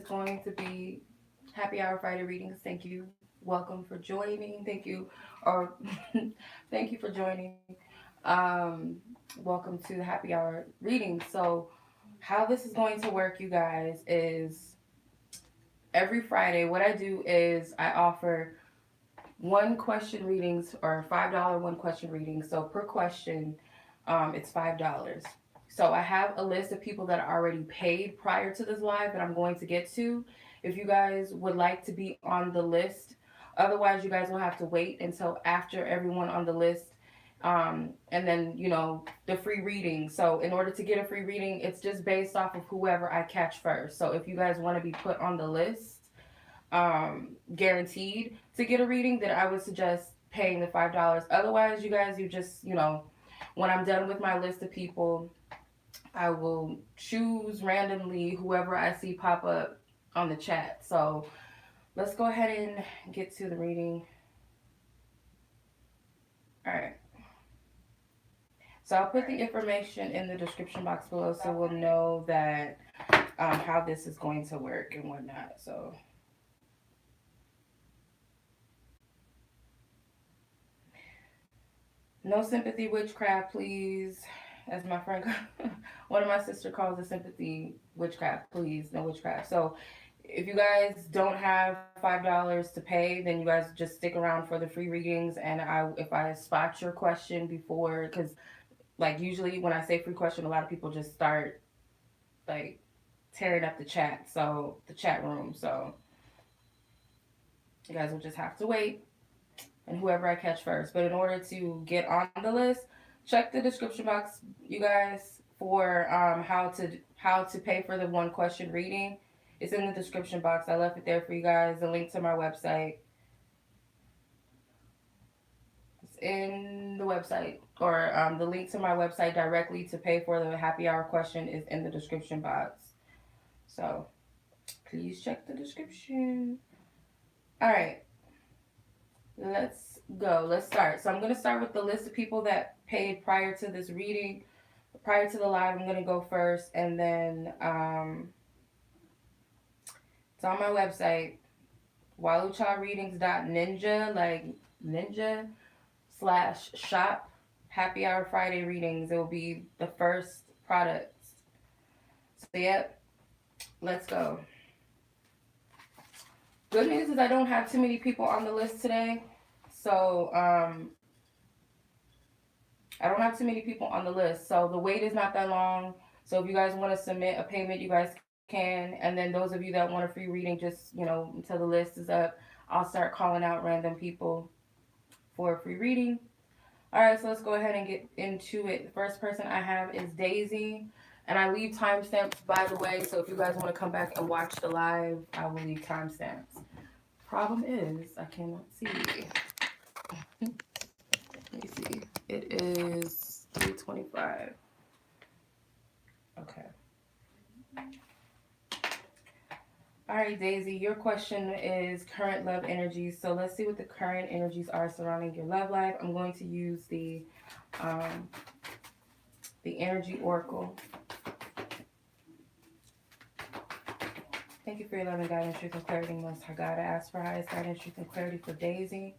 going to be Happy Hour Friday readings. Thank you. Welcome for joining. Thank you, or thank you for joining. Um, Welcome to the Happy Hour readings. So, how this is going to work, you guys, is every Friday, what I do is I offer one question readings or $5 one question reading. So per question, it's $5. So I have a list of people that are already paid prior to this live that I'm going to get to. If you guys would like to be on the list, otherwise you guys will have to wait until after everyone on the list. And then, the free reading. So in order to get a free reading, it's just based off of whoever I catch first. So if you guys want to be put on the list, guaranteed to get a reading, then I would suggest paying the $5. Otherwise, you guys, you just, when I'm done with my list of people, I will choose randomly whoever I see pop up on the chat. So let's go ahead and get to the reading. All right. So I'll put the information in the description box below so we'll know that how this is going to work and whatnot. So no sympathy witchcraft, please. As my friend, one of my sister calls it sympathy witchcraft, please. No witchcraft. So if you guys don't have $5 to pay, then you guys just stick around for the free readings. And if I spot your question before, because like usually when I say free question, a lot of people just start like tearing up the chat, so the chat room. So you guys will just have to wait and whoever I catch first. But in order to get on the list, check the description box, you guys, for how to pay for the one question reading. It's in the description box. I left it there for you guys. The link to my website. It's in the website, or the link to my website directly to pay for the happy hour question is in the description box. So please check the description. All right. Let's go. Let's start. So I'm going to start with the list of people that paid prior to this reading. Prior to the live, I'm going to go first. And then it's on my website, waluchareadings.ninja, like ninja /shop happy hour Friday readings. It will be the first products. So, yep. Let's go. Good news is I don't have too many people on the list today. So, I don't have too many people on the list. So, the wait is not that long. So, if you guys want to submit a payment, you guys can. And then those of you that want a free reading, just, until the list is up, I'll start calling out random people for a free reading. All right, so let's go ahead and get into it. The first person I have is Daisy. And I leave timestamps, by the way, so if you guys want to come back and watch the live, I will leave timestamps. Problem is, I cannot see. Let me see. It is 3:25. Okay. All right, Daisy, your question is current love energies. So let's see what the current energies are surrounding your love life. I'm going to use the energy oracle. Thank you for your love and guidance, truth, and clarity, Most High God. I ask for highest guidance, truth, and clarity for Daisy.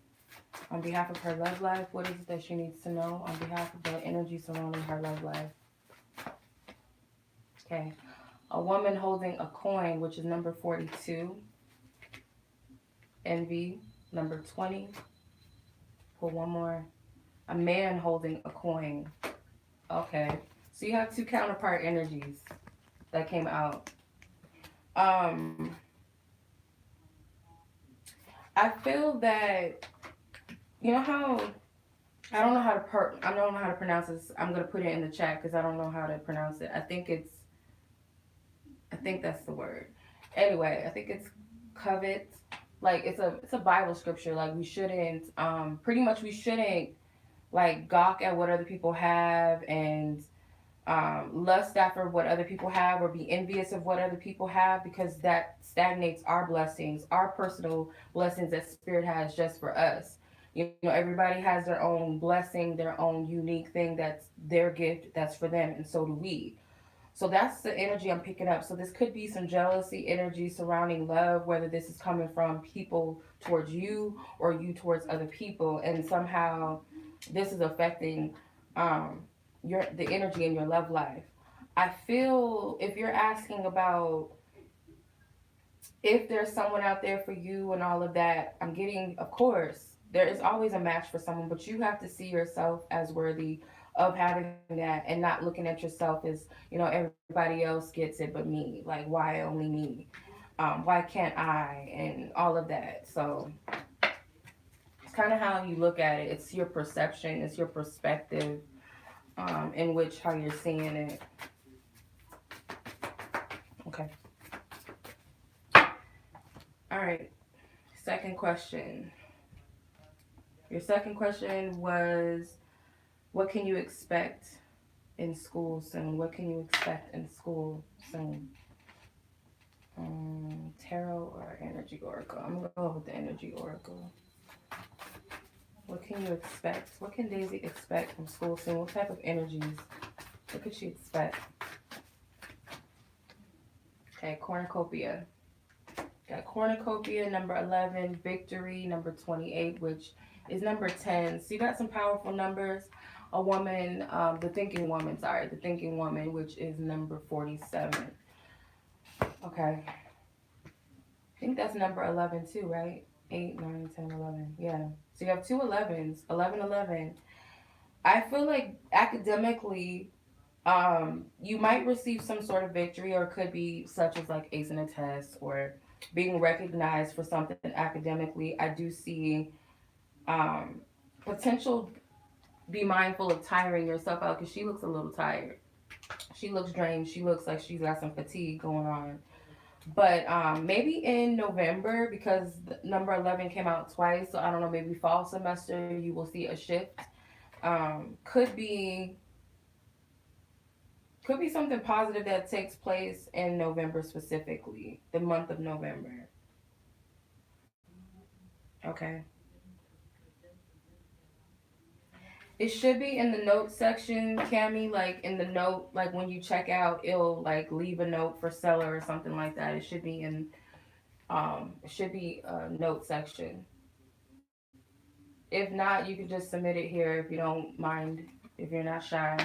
On behalf of her love life, what is it that she needs to know on behalf of the energy surrounding her love life? Okay. A woman holding a coin, which is number 42. Envy, number 20. Pull one more. A man holding a coin. Okay. So you have two counterpart energies that came out. I feel that, you know how, I don't know how to pronounce this. I'm gonna put it in the chat because I don't know how to pronounce it. I think that's the word. Anyway, I think it's covet. Like it's a Bible scripture. Like we shouldn't, pretty much we shouldn't like gawk at what other people have and lust after what other people have, or be envious of what other people have, because that stagnates our blessings, our personal blessings that Spirit has just for us. Everybody has their own blessing, their own unique thing that's their gift, that's for them, and so do we. So that's the energy I'm picking up. So this could be some jealousy energy surrounding love, whether this is coming from people towards you or you towards other people, and somehow this is affecting um, the energy in your love life. I feel if you're asking about if there's someone out there for you and all of that, I'm getting, of course, there is always a match for someone, but you have to see yourself as worthy of having that and not looking at yourself as, everybody else gets it but me. Like, why only me? Why can't I? And all of that. So it's kind of how you look at it. It's your perception, it's your perspective, in which how you're seeing it. Okay. All right. Second question. Your second question was, what can you expect in school soon? What can you expect in school soon? Tarot or energy oracle? I'm gonna go with the energy oracle. What can you expect? What can Daisy expect from school soon? What type of energies? What could she expect? Okay, cornucopia. Got cornucopia, number 11, victory, number 28, which is number 10. So you got some powerful numbers. A woman, the thinking woman, which is number 47. Okay. I think that's number 11 too, right? 8, 9, 10, 11. Yeah. So you have two 11s, 11, 11. I feel like academically, you might receive some sort of victory, or it could be such as like acing a test or being recognized for something academically. I do see um, potential. Be mindful of tiring yourself out because she looks a little tired. She looks drained. She looks like she's got some fatigue going on. But maybe in November, because number 11 came out twice, so I don't know, maybe fall semester, you will see a shift. Could be something positive that takes place in November specifically, the month of November. Okay. It should be in the note section, Cammy. Like in the note, like when you check out, it'll like leave a note for seller or something like that. It should be in it should be a note section. If not, you can just submit it here if you don't mind, if you're not shy.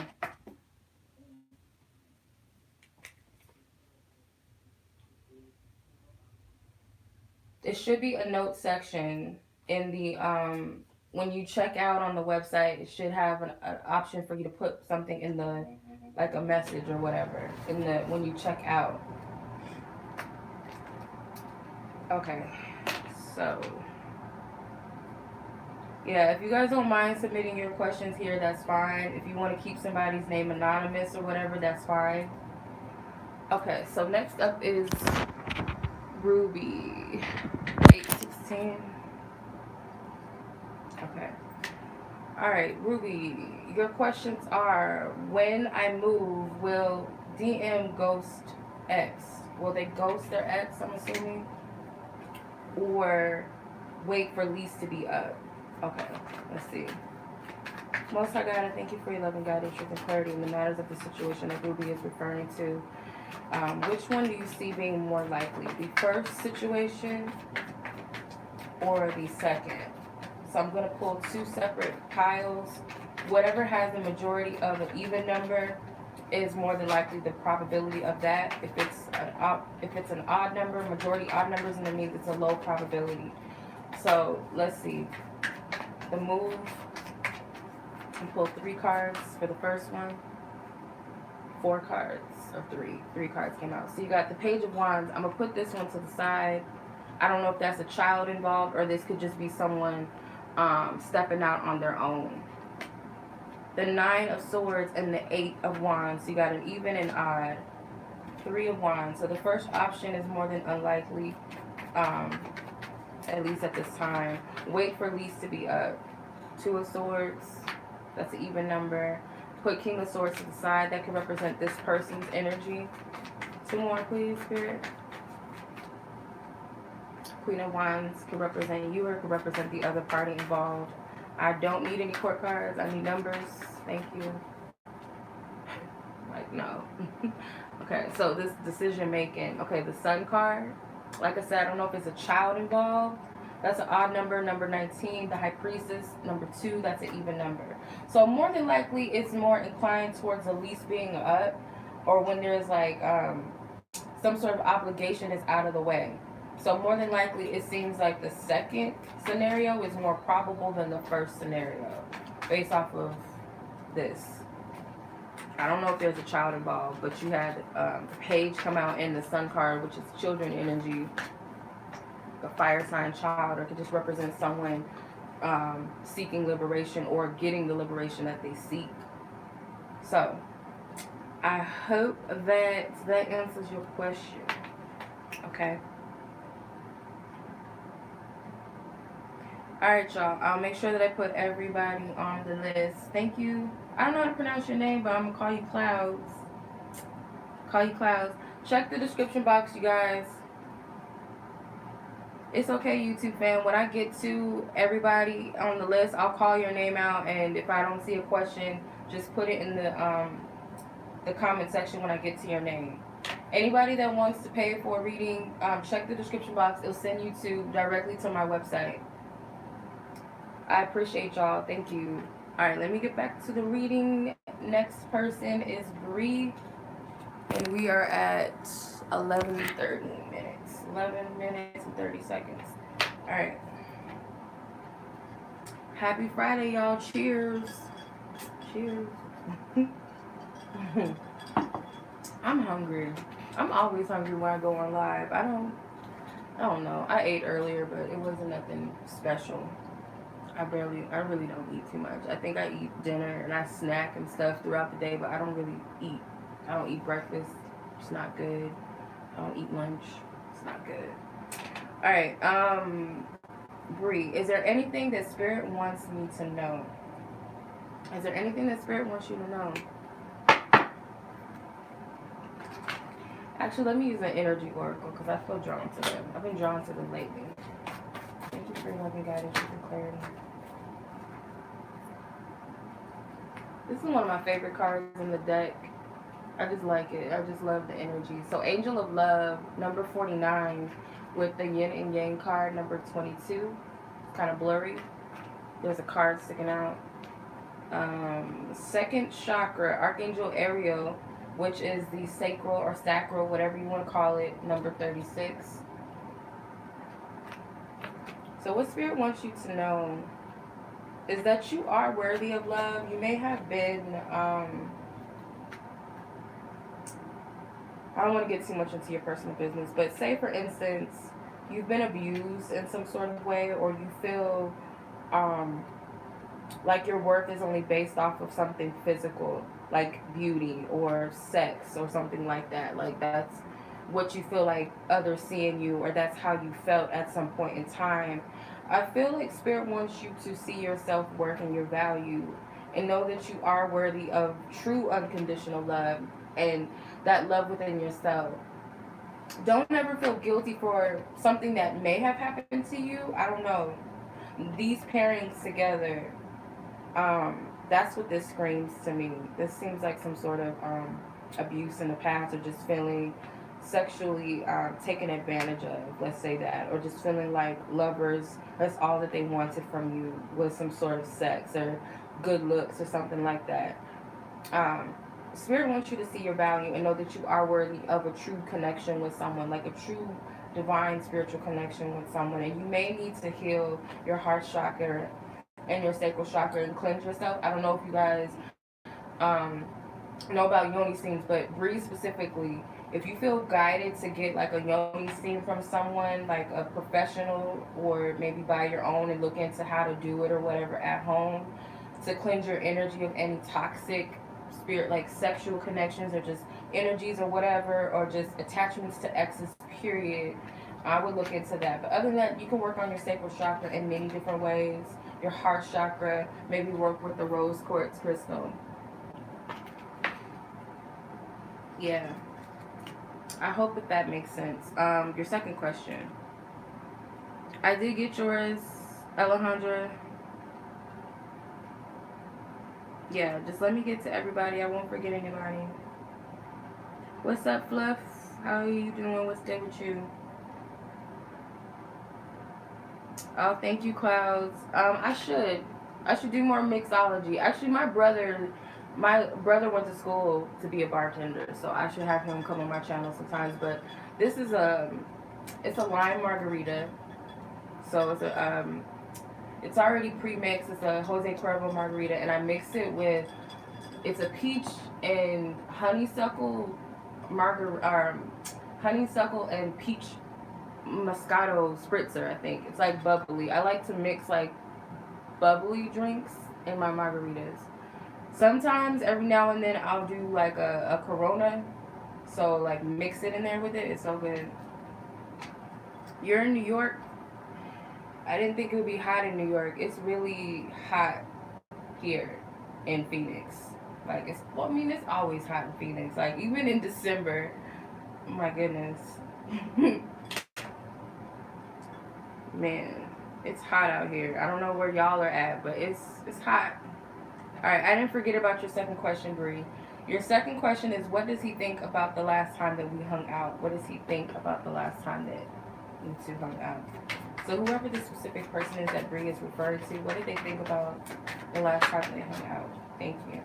It should be a note section in the when you check out on the website. It should have an option for you to put something in the, like a message or whatever in the when you check out. Okay, so yeah, if you guys don't mind submitting your questions here, that's fine. If you want to keep somebody's name anonymous or whatever, that's fine. Okay, so next up is Ruby 816. Okay. All right, Ruby, your questions are: when I move, will DM ghost X? Will they ghost their ex, I'm assuming? Or wait for lease to be up? Okay, let's see. Most High God, I thank you for your love and guidance, truth, and clarity in the matters of the situation that Ruby is referring to. Which one do you see being more likely? The first situation or the second? So I'm going to pull two separate piles. Whatever has the majority of an even number is more than likely the probability of that. If it's an odd number, majority odd numbers, and it means it's a low probability. So let's see. The move. And pull 3 cards for the first one. 4 cards or 3. 3 cards came out. So you got the Page of Wands. I'm gonna put this one to the side. I don't know if that's a child involved or this could just be someone stepping out on their own. The 9 of Swords and the 8 of Wands. So you got an even and odd. 3 of Wands. So the first option is more than unlikely, at least at this time. Wait for lease to be up. 2 of Swords. That's an even number. Put King of Swords to the side. That could represent this person's energy. 2 more, please, Spirit. Queen of Wands could represent you or could represent the other party involved. I don't need any court cards. I need numbers. Thank you. Like, no. Okay, so this decision making. Okay, the Sun card. Like I said, I don't know if it's a child involved. That's an odd number. Number 19, the High Priestess. Number 2, that's an even number. So more than likely, it's more inclined towards the least being up, or when there's like some sort of obligation is out of the way. So more than likely, it seems like the second scenario is more probable than the first scenario, based off of this. I don't know if there's a child involved, but you had the page come out in the Sun card, which is children energy, a fire sign child, or it could just represent someone seeking liberation or getting the liberation that they seek. So I hope that answers your question. Okay. Alright, y'all. I'll make sure that I put everybody on the list. Thank you. I don't know how to pronounce your name, but I'm going to call you Clouds. Call you Clouds. Check the description box, you guys. It's okay, YouTube fam. When I get to everybody on the list, I'll call your name out. And if I don't see a question, just put it in the comment section when I get to your name. Anybody that wants to pay for a reading, check the description box. It'll send you directly to my website. I appreciate y'all. Thank you. Alright, let me get back to the reading. Next person is Bree. And we are at 11:30 minutes. 11 minutes and 30 seconds. Alright. Happy Friday, y'all. Cheers. Cheers. I'm hungry. I'm always hungry when I go on live. I don't know. I ate earlier, but it wasn't nothing special. I really don't eat too much. I think I eat dinner and I snack and stuff throughout the day, but I don't really eat. I don't eat breakfast. It's not good. I don't eat lunch. It's not good. Alright, Bree, is there anything that Spirit wants me to know? Is there anything that Spirit wants you to know? Actually, let me use an energy oracle because I feel drawn to them. I've been drawn to them lately. Thank you for your loving guidance and clarity. This is one of my favorite cards in the deck. I just like it. I just love the energy. So Angel of Love, number 49, with the Yin and Yang card, number 22. Kind of blurry. There's a card sticking out. Second chakra, Archangel Ariel, which is the sacral or sacral, whatever you want to call it, number 36. So what Spirit wants you to know is that you are worthy of love. You may have been, I don't want to get too much into your personal business, but say for instance, you've been abused in some sort of way, or you feel like your worth is only based off of something physical, like beauty or sex or something like that. Like that's what you feel like others seeing you, or that's how you felt at some point in time. I feel like Spirit wants you to see your self-worth and your value and know that you are worthy of true unconditional love and that love within yourself. Don't ever feel guilty for something that may have happened to you. I don't know. These pairings together, that's what this screams to me. This seems like some sort of abuse in the past, or just feeling sexually taken advantage of, let's say that, or just feeling like lovers, that's all that they wanted from you was some sort of sex or good looks or something like that. Spirit wants you to see your value and know that you are worthy of a true connection with someone, like a true divine spiritual connection with someone. And you may need to heal your heart chakra and your sacral chakra and cleanse yourself. I don't know if you guys know about yoni steams, but Bree specifically, if you feel guided to get like a yoni steam from someone, like a professional, or maybe buy your own and look into how to do it or whatever at home to cleanse your energy of any toxic spirit, like sexual connections or just energies or whatever, or just attachments to exes, period, I would look into that. But other than that, you can work on your sacral chakra in many different ways. Your heart chakra, maybe work with the rose quartz crystal. Yeah, I hope that makes sense. Your second question, I did get yours, Alejandra. Yeah, just let me get to everybody. I won't forget anybody. What's up, Fluff? How are you doing? What's good with you? Oh, thank you, Clouds. I should do more mixology. Actually, my brother went to school to be a bartender, so I should have him come on my channel sometimes. But this is it's a lime margarita, so it's already pre-mixed. It's a Jose Cuervo margarita, and I mix it with, it's a peach and honeysuckle honeysuckle and peach Moscato spritzer. I think it's like bubbly. I like to mix like bubbly drinks in my margaritas. Sometimes, every now and then, I'll do like a Corona. So like mix it in there with it. It's so good. You're in New York. I didn't think it would be hot in New York. It's really hot here in Phoenix. Like it's, well, I mean, it's always hot in Phoenix. Like even in December. Oh my goodness. Man, it's hot out here. I don't know where y'all are at, but it's hot. All right, I didn't forget about your second question, Bree. Your second question is, what does he think about the last time that we hung out? What does he think about the last time that you two hung out? So whoever the specific person is that Bree is referring to, what did they think about the last time they hung out? Thank you.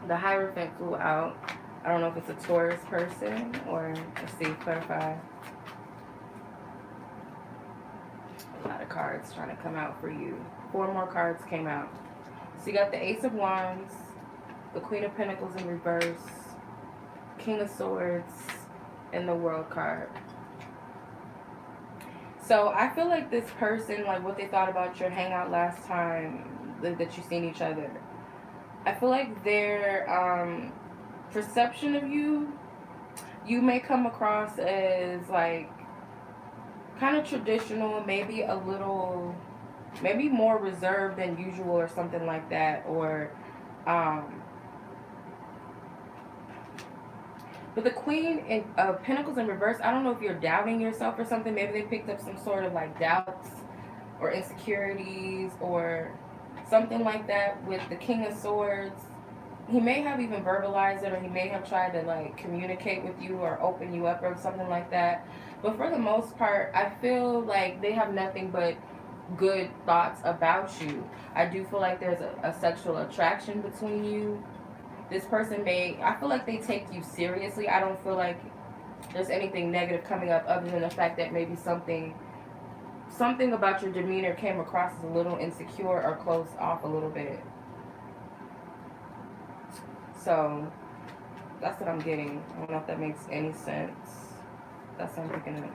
The Hierophant flew out. I don't know if it's a Taurus person or, let's see, clarify. A lot of cards trying to come out for you. 4 more cards came out. So you got the Ace of Wands, the Queen of Pentacles in reverse, King of Swords, and the World card. So I feel like this person, like what they thought about your hangout last time that you seen each other. I feel like their perception of you may come across as like kind of traditional, maybe a little, maybe more reserved than usual or something like that. Or but the Queen of Pentacles in reverse, I don't know if you're doubting yourself or something. Maybe they picked up some sort of like doubts or insecurities or something like that. With the King of Swords, he may have even verbalized it, or he may have tried to like communicate with you or open you up or something like that. But for the most part, I feel like they have nothing but good thoughts about you. I do feel like there's a sexual attraction between you. This person I feel like they take you seriously. I don't feel like there's anything negative coming up other than the fact that maybe something about your demeanor came across as a little insecure or closed off a little bit. So that's what I'm getting. I don't know if that makes any sense. That's what I'm picking up.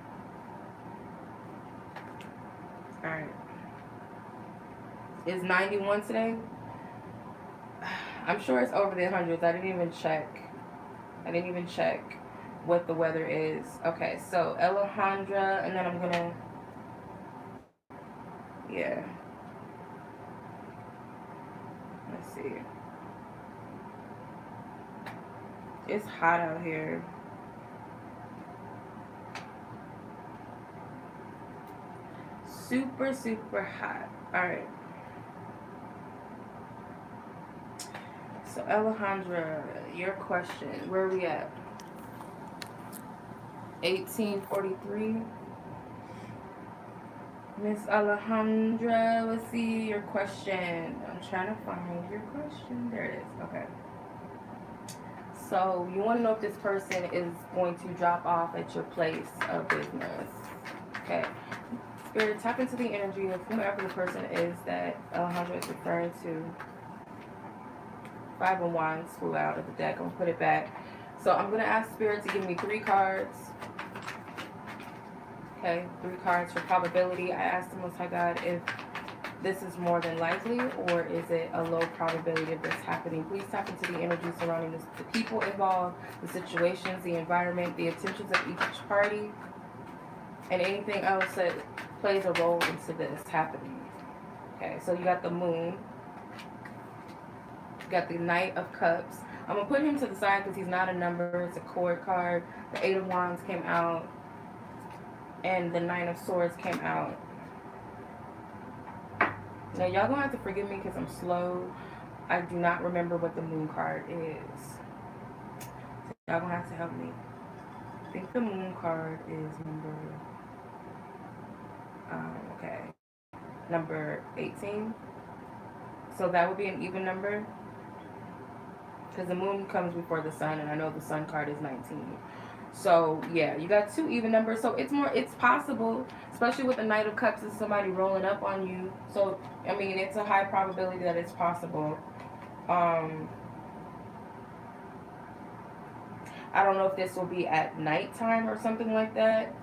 Alright. Is 91 today? I'm sure it's over the hundreds. I didn't even check what the weather is. Okay, so Alejandra, and then I'm gonna, yeah. Let's see. It's hot out here. Super, super hot. Alright. So Alejandra, your question. Where are we at? 1843. Miss Alejandra, let's see your question. I'm trying to find your question. There it is. Okay. So you want to know if this person is going to drop off at your place of business. Okay. Spirit, tap into the energy of whomever the person is that Alejandra is referring to. 5 of Wands flew out of the deck. I'm going to put it back. So I'm going to ask Spirit to give me 3 cards. Okay, 3 cards for probability. I asked the Most High God if this is more than likely or is it a low probability of this happening. Please tap into the energy surrounding the people involved, the situations, the environment, the intentions of each party, and anything else that plays a role into this happening. Okay, so you got the Moon. Got the Knight of Cups. I'm going to put him to the side because he's not a number. It's a chord card. The 8 of Wands came out. And the 9 of Swords came out. Now, y'all going to have to forgive me because I'm slow. I do not remember what the Moon card is. So Y'all gonna have to help me. I think the moon card is number, okay, number 18. So that would be an even number. Because the moon comes before the sun, and I know the sun card is 19. So yeah, you got 2 even numbers. So it's possible, especially with the Knight of Cups, is somebody rolling up on you. So I mean, it's a high probability that it's possible. I don't know if this will be at nighttime or something like that.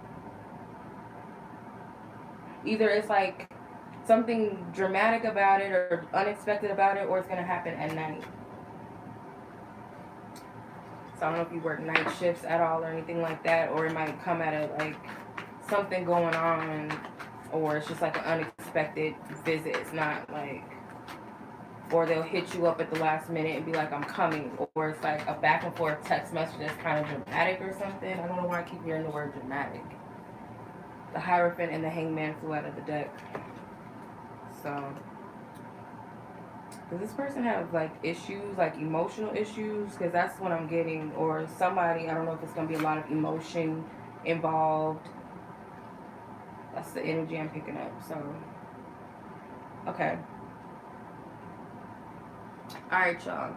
Either it's like something dramatic about it or unexpected about it, or it's gonna happen at night. So I don't know if you work night shifts at all or anything like that, or it might come at a, like, something going on, or it's just like an unexpected visit. It's not like, or they'll hit you up at the last minute and be like, I'm coming, or it's like a back and forth text message that's kind of dramatic or something. I don't know why I keep hearing the word dramatic. The Hierophant and the Hangman flew out of the deck. So does this person have like issues, like emotional issues? Because that's what I'm getting. Or somebody, I don't know if it's going to be a lot of emotion involved. That's the energy I'm picking up. So, okay. Alright, y'all.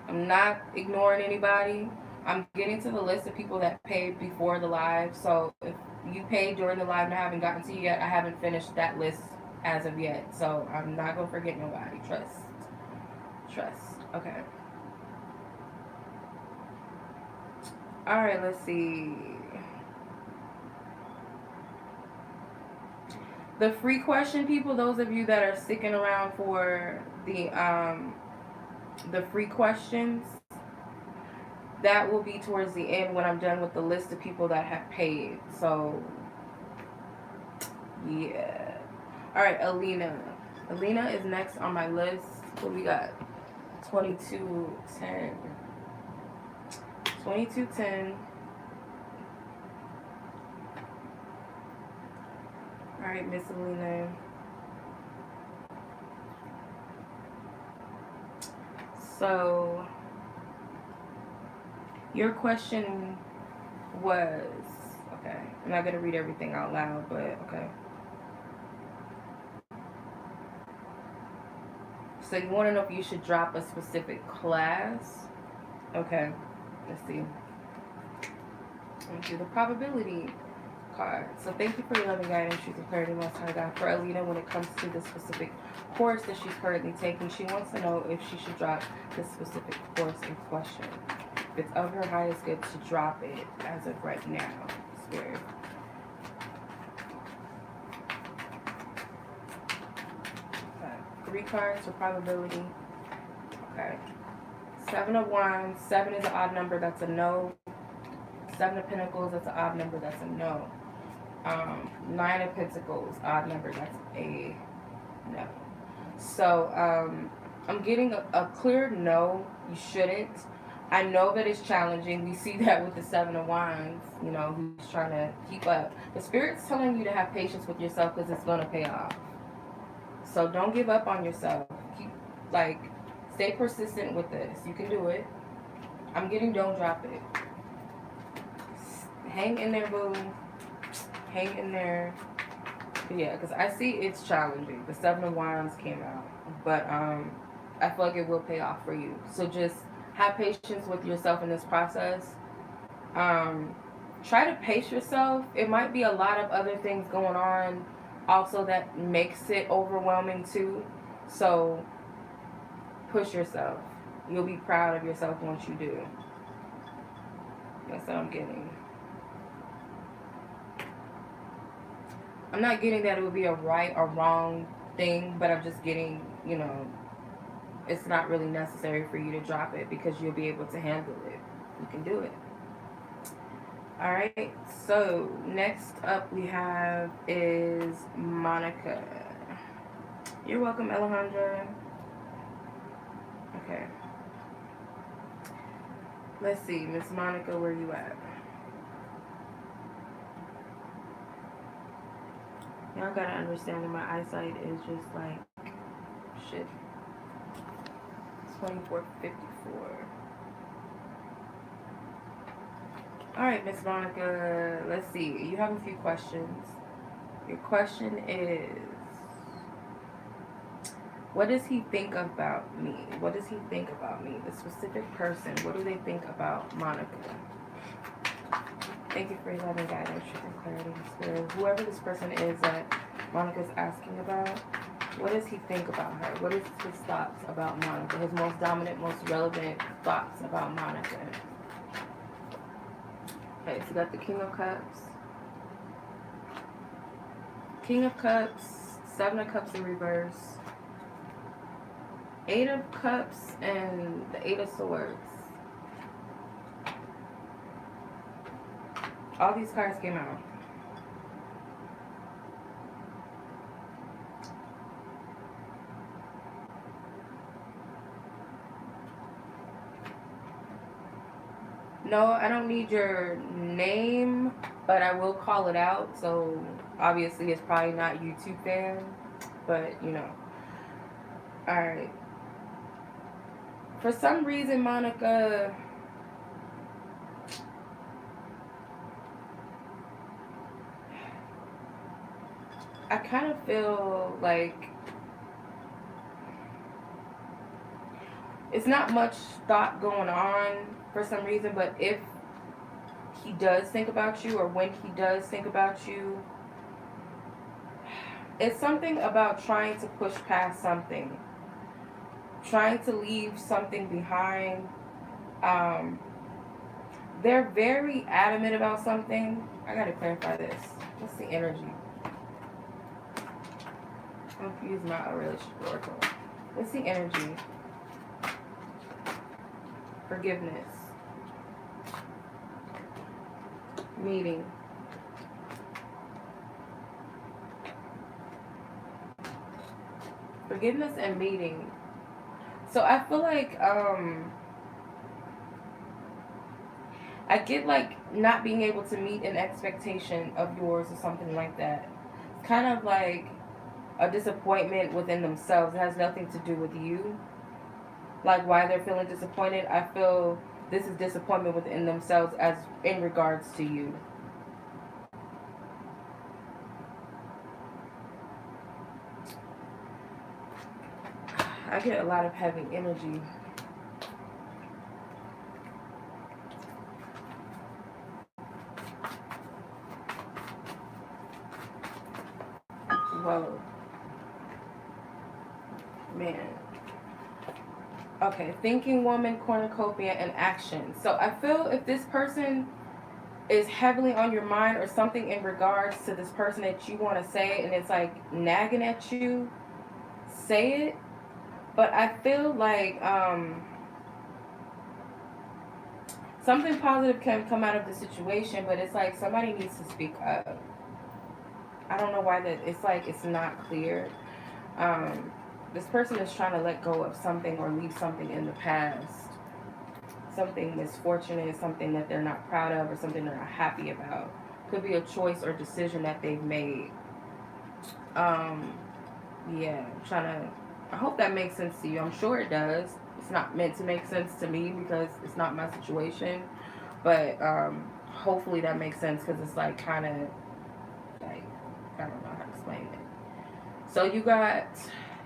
I'm not ignoring anybody. I'm getting to the list of people that paid before the live. So if you paid during the live and I haven't gotten to you yet, I haven't finished that list as of yet. So I'm not going to forget nobody. Trust. Okay. Alright, let's see. The free question people, those of you that are sticking around for the free questions, that will be towards the end when I'm done with the list of people that have paid. So yeah. Alright, Alina. Alina is next on my list. What we got? 2210. 2210. Alright, Miss Alina. So your question was, okay, I'm not going to read everything out loud, but okay. So you want to know if you should drop a specific class? Okay, let's see. Let's do the probability card. So thank you for your loving guidance, truth and clarity, Most High God. For Alina, when it comes to the specific course that she's currently taking, she wants to know if she should drop the specific course in question. If it's of her highest good to drop it as of right now, Spirit. Okay. 3 cards for probability. Okay. 7 of Wands. 7 is an odd number. That's a no. 7 of Pentacles. That's an odd number. That's a no. 9 of Pentacles. Odd number. That's a no. So I'm getting a clear no. You shouldn't. I know that it's challenging. We see that with the 7 of Wands. You know, who's trying to keep up. The Spirit's telling you to have patience with yourself because it's going to pay off. So don't give up on yourself. Keep, like, stay persistent with this. You can do it. I'm getting don't drop it. Hang in there, boo. Hang in there. But yeah, because I see it's challenging. The 7 of Wands came out. But I feel like it will pay off for you. So just have patience with yourself in this process. Try to pace yourself. It might be a lot of other things going on also that makes it overwhelming too. So push yourself. You'll be proud of yourself once you do. That's what I'm getting. I'm not getting that it would be a right or wrong thing, but I'm just getting, you know, it's not really necessary for you to drop it because you'll be able to handle it. You can do it. Alright, so next up we have is Monica. You're welcome, Alejandra. Okay. Let's see, Miss Monica, where you at? Y'all gotta understand that my eyesight is just like shit. 2454. All right, Miss Monica. Let's see. You have a few questions. Your question is, what does he think about me? What does he think about me? The specific person. What do they think about Monica? Thank you for your loving guidance, truth, and clarity, spirit. Whoever this person is that Monica's asking about, what does he think about her? What is his thoughts about Monica? His most dominant, most relevant thoughts about Monica. Okay, so we got the King of Cups. King of Cups, Seven of Cups in reverse. Eight of Cups and the Eight of Swords. All these cards came out. No, I don't need your name, but I will call it out. So obviously it's probably not YouTube fan, but you know. Alright. For some reason, Monica, I kind of feel like it's not much thought going on for some reason, but if he does think about you, or when he does think about you, it's something about trying to push past something, trying to leave something behind. They're very adamant about something. I gotta clarify this. What's the energy? I'm confused about a relationship oracle. What's the energy? Forgiveness. Meeting. Forgiveness and meeting. So I feel like I get like not being able to meet an expectation of yours or something like that. It's kind of like a disappointment within themselves. It has nothing to do with you. Like why they're feeling disappointed. I feel this is disappointment within themselves as in regards to you. I get a lot of heavy energy. Whoa. Man. Okay, thinking woman, cornucopia, and action. So I feel if this person is heavily on your mind or something in regards to this person that you want to say and it's like nagging at you, say it. But I feel like something positive can come out of the situation, but it's like somebody needs to speak up. I don't know why that. It's like it's not clear. This person is trying to let go of something or leave something in the past. Something misfortunate, something that they're not proud of, or something they're not happy about. Could be a choice or decision that they've made. Yeah, I'm trying to. I hope that makes sense to you. I'm sure it does. It's not meant to make sense to me because it's not my situation. But hopefully that makes sense because it's like kind of like, I don't know how to explain it. So you got,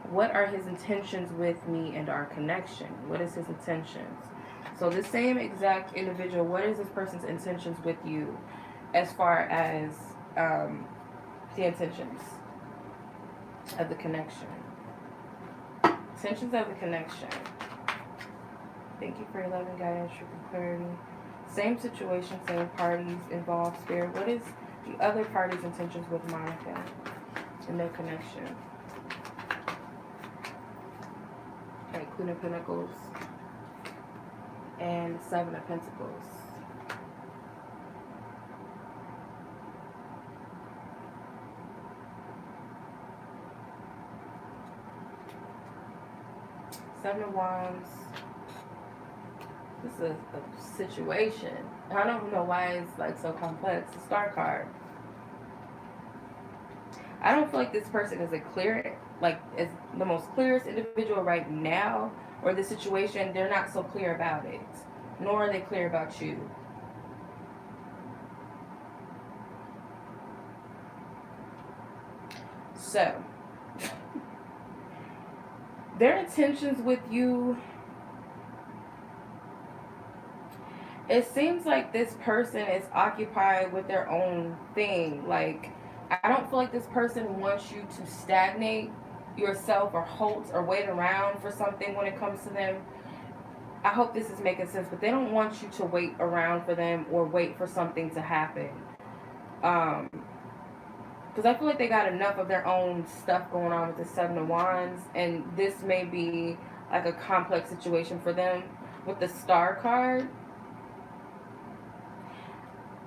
what are his intentions with me and our connection? What is his intentions? So the same exact individual, what is this person's intentions with you as far as the intentions of the connection? Intentions of the connection. Thank you for your love and guidance, truth and clarity. Same situation, same parties involved, spirit. What is the other party's intentions with Monica and their connection? Okay, Queen of Pentacles and Seven of Pentacles. Seven of Wands. This is a situation. I don't know why it's like so complex. The Star card. I don't feel like this person is a clear, like is the most clearest individual right now, or the situation. They're not so clear about it, nor are they clear about you. So, their intentions with you, it seems like this person is occupied with their own thing. Like, I don't feel like this person wants you to stagnate yourself or halt or wait around for something when it comes to them. I hope this is making sense, but they don't want you to wait around for them or wait for something to happen. Because I feel like they got enough of their own stuff going on with the Seven of Wands, and this may be like a complex situation for them. With the Star card,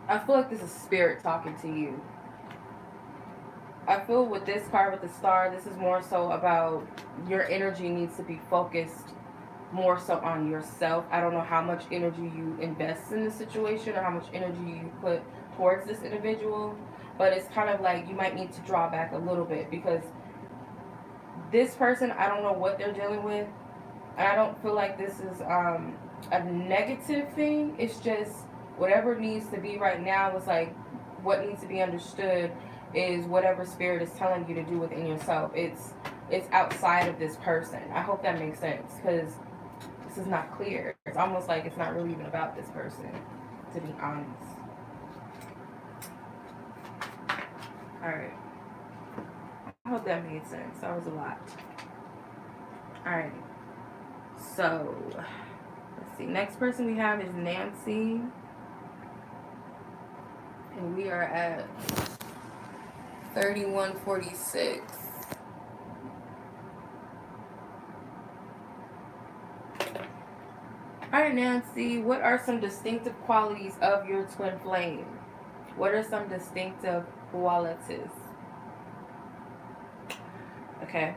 I feel like this is spirit talking to you. I feel with this card with the Star, this is more so about your energy needs to be focused more so on yourself. I don't know how much energy you invest in this situation or how much energy you put towards this individual, but it's kind of like you might need to draw back a little bit, because this person, I don't know what they're dealing with, and I don't feel like this is a negative thing. It's just whatever needs to be right now is like what needs to be understood is whatever spirit is telling you to do within yourself. It's outside of this person. I hope that makes sense, because this is not clear. It's almost like it's not really even about this person, to be honest. Alright. I hope that made sense. That was a lot. Alright. So, let's see. Next person we have is Nancy. And we are at 3146. Alright, Nancy, what are some distinctive qualities of your twin flame? What are some distinctive qualities? Okay,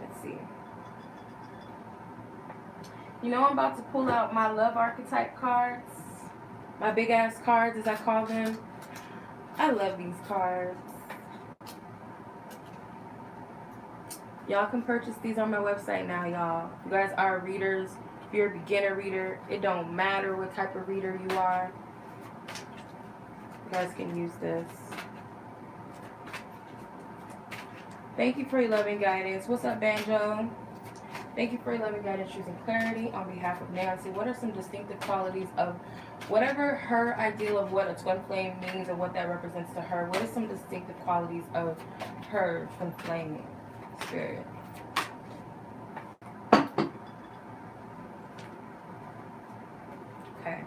let's see. You know, I'm about to pull out my love archetype cards. My big ass cards, as I call them. I love these cards. Y'all can purchase these on my website now, y'all. You guys are readers. If you're a beginner reader, it don't matter what type of reader you are. You guys can use this. Thank you for your loving guidance. What's up, Banjo? Thank you for your loving guidance, choosing clarity on behalf of Nancy. What are some distinctive qualities of whatever her ideal of what a twin flame means and what that represents to her? What are some distinctive qualities of her twin flame spirit? Okay.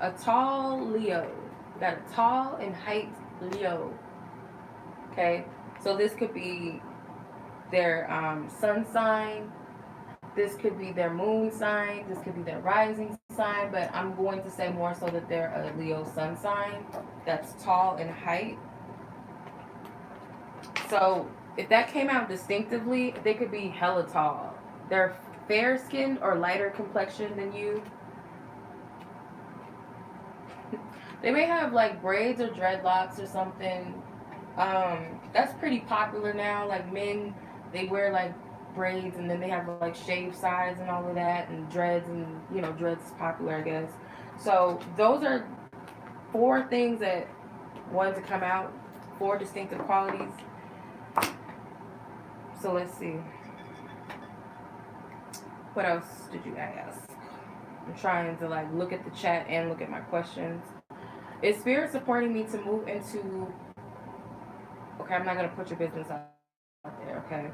A tall Leo. We got a tall in height Leo. Okay. So this could be their sun sign. This could be their moon sign. This could be their rising sign. But I'm going to say more so that they're a Leo sun sign that's tall in height. So if that came out distinctively, they could be hella tall. They're fair-skinned or lighter complexion than you. They may have like braids or dreadlocks or something. That's pretty popular now. Like men, they wear like braids and then they have like shaved sides and all of that, and dreads, and you know, dreads is popular, I guess. So those are 4 things that wanted to come out, 4 distinctive qualities. So let's see. What else did you ask? I'm trying to like look at the chat and look at my questions. Is spirit supporting me to move into... Okay, I'm not going to put your business out there, okay?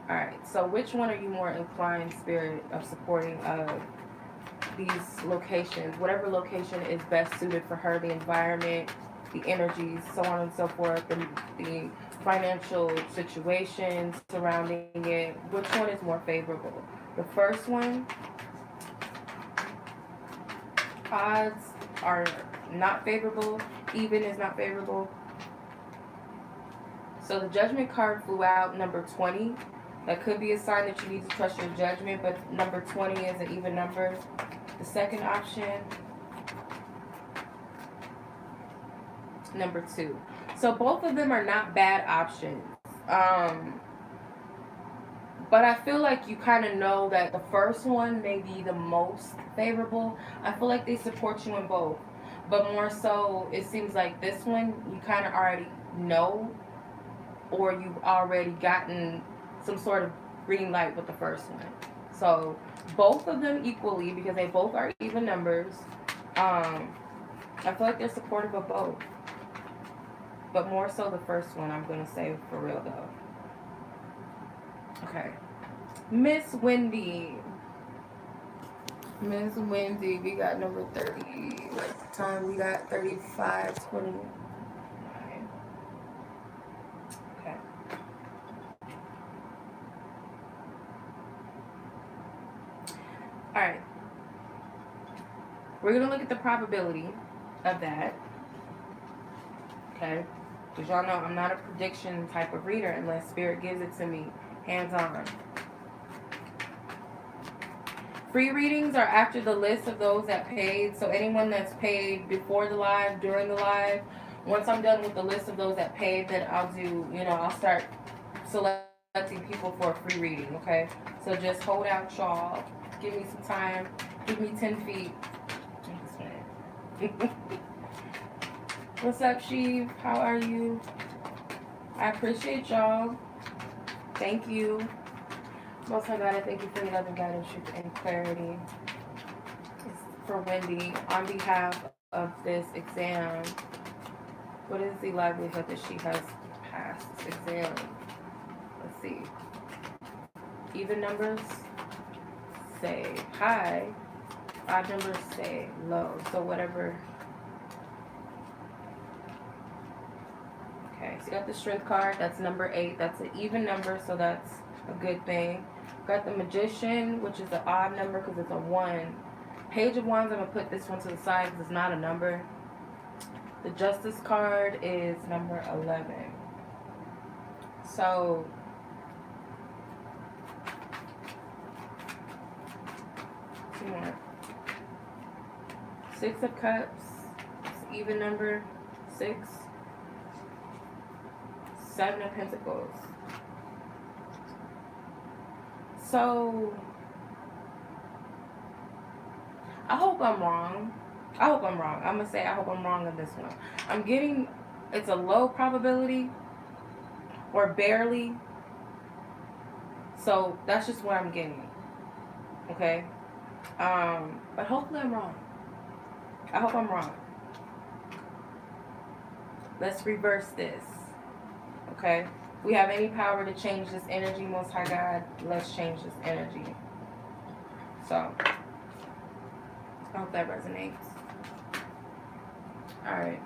Alright, so which one are you more inclined, spirit, of supporting these locations? Whatever location is best suited for her, the environment, the energies, so on and so forth, the financial situations surrounding it. Which one is more favorable? The first one, odds are not favorable, even is not favorable. So the judgment card flew out, number 20. That could be a sign that you need to trust your judgment, but number 20 is an even number. The second option, number 2. So both of them are not bad options. But I feel like you kind of know that the first one may be the most favorable. I feel like they support you in both. But more so, it seems like this one, you kind of already know or you've already gotten some sort of green light with the first one. So both of them equally, because they both are even numbers. I feel like they're supportive of both, but more so the first one, I'm gonna say, for real though. Okay, Miss Wendy. Miss Wendy, we got number 30. Like the time we got 35:29. Okay. All right. We're gonna look at the probability of that. Okay. Because y'all know I'm not a prediction type of reader unless Spirit gives it to me hands on. Free readings are after the list of those that paid. So anyone that's paid before the live, during the live, once I'm done with the list of those that paid, then I'll do, I'll start selecting people for a free reading, okay? So just hold out, y'all. Give me some time. Give me 10 feet. What's up, Sheev? How are you? I appreciate y'all. Thank you. Most High God, I thank you for your love and guidance, truth, and clarity. It's for Wendy, on behalf of this exam, what is the likelihood that she has passed this exam? Let's see. Even numbers say high. Odd numbers say low. So whatever. Okay, so you got the strength card. That's number 8. That's an even number, so that's a good thing. Got the Magician, which is an odd number because it's a 1. Page of Wands, I'm going to put this one to the side because it's not a number. The Justice card is number 11. So, two more. 6 of Cups, it's an even number, 6. 7 of Pentacles. So, I hope I'm wrong. I'm going to say I hope I'm wrong on this one. I'm getting, it's a low probability or barely. So, that's just what I'm getting. Okay? But hopefully I'm wrong. I hope I'm wrong. Let's reverse this. Okay? We have any power to change this energy, Most High God, let's change this energy. So, I hope that resonates. Alright.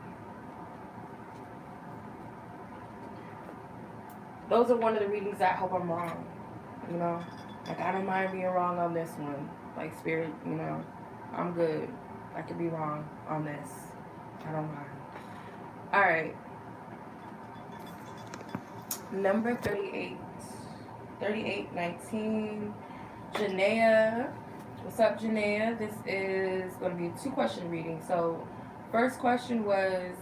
Those are one of the readings that I hope I'm wrong. Like, I don't mind being wrong on this one. Like, Spirit, I'm good. I could be wrong on this. I don't mind. Alright. Number 38. 3819. Janilla. What's up, Janilla? This is going to be a 2-question reading. So, first question was,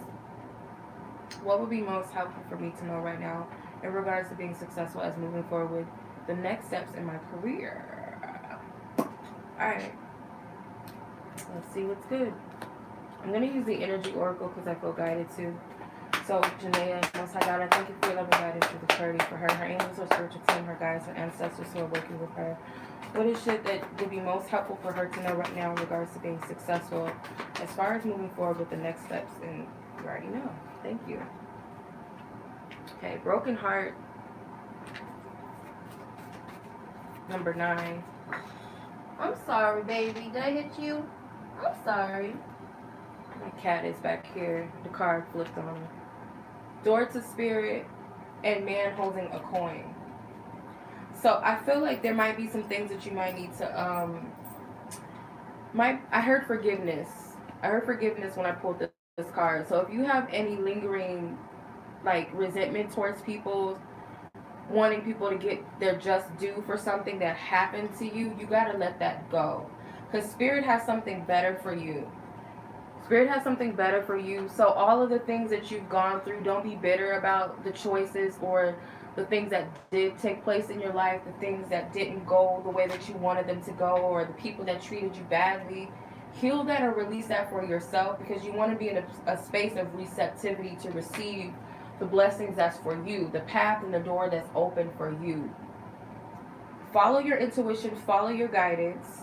what would be most helpful for me to know right now in regards to being successful as moving forward with the next steps in my career? Alright. Let's see what's good. I'm going to use the Energy Oracle because I feel guided to. So, Janilla, Most High God, I thank you for your love and guidance, for the clarity for her. Her angels, her spiritual team, her guides, her ancestors who are working with her. What is shit that would be most helpful for her to know right now in regards to being successful as far as moving forward with the next steps? And you already know. Thank you. Okay, Broken Heart. Number 9. I'm sorry, baby. Did I hit you? I'm sorry. My cat is back here. The card flipped on me. Door to Spirit and Man holding a coin. So I feel like there might be some things that you might need to I heard forgiveness. I heard forgiveness when I pulled this card. So if you have any lingering like resentment towards people, wanting people to get their just due for something that happened to you, you gotta let that go. Because Spirit has something better for you. Spirit has something better for you. So all of the things that you've gone through, don't be bitter about the choices or the things that did take place in your life, the things that didn't go the way that you wanted them to go, or the people that treated you badly. Heal that or release that for yourself, because you want to be in a space of receptivity to receive the blessings that's for you, the path and the door that's open for you. Follow your intuition, follow your guidance.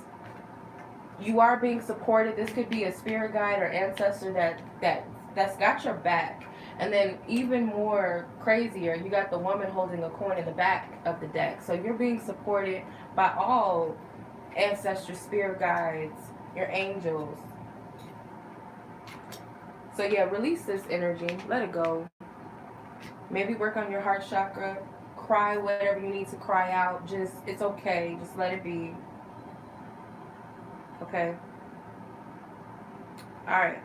You are being supported. This could be a spirit guide or ancestor that's got your back. And then even more crazier, you got the woman holding a coin in the back of the deck. So you're being supported by all ancestors, spirit guides, your angels. So yeah, release this energy. Let it go. Maybe work on your heart chakra. Cry whatever you need to cry out. Just, it's okay. Just let it be. Okay? Alright.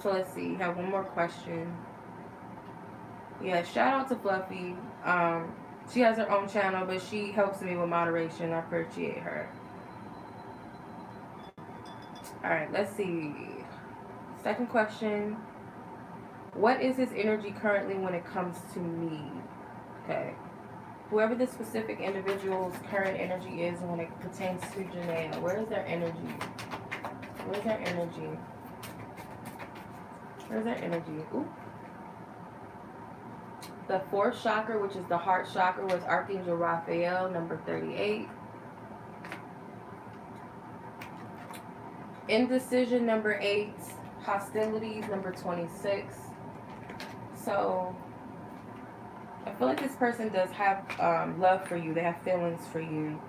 So let's see. Have one more question. Yeah, shout out to Fluffy. She has her own channel, but she helps me with moderation. I appreciate her. Alright, let's see. Second question. What is his energy currently when it comes to me? Okay. Whoever this specific individual's current energy is when it pertains to Janilla, where is their energy? Where's their energy? Where's their energy? Ooh. The fourth chakra, which is the heart chakra, was Archangel Raphael, number 38. Indecision, number 8. Hostilities, number 26. So, I feel like this person does have love for you. They have feelings for you.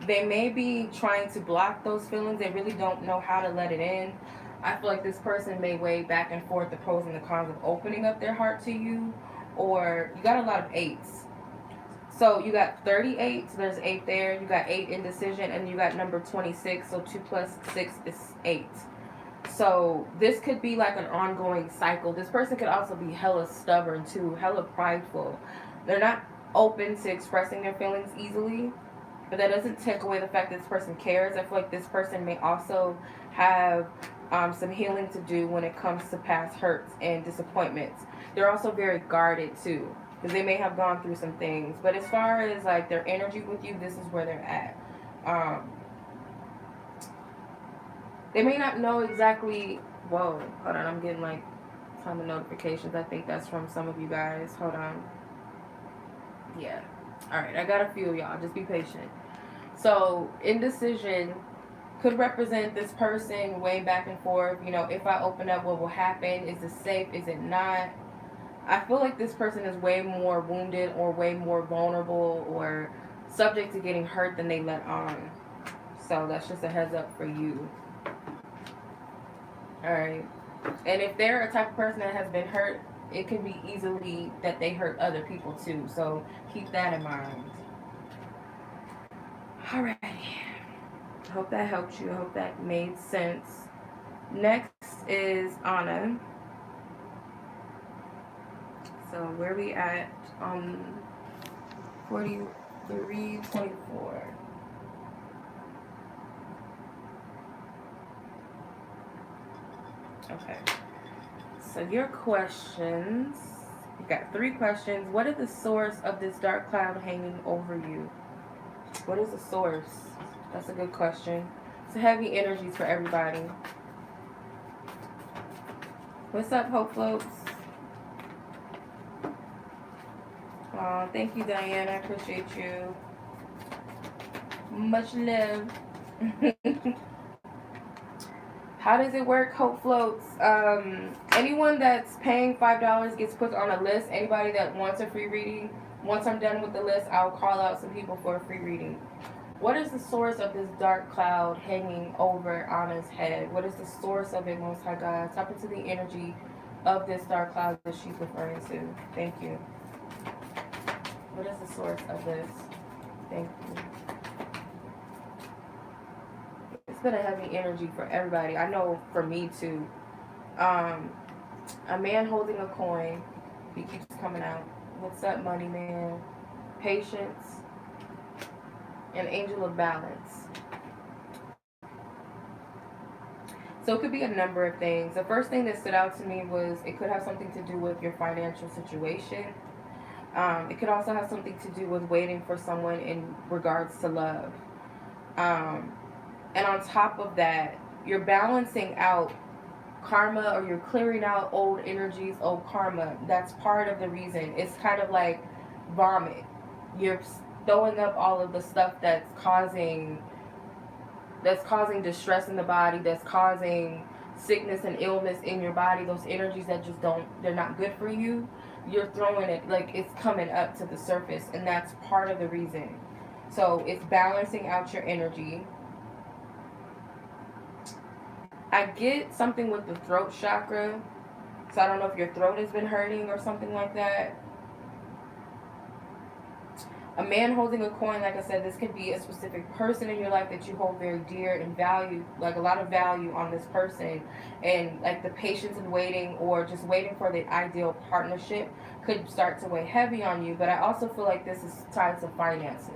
They may be trying to block those feelings. They really don't know how to let it in. I feel like this person may weigh back and forth the pros and the cons of opening up their heart to you. Or, you got a lot of 8s. So, you got 38, so there's 8 there. You got 8 indecision, and you got number 26. So, 2 plus 6 is 8. So, this could be like an ongoing cycle. This person could also be hella stubborn too, hella prideful. They're not open to expressing their feelings easily, but that doesn't take away the fact that this person cares. I feel like this person may also have some healing to do when it comes to past hurts and disappointments. They're also very guarded too, because they may have gone through some things. But as far as like their energy with you, this is where they're at. They may not know exactly. Whoa, hold on. I'm getting like ton of notifications. I think that's from some of you guys. Hold on. Yeah. Alright, I got a few of y'all. Just be patient. So, indecision could represent this person weighing back and forth. You know, if I open up, what will happen? Is it safe? Is it not? I feel like this person is way more wounded or way more vulnerable or subject to getting hurt than they let on. So, that's just a heads up for you. Alright. And if they're a type of person that has been hurt, it can be easily that they hurt other people too. So keep that in mind. Alright. I hope that helped you. I hope that made sense. Next is Anna. So where we at? 4324. Okay, so your questions, you got 3 questions. What is the source of this dark cloud hanging over you? What is the source? That's a good question. It's heavy energies for everybody. What's up, Hope Floats? Oh, thank you, Diana. I appreciate you. Much love. How does it work, Hope Floats? Anyone that's paying $5 gets put on a list. Anybody that wants a free reading, once I'm done with the list, I'll call out some people for a free reading. What is the source of this dark cloud hanging over Anna's head? What is the source of it, Most High God? Tap into the energy of this dark cloud that she's referring to. Thank you. What is the source of this? Thank you. It's been a heavy energy for everybody. I know for me too. A man holding a coin. He keeps coming out. What's up, money man? Patience. An angel of balance. So it could be a number of things. The first thing that stood out to me was it could have something to do with your financial situation. It could also have something to do with waiting for someone in regards to love. And on top of that, you're balancing out karma, or you're clearing out old energies, old karma. That's part of the reason. It's kind of like vomit. You're throwing up all of the stuff that's causing distress in the body, that's causing sickness and illness in your body, those energies that just they're not good for you. You're throwing it, like, it's coming up to the surface, and that's part of the reason. So it's balancing out your energy. I get something with the throat chakra, so I don't know if your throat has been hurting or something like that. A man holding a coin, like I said, this could be a specific person in your life that you hold very dear and value, like a lot of value on this person. And like the patience and waiting, or just waiting for the ideal partnership, could start to weigh heavy on you. But I also feel like this is tied to finances.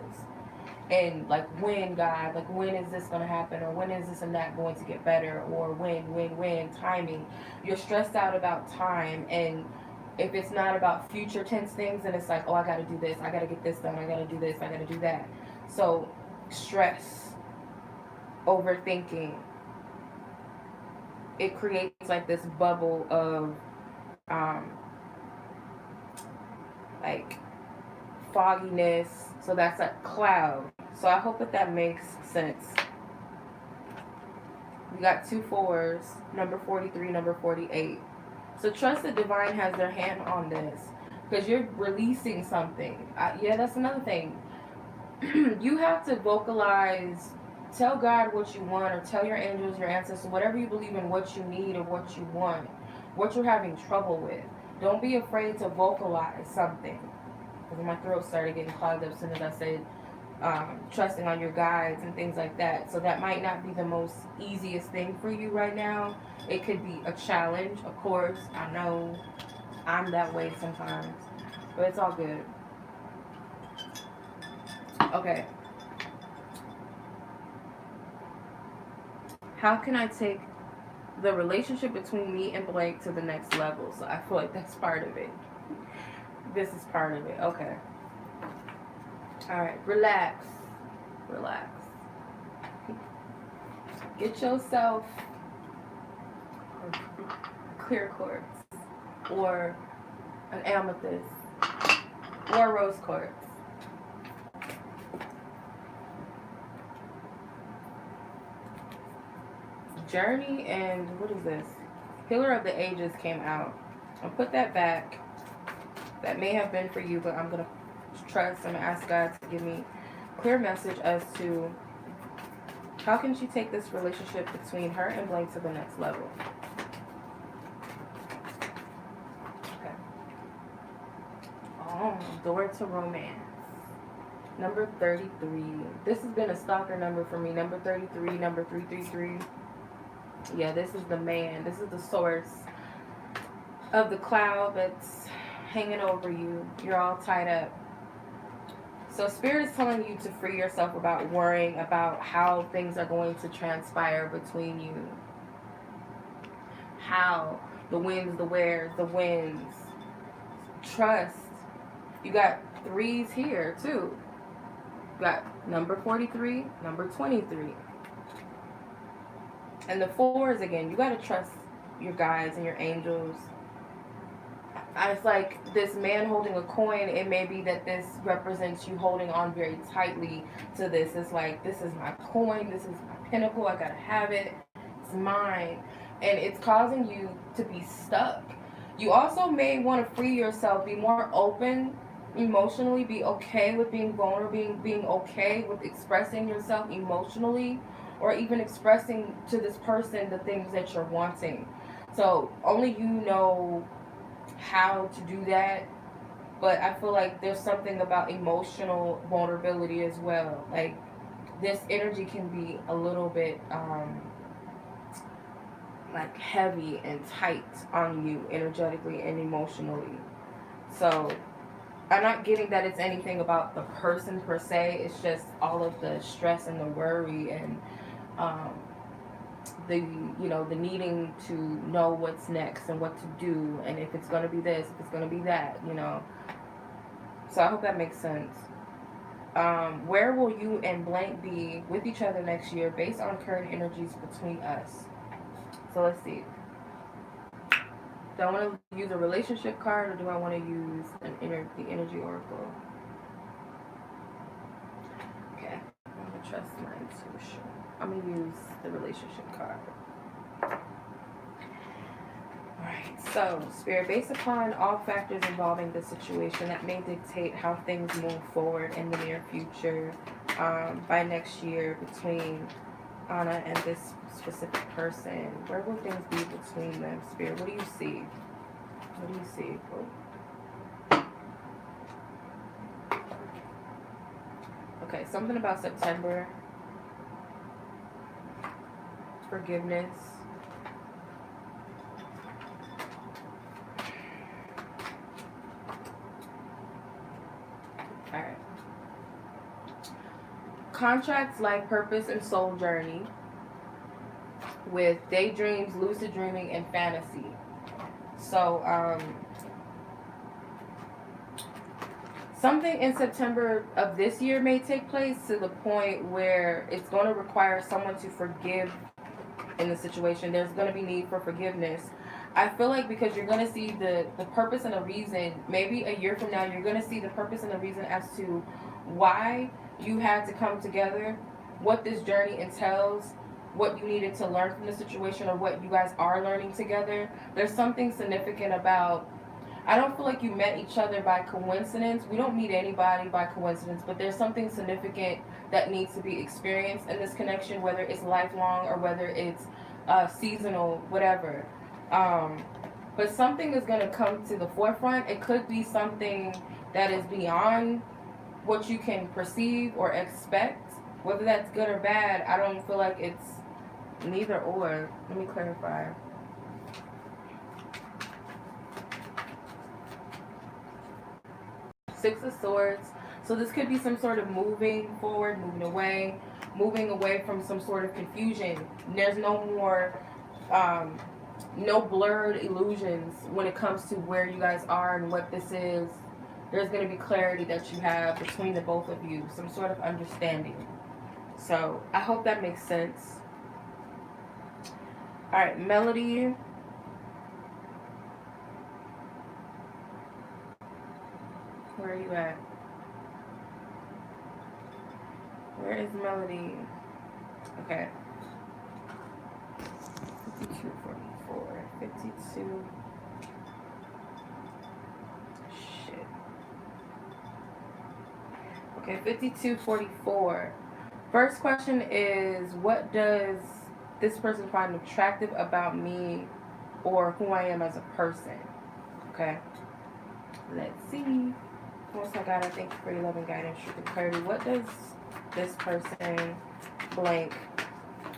And like, when, God, like, when is this going to happen? Or when is this and that going to get better? Or when, timing. You're stressed out about time, and if it's not about future tense things, then it's like, oh, I got to do this, I got to get this done, I got to do this, I got to do that. So stress, overthinking, it creates like this bubble of like fogginess. So that's a cloud. So I hope that makes sense. We got 2 4s, number 43, number 48. So trust the divine has their hand on this, because you're releasing something. Yeah, that's another thing. You have to vocalize, tell God what you want, or tell your angels, your ancestors, whatever you believe in, what you need or what you want, what you're having trouble with. Don't be afraid to vocalize something. Because my throat started getting clogged up as soon as I said trusting on your guides and things like that. So that might not be the most easiest thing for you right now. It could be a challenge, of course. I know I'm that way sometimes, but it's all good. Okay. How can I take the relationship between me and Blake to the next level? So I feel like that's part of it. This is part of it. Okay. Alright, relax. Relax. Get yourself a clear quartz, or an amethyst, or rose quartz. Journey and what is this? Healer of the Ages came out. I'll put that back. That may have been for you, but I'm going to trust and ask God to give me a clear message as to how can she take this relationship between her and Blake to the next level. Okay. Oh, door to romance. Number 33. This has been a stalker number for me. Number 33, number 333. Yeah, this is the man. This is the source of the cloud that's hanging over you. You're all tied up. So Spirit is telling you to free yourself about worrying about how things are going to transpire between you. How. The winds, the wheres, the winds. Trust. You got 3s here too. You got number 43, number 23. And the 4s again. You got to trust your guides and your angels. It's like this man holding a coin. It may be that this represents you holding on very tightly to this. It's like, this is my coin. This is my pinnacle. I gotta have it. It's mine. And it's causing you to be stuck. You also may want to free yourself. Be more open emotionally. Be okay with being vulnerable. Being okay with expressing yourself emotionally. Or even expressing to this person the things that you're wanting. So only you know how to do that, but I feel like there's something about emotional vulnerability as well. Like, this energy can be a little bit like heavy and tight on you energetically and emotionally. So I'm not getting that it's anything about the person per se. It's just all of the stress and the worry and the needing to know what's next and what to do, and if it's going to be this, if it's going to be that, So I hope that makes sense. Where will you and blank be with each other next year based on current energies between us? So let's see. Do I want to use a relationship card or do I want to use the energy oracle? Okay, I'm going to trust my intuition. I'm going to use the relationship card. Alright, so Spirit, based upon all factors involving the situation that may dictate how things move forward in the near future, by next year between Anna and this specific person, where will things be between them? Spirit, what do you see? What do you see? Okay, something about September. Forgiveness. Alright. Contracts, life purpose, and soul journey with daydreams, lucid dreaming, and fantasy. So, something in September of this year may take place to the point where it's going to require someone to forgive in the situation. There's going to be need for forgiveness. I feel like because you're going to see the purpose and the reason, maybe a year from now, you're going to see the purpose and the reason as to why you had to come together, what this journey entails, what you needed to learn from the situation, or what you guys are learning together. There's something significant about, I don't feel like you met each other by coincidence. We don't meet anybody by coincidence, but there's something significant that needs to be experienced in this connection, whether it's lifelong or whether it's seasonal, whatever. But something is going to come to the forefront. It could be something that is beyond what you can perceive or expect. Whether that's good or bad, I don't feel like it's neither or. Let me clarify. Six of Swords. So this could be some sort of moving forward, moving away from some sort of confusion. There's no more, no blurred illusions when it comes to where you guys are and what this is. There's going to be clarity that you have between the both of you, some sort of understanding. So I hope that makes sense. All right, Melody. Where are you at? Where is Melody? Okay. 5244. 52. Shit. Okay, 5244. First question is, what does this person find attractive about me or who I am as a person? Okay. Let's see. Once I got, I thank you for your love and guidance, truth and clarity. What does this person blank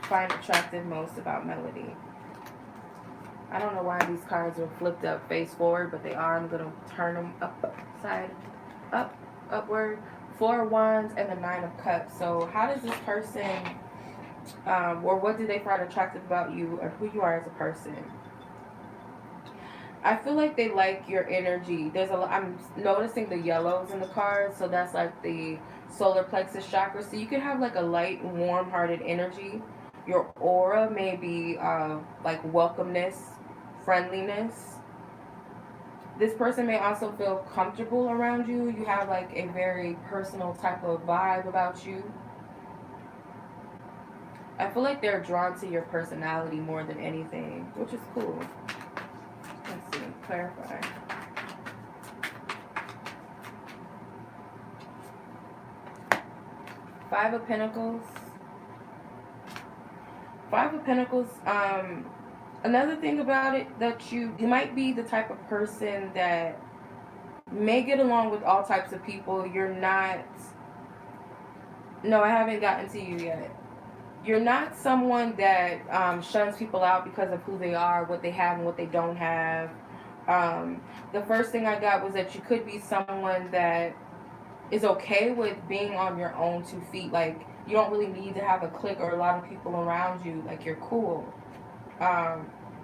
find attractive most about Melody? I don't know why these cards are flipped up face forward, but they are. I'm going to turn them upward. 4 of Wands and the 9 of Cups. So how does this person, or what do they find attractive about you or who you are as a person? I feel like they like your energy. I'm noticing the yellows in the cards, so that's like the solar plexus chakra. So you can have like a light, warm-hearted energy. Your aura may be like welcomeness, friendliness. This person may also feel comfortable around you. You have like a very personal type of vibe about you. I feel like they're drawn to your personality more than anything, which is cool. Let's see, clarify. Five of Pentacles. Five of Pentacles. Another thing about it, that you might be the type of person that may get along with all types of people. You're not. No, I haven't gotten to you yet. You're not someone that shuns people out because of who they are, what they have and what they don't have. The first thing I got was that you could be someone that is okay with being on your own 2 feet. Like, you don't really need to have a clique or a lot of people around you. Like, you're cool.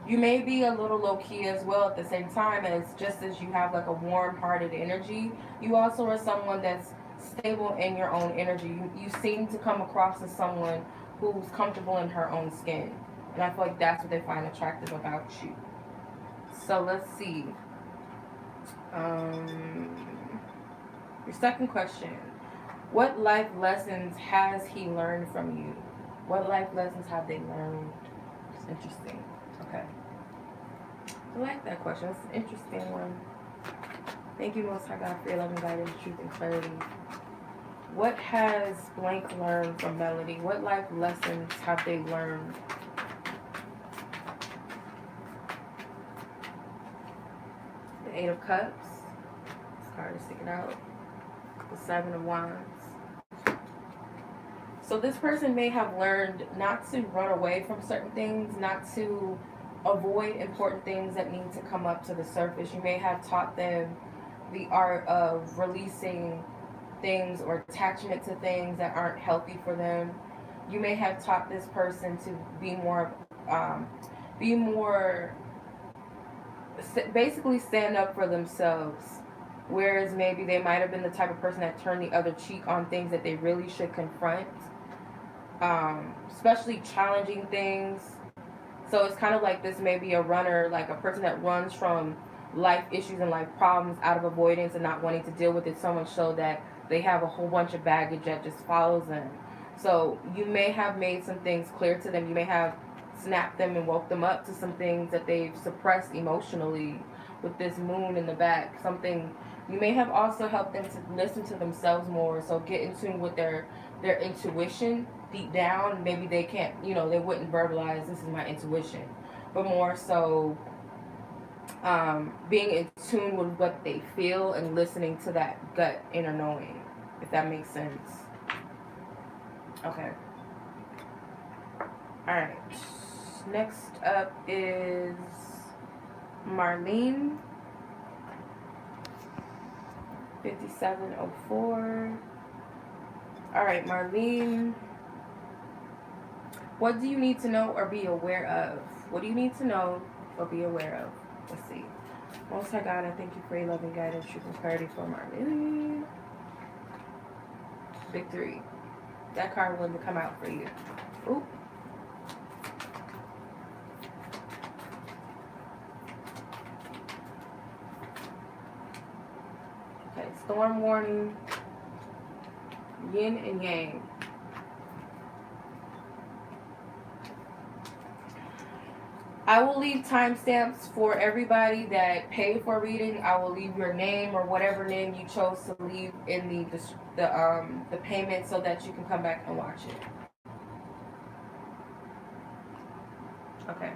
You may be a little low-key as well at the same time, as just as you have like a warm-hearted energy, you also are someone that's stable in your own energy. You seem to come across as someone who's comfortable in her own skin. And I feel like that's what they find attractive about you. So let's see. Your second question. What life lessons has he learned from you? What life lessons have they learned? It's interesting. Okay. I like that question. It's an interesting one. Thank you, Most High God, for your loving guidance, truth, and clarity. What has blank learned from Melody? What life lessons have they learned? The Eight of Cups. This card is sticking out. The Seven of Wands. So this person may have learned not to run away from certain things, not to avoid important things that need to come up to the surface. You may have taught them the art of releasing things or attachment to things that aren't healthy for them. You may have taught this person to basically stand up for themselves. Whereas maybe they might have been the type of person that turned the other cheek on things that they really should confront. Especially challenging things. So it's kind of like this may be a runner, like a person that runs from life issues and life problems out of avoidance and not wanting to deal with it so much so that they have a whole bunch of baggage that just follows them. So you may have made some things clear to them. You may have snapped them and woke them up to some things that they've suppressed emotionally with this moon in the back. Something you may have also helped them to listen to themselves more. So get in tune with their intuition deep down. Maybe they can't, they wouldn't verbalize, this is my intuition. But more so being in tune with what they feel and listening to that gut inner knowing, if that makes sense. Okay. Alright. Next up is Marlene. 5704. Alright, Marlene. What do you need to know or be aware of? What do you need to know or be aware of? Let's see. Most High God, I thank you for your loving guidance, truth, and clarity for Marlene. Victory. That card wouldn't come out for you. Oop. Okay, storm warning. Yin and yang. I will leave timestamps for everybody that paid for a reading. I will leave your name or whatever name you chose to leave in the payment so that you can come back and watch it. Okay.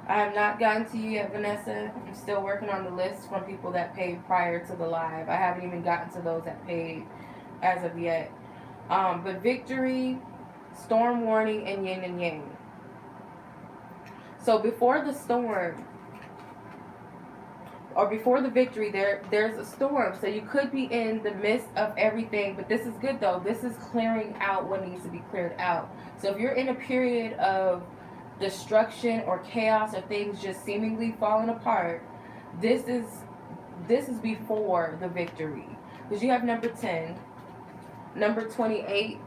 I have not gotten to you yet, Vanessa. I'm still working on the list from people that paid prior to the live. I haven't even gotten to those that paid as of yet. But victory, storm warning, and yin and yang. So before the storm, or before the victory, there's a storm. So you could be in the midst of everything, but this is good though. This is clearing out what needs to be cleared out. So if you're in a period of destruction or chaos or things just seemingly falling apart, this is before the victory. Because you have number 10. Number 28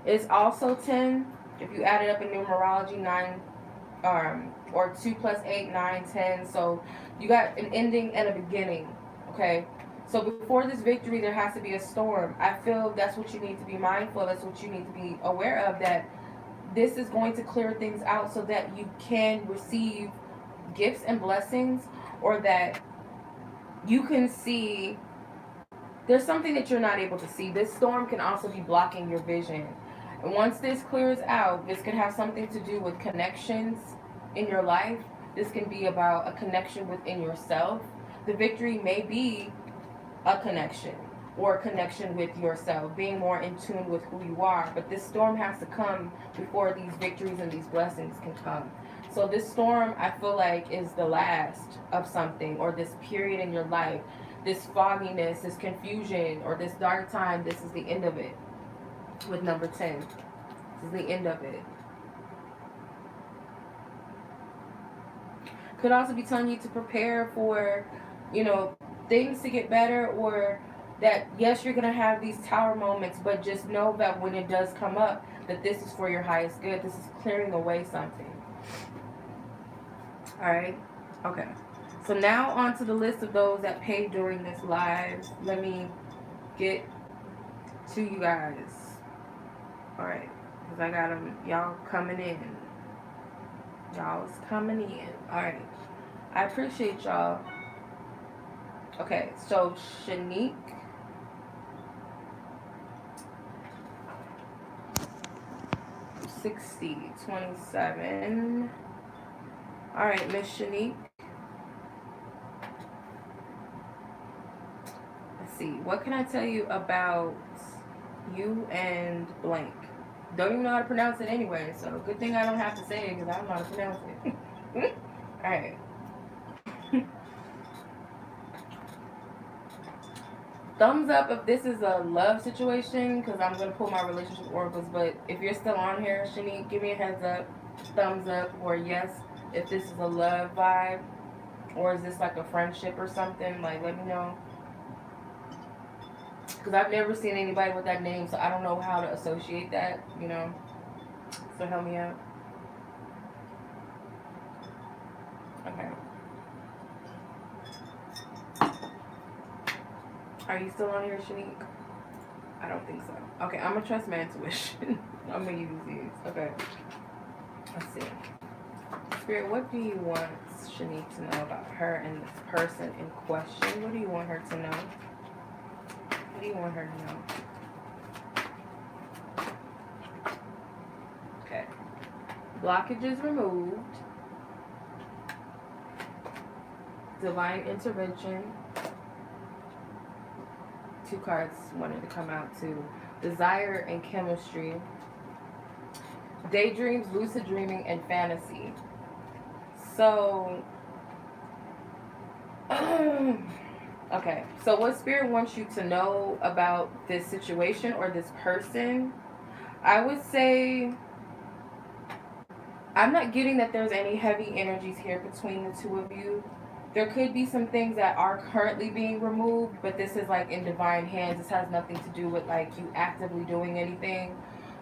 is also 10. If you add it up in numerology, 9 or 2 plus 8, 9, 10. So you got an ending and a beginning. Okay. So before this victory, there has to be a storm. I feel that's what you need to be mindful of. That's what you need to be aware of, that this is going to clear things out so that you can receive gifts and blessings, or that you can see there's something that you're not able to see. This storm can also be blocking your vision. And once this clears out, this could have something to do with connections in your life. This can be about a connection within yourself. The victory may be a connection, or a connection with yourself, being more in tune with who you are. But this storm has to come before these victories and these blessings can come. So this storm, I feel like, is the last of something, or this period in your life, this fogginess, this confusion, or this dark time. This is the end of it. With number 10, this is the end of it. Could also be telling you to prepare for, things to get better, or that, yes, you're going to have these tower moments, but just know that when it does come up, that this is for your highest good. This is clearing away something. Alright? Okay. So now on to the list of those that paid during this live. Let me get to you guys. Alright. Because I got them. Y'all coming in. Y'all is coming in. Alright. I appreciate y'all. Okay. So Shanique. 60, 27. Alright, Miss Shanique. Let's see. What can I tell you about you and blank? Don't even know how to pronounce it anyway, so good thing I don't have to say it because I don't know how to pronounce it. Alright. Thumbs up if this is a love situation, because I'm going to pull my relationship oracles, but if you're still on here, Shanique, give me a heads up, thumbs up, or yes, if this is a love vibe, or is this like a friendship or something, like let me know. Because I've never seen anybody with that name, so I don't know how to associate that, you know, so help me out. Okay. Are you still on here, Shanique? I don't think so. Okay, I'm going to trust my intuition. I'm going to use these. Okay. Let's see. Spirit, what do you want Shanique to know about her and this person in question? What do you want her to know? What do you want her to know? Okay. Blockages removed. Divine intervention. 2 cards wanted to come out too. Desire and chemistry. Daydreams, lucid dreaming, and fantasy. So, okay. So what Spirit wants you to know about this situation or this person, I would say, I'm not getting that there's any heavy energies here between the two of you. There could be some things that are currently being removed, but this is like in divine hands. This has nothing to do with like you actively doing anything.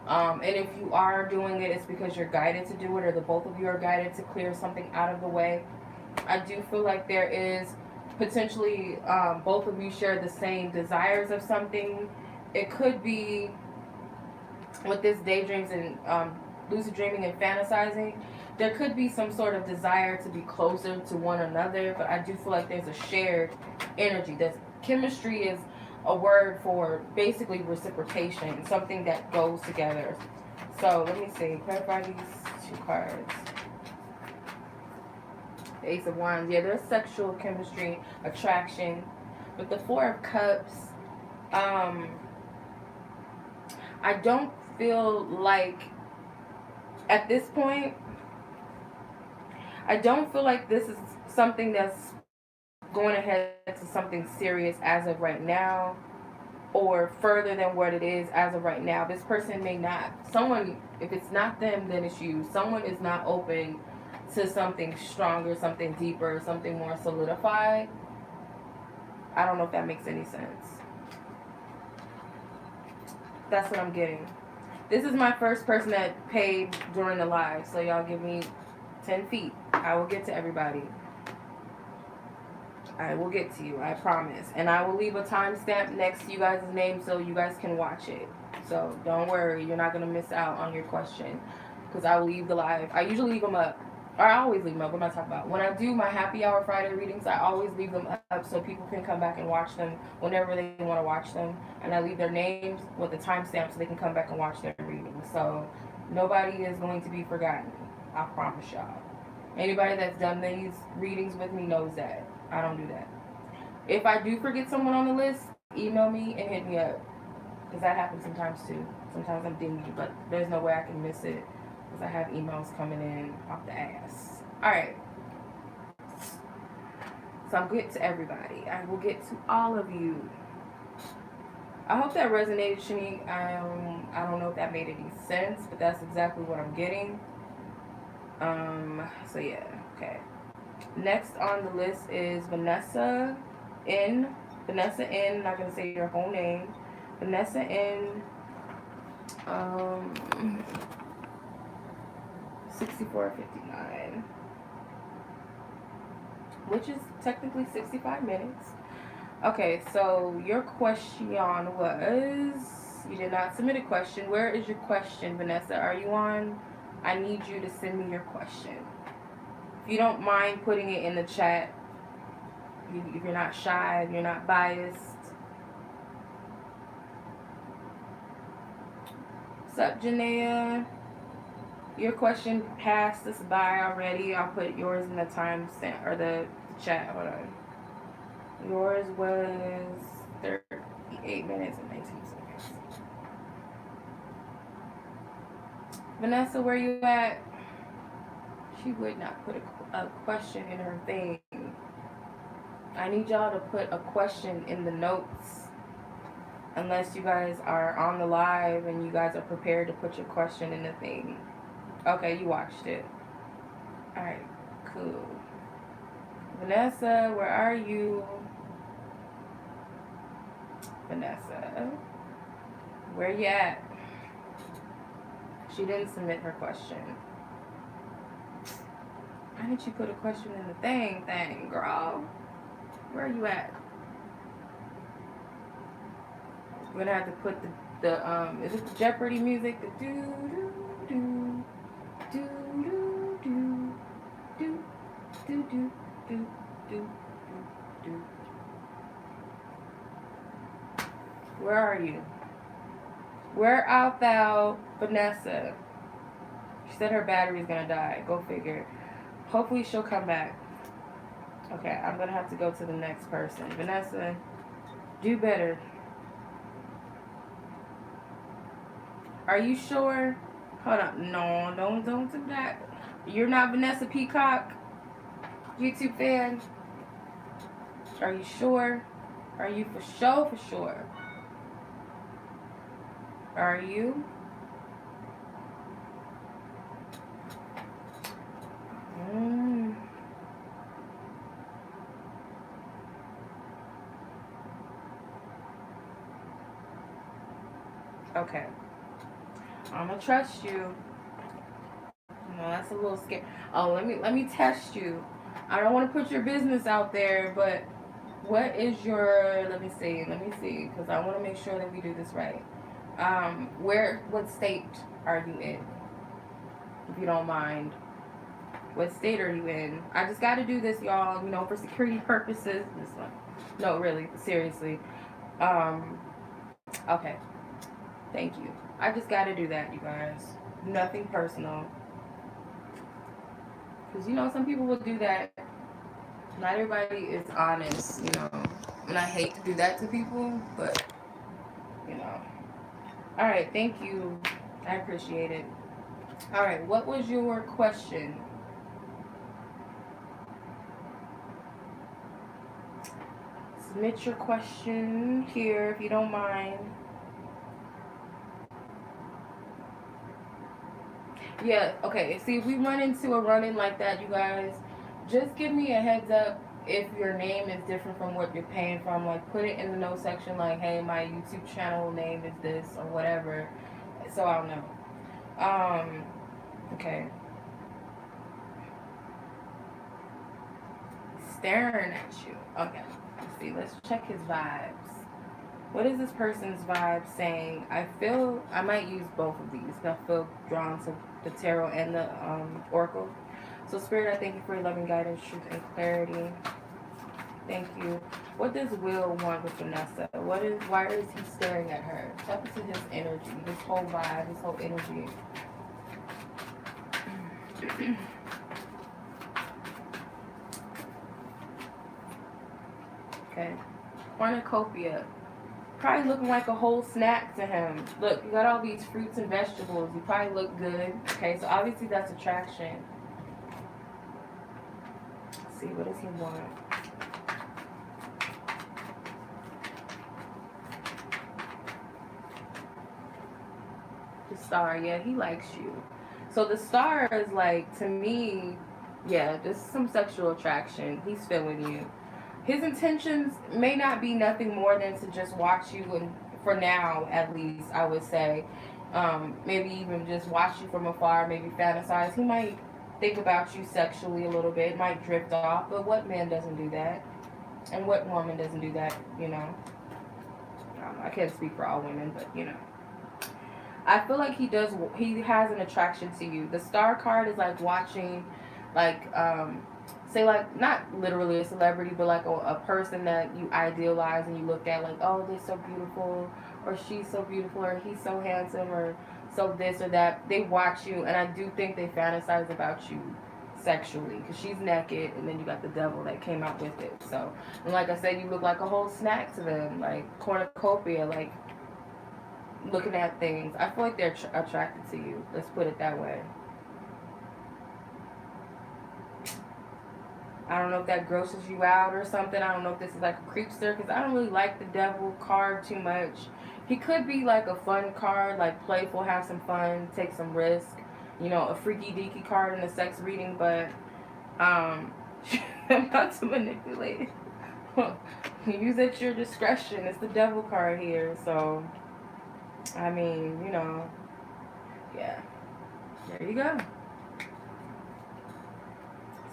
And if you are doing it, it's because you're guided to do it, or the both of you are guided to clear something out of the way. I do feel like there is potentially both of you share the same desires of something. It could be with this daydreams and lucid dreaming and fantasizing. There could be some sort of desire to be closer to one another, but I do feel like there's a shared energy. Chemistry is a word for basically reciprocation, something that goes together. So let me see. Clarify these 2 cards. The Ace of Wands. Yeah, there's sexual chemistry, attraction. With the 4 of Cups, I don't feel like at this point, I don't feel like this is something that's going ahead to something serious as of right now, or further than what it is as of right now. This person may not, if it's not them, then it's you. Someone is not open to something stronger, something deeper, something more solidified. I don't know if that makes any sense. That's what I'm getting. This is my first person that paid during the live, so y'all give me 10 feet. I will get to everybody. I will get to you, I promise. And I will leave a timestamp next to you guys' name so you guys can watch it. So don't worry, you're not going to miss out on your question, because I will leave the live. I usually leave them up. Or I always leave them up. What am I talking about? When I do my happy hour Friday readings, I always leave them up so people can come back and watch them whenever they want to watch them. And I leave their names with the timestamp so they can come back and watch their readings. So nobody is going to be forgotten. I promise y'all. Anybody that's done these readings with me knows that. I don't do that. If I do forget someone on the list, email me and hit me up. Because that happens sometimes too. Sometimes I'm dingy, but there's no way I can miss it. Because I have emails coming in off the ass. Alright. So I'm good to everybody. I will get to all of you. I hope that resonated, Shanique. I don't know if that made any sense, but that's exactly what I'm getting. So yeah, okay. Next on the list is Vanessa N. Vanessa N. I'm not gonna say your whole name. Vanessa N. 6459. which is technically 65 minutes. Okay, so your question was, you did not submit a question. Where is your question, Vanessa? Are you on? I need you to send me your question. If you don't mind putting it in the chat, if you're not shy, if you're not biased. What's up, Janilla? Your question passed us by already. I'll put yours in the timestamp or the chat. Hold on. Yours was 38 minutes and 19 seconds. Vanessa, where you at? She would not put a question in her thing. I need y'all to put a question in the notes. Unless you guys are on the live and you guys are prepared to put your question in the thing. Okay, you watched it. Alright, cool. Vanessa, where are you? Vanessa, where you at? She didn't submit her question. Why didn't you put a question in the thing, girl? Where are you at? We're gonna have to put the is it the Jeopardy music? The do do do do do do do do do do do do. Where are you? Where art thou, Vanessa? She said her battery's gonna die. Go figure. Hopefully she'll come back. Okay, I'm gonna have to go to the next person. Vanessa, do better. Are you sure? Hold on. No, don't do that. You're not Vanessa Peacock, YouTube fan? Are you sure? Are you for sure? Are you? Okay. I'm gonna trust you. No, that's a little scary. Oh, let me test you. I don't want to put your business out there, but what is your? Let me see, because I want to make sure that we do this right. What state are you in? If you don't mind, what state are you in? I just got to do this, y'all. You know, for security purposes. This one. No, really, seriously. Okay. Thank you. I just got to do that, you guys. Nothing personal. Because, you know, some people will do that. Not everybody is honest, you know. And I hate to do that to people, but, you know. All right, thank you. I appreciate it. All right, what was your question? Submit your question here if you don't mind. Yeah, okay. See, if we run into a run-in like that, you guys, just give me a heads up if your name is different from what you're paying from. Like, put it in the note section, like, hey, my YouTube channel name is this or whatever, so I'll know. Okay. Staring at you. Okay. Let's see. Let's check his vibes. What is this person's vibe saying? I might use both of these. I feel drawn to the tarot and the oracle. So Spirit, I thank you for your loving guidance, truth, and clarity. Thank you. What does Will want with Vanessa? Why is he staring at her? Step into his energy, his whole vibe, his whole energy. Okay. Cornucopia. Probably looking like a whole snack to him. Look, you got all these fruits and vegetables. You probably look good. Okay, so obviously that's attraction. Let's see, what does he want? The star, yeah, he likes you. So the star is like, to me, yeah, this is some sexual attraction. He's feeling you. His intentions may not be nothing more than to just watch you, and for now, at least, I would say, maybe even just watch you from afar, maybe fantasize. He might think about you sexually a little bit, might drift off, but what man doesn't do that? And what woman doesn't do that, you know? I can't speak for all women, but you know. I feel like he has an attraction to you. The star card is like watching, like, say like, not literally a celebrity, but like a person that you idealize and you look at like, oh, they're so beautiful, or she's so beautiful, or he's so handsome, or so this or that. They watch you, and I do think they fantasize about you sexually, because she's naked, and then you got the devil that came out with it. So, and like I said, you look like a whole snack to them, like cornucopia, like looking at things. I feel like they're attracted to you. Let's put it that way. I don't know if that grosses you out or something. I don't know if this is like a creepster, because I don't really like the devil card too much. He could be like a fun card, like playful, have some fun, take some risk. You know, a freaky deaky card in a sex reading, but I'm not to manipulate it. Use at your discretion. It's the devil card here, so I mean, you know, yeah. There you go.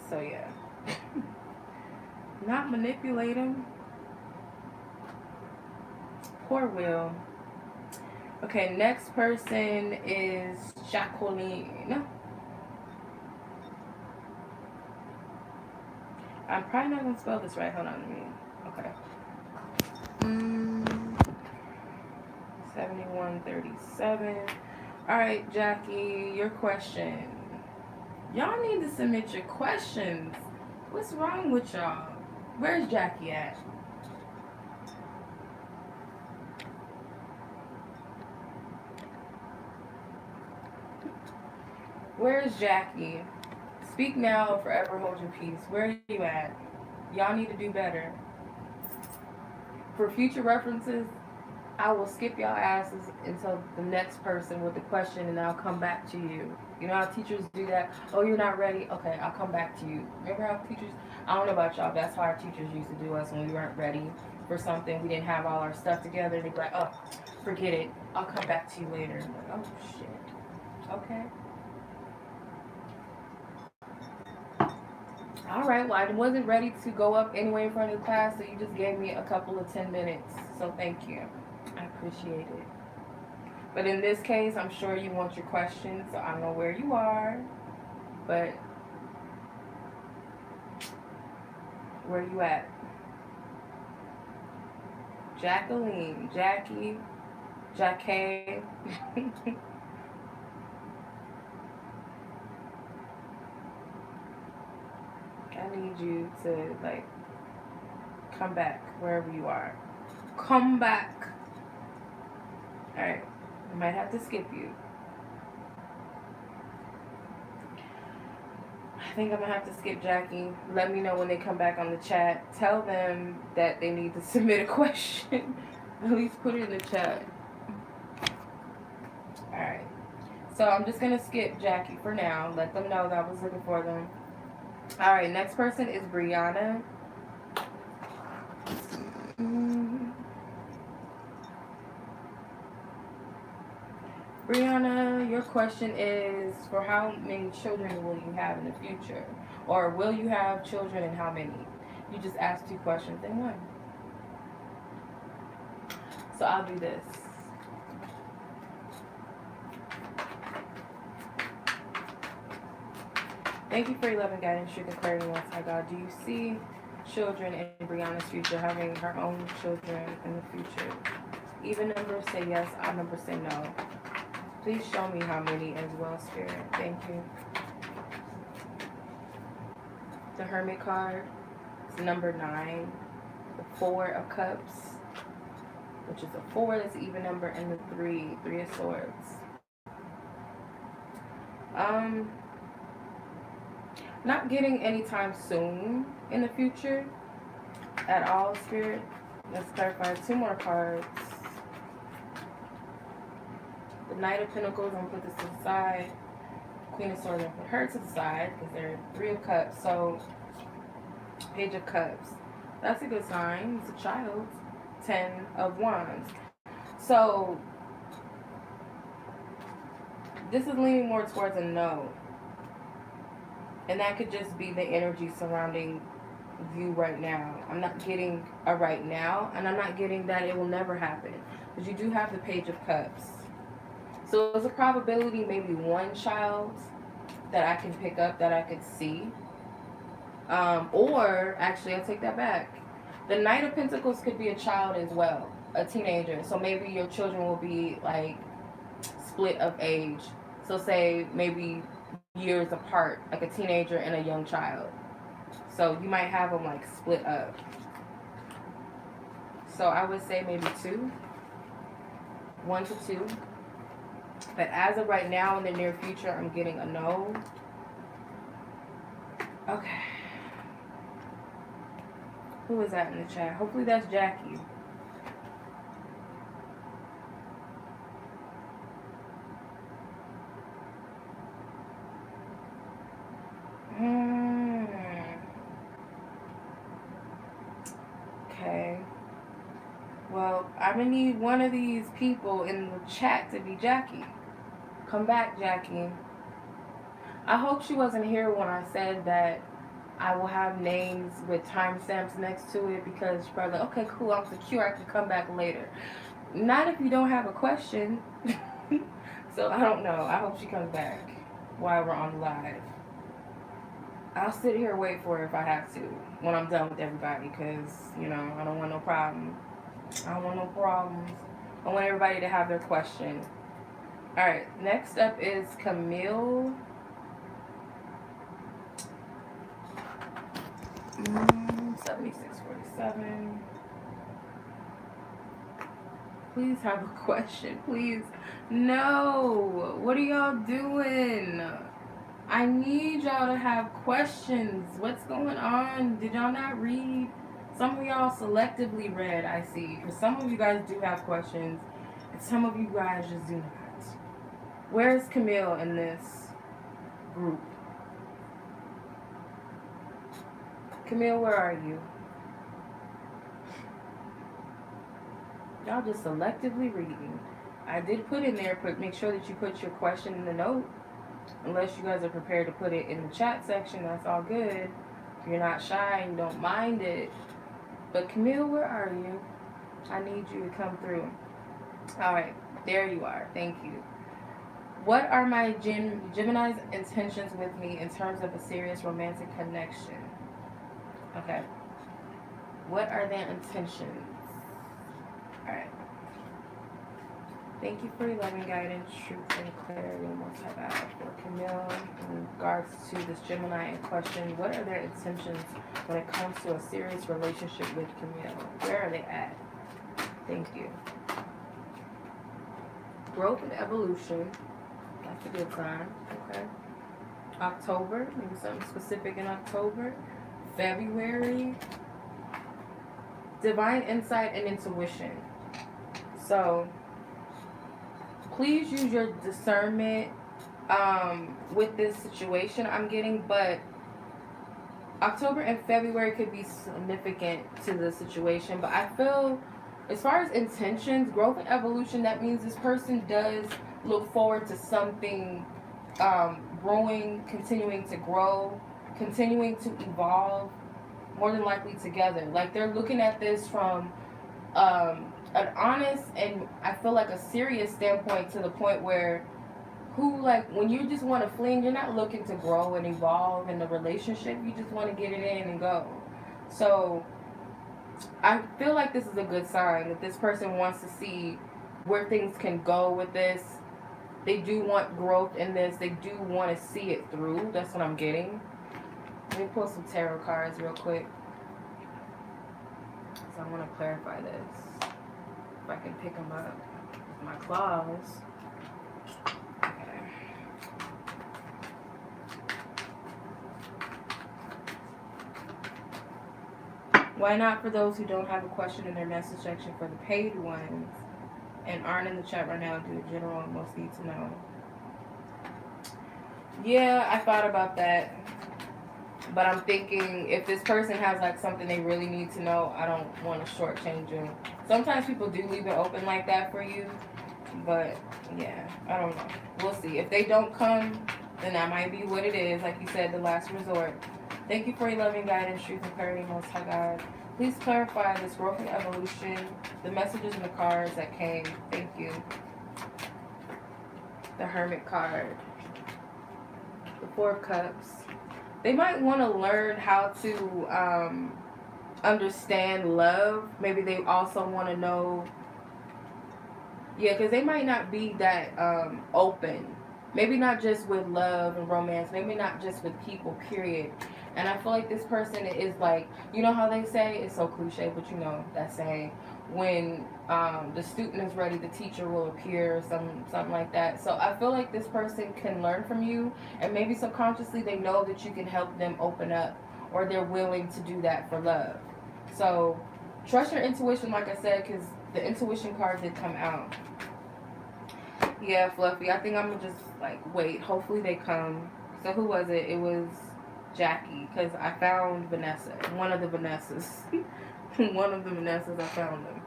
So yeah. Not manipulate him. Poor Will. Okay, next person is Jacqueline. I'm probably not gonna spell this right. Hold on a minute. Okay. 7137. Alright, Jackie, your question. Y'all need to submit your questions. What's wrong with y'all? Where's Jackie at? Where's Jackie? Speak now or forever hold your peace. Where are you at? Y'all need to do better. For future references, I will skip y'all asses until the next person with the question, and I'll come back to you. You know how teachers do that? Oh, you're not ready? Okay, I'll come back to you. Remember how teachers, I don't know about y'all, that's how our teachers used to do us when we weren't ready for something. We didn't have all our stuff together. They'd be like, oh, forget it. I'll come back to you later. I'm like, oh, shit. Okay. All right, well, I wasn't ready to go up anyway in front of the class, so you just gave me a couple of 10 minutes. So thank you. I appreciate it. But in this case, I'm sure you want your questions, so I don't know where you are. But where you at? Jacqueline, Jackie, Jackie. I need you to, like, come back wherever you are. Come back. Alright. I might have to skip you. I think I'm going to have to skip Jackie. Let me know when they come back on the chat. Tell them that they need to submit a question. At least put it in the chat. Alright. So I'm just going to skip Jackie for now. Let them know that I was looking for them. Alright, next person is Brianna. Brianna, your question is, for how many children will you have in the future? Or will you have children and how many? You just asked 2 questions in one. So I'll do this. Thank you for your love and guidance, truth and clarity, Most High God. Do you see children in Brianna's future, having her own children in the future? Even numbers say yes, odd numbers say no. Please show me how many as well, Spirit. Thank you. The Hermit card is number 9. The 4 of Cups, which is a 4, that's an even number, and the 3 of Swords. Not getting anytime soon in the future at all, Spirit. Let's clarify 2 more cards. The Knight of Pentacles, I'm going to put this to the side. Queen of Swords, I'm going to put her to the side because they're 3 of Cups. So, Page of Cups. That's a good sign. It's a child. 10 of Wands. So, this is leaning more towards a no. And that could just be the energy surrounding you right now. I'm not getting a right now, and I'm not getting that it will never happen. But you do have the Page of Cups. So there's a probability maybe one child that I can pick up, that I could see. Or, actually, I'll take that back. The Knight of Pentacles could be a child as well, a teenager. So maybe your children will be like split of age. So say maybe years apart, like a teenager and a young child. So you might have them like split up. So I would say maybe two, 1 to 2. But as of right now, in the near future, I'm getting a no. Okay. Who is that in the chat? Hopefully that's Jackie. Okay. Well, I'm going to need one of these people in the chat to be Jackie. Come back, Jackie. I hope she wasn't here when I said that I will have names with timestamps next to it, because she's probably like, okay, cool, I'm secure, I can come back later. Not if you don't have a question. So I don't know. I hope she comes back while we're on live. I'll sit here and wait for her if I have to when I'm done with everybody, because, you know, I don't want no problem. I don't want no problems. I want everybody to have their question. Alright, next up is Camille. 7647. Please have a question, please. No, what are y'all doing? I need y'all to have questions. What's going on? Did y'all not read? Some of y'all selectively read, I see. Because some of you guys do have questions, and some of you guys just do not. Where's Camille in this group? Camille, where are you? Y'all just selectively reading. I did put in there, make sure that you put your question in the note. Unless you guys are prepared to put it in the chat section, that's all good. If you're not shy and don't mind it. But Camille, where are you? I need you to come through. Alright, there you are. Thank you. What are my Gemini's intentions with me in terms of a serious romantic connection? Okay. What are their intentions? Alright. Thank you for your loving guidance, truth, and clarity. And what type out for Camille in regards to this Gemini in question? What are their intentions when it comes to a serious relationship with Camille? Where are they at? Thank you. Growth and evolution. That's a good sign. Okay. October. Maybe something specific in October. February. Divine insight and intuition. So please use your discernment with this situation I'm getting, but October and February could be significant to the situation. But I feel, as far as intentions, growth and evolution, that means this person does look forward to something growing, continuing to grow, continuing to evolve, more than likely together. Like, they're looking at this from an honest and I feel like a serious standpoint, to the point where when you just want to fling, you're not looking to grow and evolve in the relationship. You just want to get it in and go. So I feel like this is a good sign that this person wants to see where things can go with this. They do want growth in this. They do want to see it through. That's what I'm getting. Let me pull some tarot cards real quick. So I want to clarify this. If I can pick them up with my claws. Okay. Why not, for those who don't have a question in their message section, for the paid ones and aren't in the chat right now, do a general and most need to know. Yeah, I thought about that. But I'm thinking, if this person has like something they really need to know, I don't want to shortchange them. Sometimes people do leave it open like that for you. But yeah, I don't know. We'll see. If they don't come, then that might be what it is. Like you said, the last resort. Thank you for your loving guidance, truth, and clarity, Most High God. Please clarify this growth and evolution, the messages and the cards that came. Thank you. The Hermit card. The Four of Cups. They might want to learn how to understand love. Maybe they also want to know. Yeah, because they might not be that open. Maybe not just with love and romance. Maybe not just with people, period. And I feel like this person is like, you know how they say, it's so cliche, but you know that saying, when the student is ready, the teacher will appear, or something like that. So I feel like this person can learn from you, and maybe subconsciously they know that you can help them open up, or they're willing to do that for love. So trust your intuition, like I said, because the intuition card did come out. Yeah, Fluffy. I think I'm gonna just like wait. Hopefully they come. So who was it? It was Jackie, because I found Vanessa. One of the Vanessas. One of the Vanessas, I found them.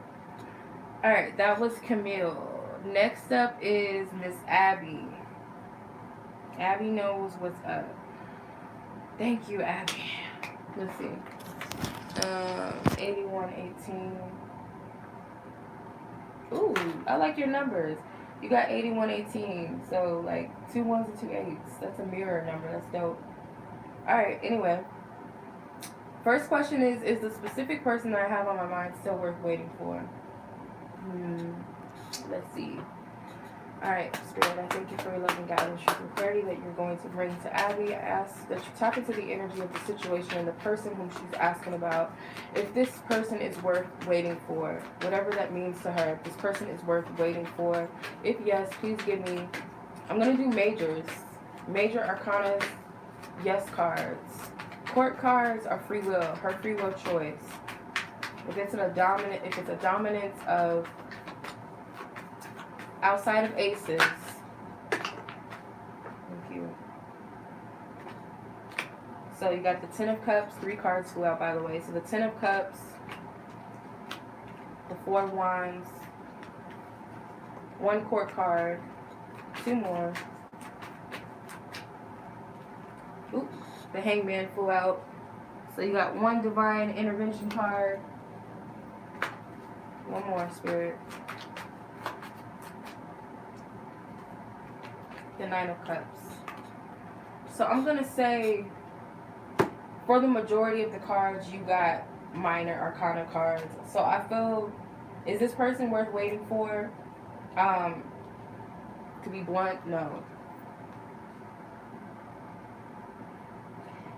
Alright, that was Camille. Next up is Miss Abby. Abby knows what's up. Thank you, Abby. Let's see. 8118. Ooh, I like your numbers. You got 8118. So like 2 1s and 2 8s. That's a mirror number. That's dope. Alright, anyway. First question is the specific person that I have on my mind still worth waiting for? Let's see. Alright, Spirit, I thank you for your loving guidance, truth, and clarity that you're going to bring to Abby. I ask that you tap into the energy of the situation and the person whom she's asking about. If this person is worth waiting for, whatever that means to her, if this person is worth waiting for. If yes, please give me, I'm going to do majors. Major arcanas, yes cards. Court cards are free will, her free will choice. If it's a dominance of outside of aces. Thank you. So you got the 10 of Cups, 3 cards flew out by the way. So the 10 of Cups, the 4 of Wands, 1 court card, 2 more. Oops, the Hangman flew out. So you got 1 divine intervention card. 1 more, Spirit. The 9 of Cups. So I'm going to say, for the majority of the cards, you got minor arcana cards. So I feel, is this person worth waiting for? To be blunt, no.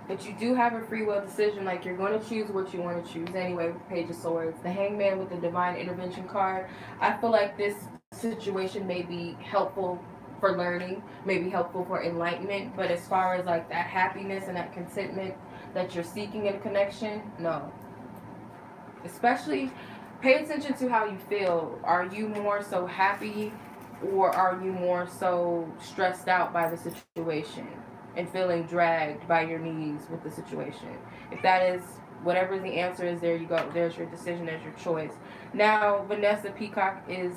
But you do have a free will decision, like you're going to choose what you want to choose anyway with the Page of Swords. The Hangman with the Divine Intervention card. I feel like this situation may be helpful for learning, may be helpful for enlightenment, but as far as like that happiness and that contentment that you're seeking in a connection, no. Especially, pay attention to how you feel. Are you more so happy, or are you more so stressed out by the situation and feeling dragged by your knees with the situation? If that is, whatever the answer is, there you go. There's your decision, there's your choice. Now, Vanessa Peacock is,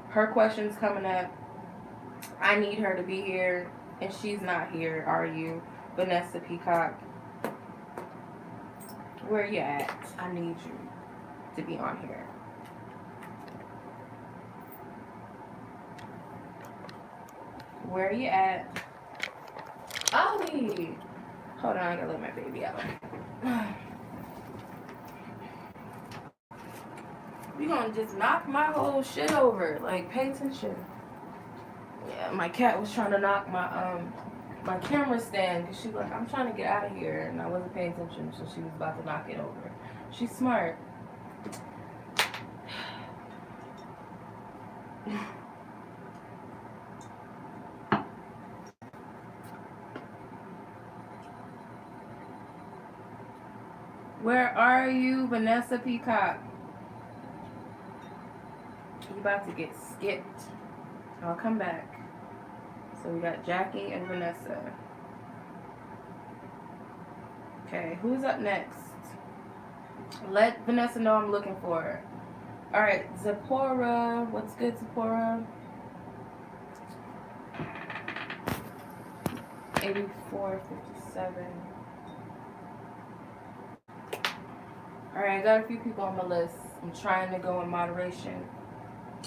her question's coming up. I need her to be here, and she's not here, are you? Vanessa Peacock. Where you at? I need you to be on here. Where you at? Ollie! Hold on, I gotta let my baby out. You gonna just knock my whole shit over. Like, pay attention. Yeah, my cat was trying to knock my camera stand, because she was like, I'm trying to get out of here, and I wasn't paying attention, so she was about to knock it over. She's smart. Where are you, Vanessa Peacock? You about to get skipped. I'll come back. So we got Jackie and Vanessa. Okay, who's up next? Let Vanessa know I'm looking for her. Alright, Zipporah. What's good, Zipporah? 84, 57. Alright, I got a few people on my list. I'm trying to go in moderation.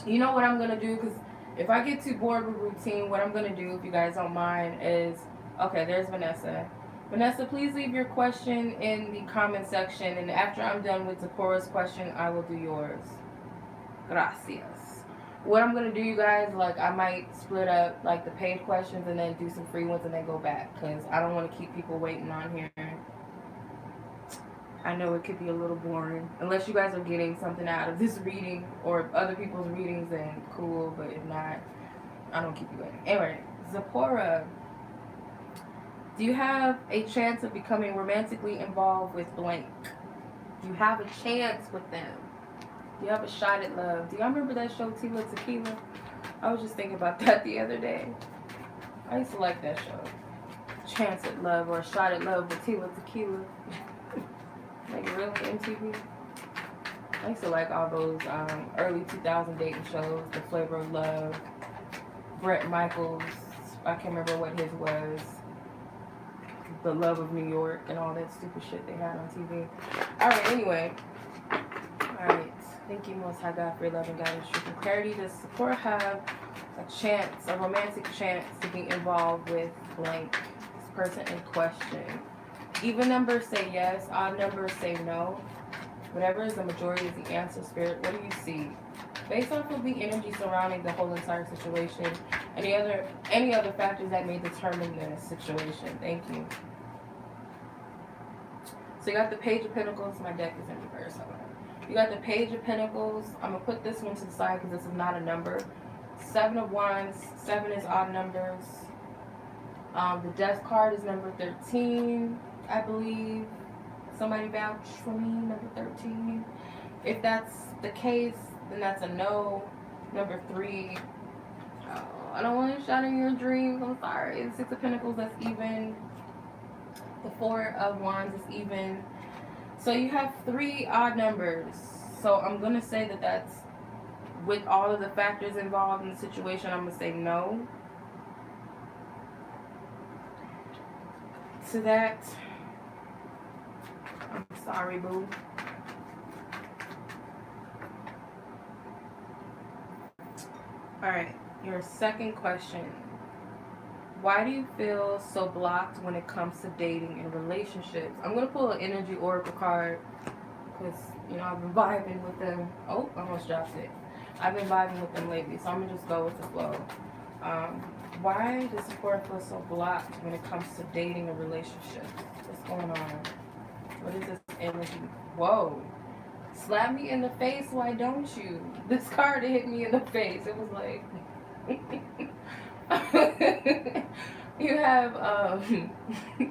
You know what I'm going to do? Because if I get too bored with routine, what I'm going to do, if you guys don't mind, is... Okay, there's Vanessa. Vanessa, please leave your question in the comment section. And after I'm done with Zipporah's question, I will do yours. Gracias. What I'm going to do, you guys, like, I might split up, like, the paid questions and then do some free ones and then go back. Because I don't want to keep people waiting on here. I know it could be a little boring. Unless you guys are getting something out of this reading or other people's readings, then cool. But if not, I don't keep you waiting. Anyway, Zipporah, do you have a chance of becoming romantically involved with blank? Do you have a chance with them? Do you have a shot at love? Do y'all remember that show, Tila Tequila? I was just thinking about that the other day. I used to like that show. Chance at love or a shot at love with Tila Tequila. Like real MTV. I used to like all those early 2000 dating shows. The Flavor of Love. Brett Michaels. I can't remember what his was. The Love of New York and all that stupid shit they had on TV. Alright, anyway. Alright. Thank you, Most High God, for your love and guidance, truth and clarity. Does Zipporah have a chance, a romantic chance to be involved with blank, this person in question? Even numbers say yes, odd numbers say no. Whatever is the majority is the answer, Spirit. What do you see? Based off of the energy surrounding the whole entire situation, any other factors that may determine this situation? Thank you. So you got the Page of Pentacles. My deck is in reverse. You got the Page of Pentacles. I'm going to put this one to the side because this is not a number. 7 of Wands. 7 is odd numbers. The Death card is number 13, I believe. Somebody vouch for me, number 13. If that's the case, then that's a no. Number 3. Oh, I don't want to shatter your dreams. I'm sorry. The 6 of Pentacles, that's even. The 4 of Wands is even. So you have 3 odd numbers. So I'm going to say that that's, with all of the factors involved in the situation, I'm going to say no. To that, I'm sorry, boo. Alright, your second question. Why do you feel so blocked when it comes to dating and relationships? I'm going to pull an energy oracle card because, you know, I've been vibing with them. Oh, I almost dropped it. I've been vibing with them lately, so I'm going to just go with the flow. Why does Zipporah feel so blocked when it comes to dating and relationships? What's going on? What is this energy? Whoa. Slap me in the face, why don't you? This card hit me in the face. It was like... You have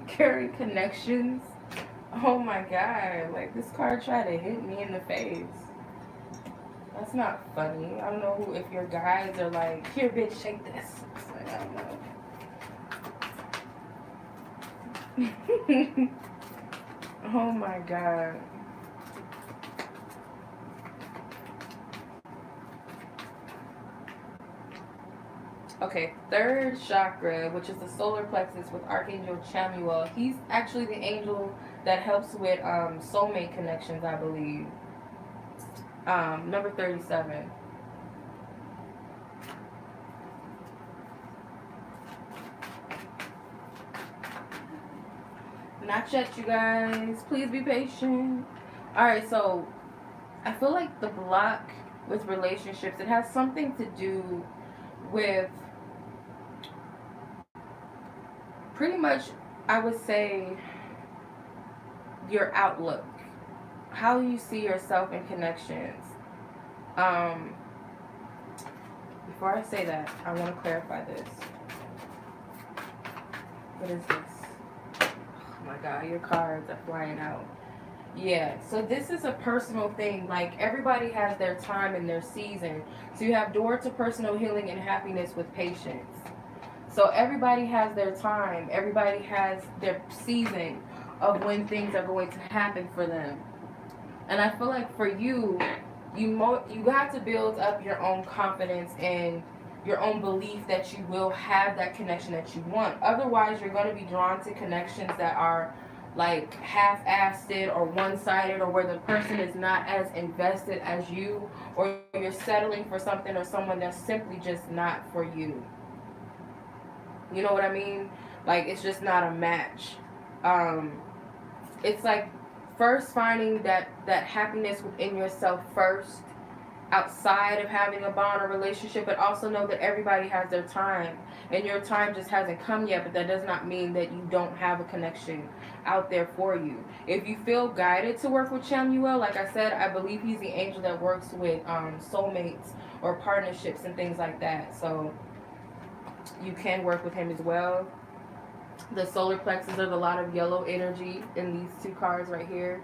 carrying connections. Oh my god, like this card tried to hit me in the face. That's not funny. I don't know who, if your guys are like, here bitch, shake this. It's like, I don't know. Oh my god. Okay, 3rd chakra, which is the solar plexus with Archangel Camill. He's actually the angel that helps with soulmate connections, I believe. Number 37. Not yet, you guys. Please be patient. Alright, so I feel like the block with relationships, it has something to do with pretty much, I would say, your outlook. How you see yourself in connections. Before I say that, I want to clarify this. What is this? Oh my god, your cards are flying out. Yeah, so this is a personal thing. Like, everybody has their time and their season. So you have door to personal healing and happiness with patience. So everybody has their time. Everybody has their season of when things are going to happen for them. And I feel like for you, you have to build up your own confidence in your own belief that you will have that connection that you want. Otherwise, you're going to be drawn to connections that are like half-assed or one-sided, or where the person is not as invested as you, or you're settling for something or someone that's simply just not for you. You know what I mean? Like, it's just not a match. Um, it's like first finding that happiness within yourself first, outside of having a bond or relationship, but also know that everybody has their time, and your time just hasn't come yet. But that does not mean that you don't have a connection out there for you. If you feel guided to work with Chamuel, like I said, I believe he's the angel that works with soulmates or partnerships and things like that. So you can work with him as well. The solar plexus, there's a lot of yellow energy in these two cards right here.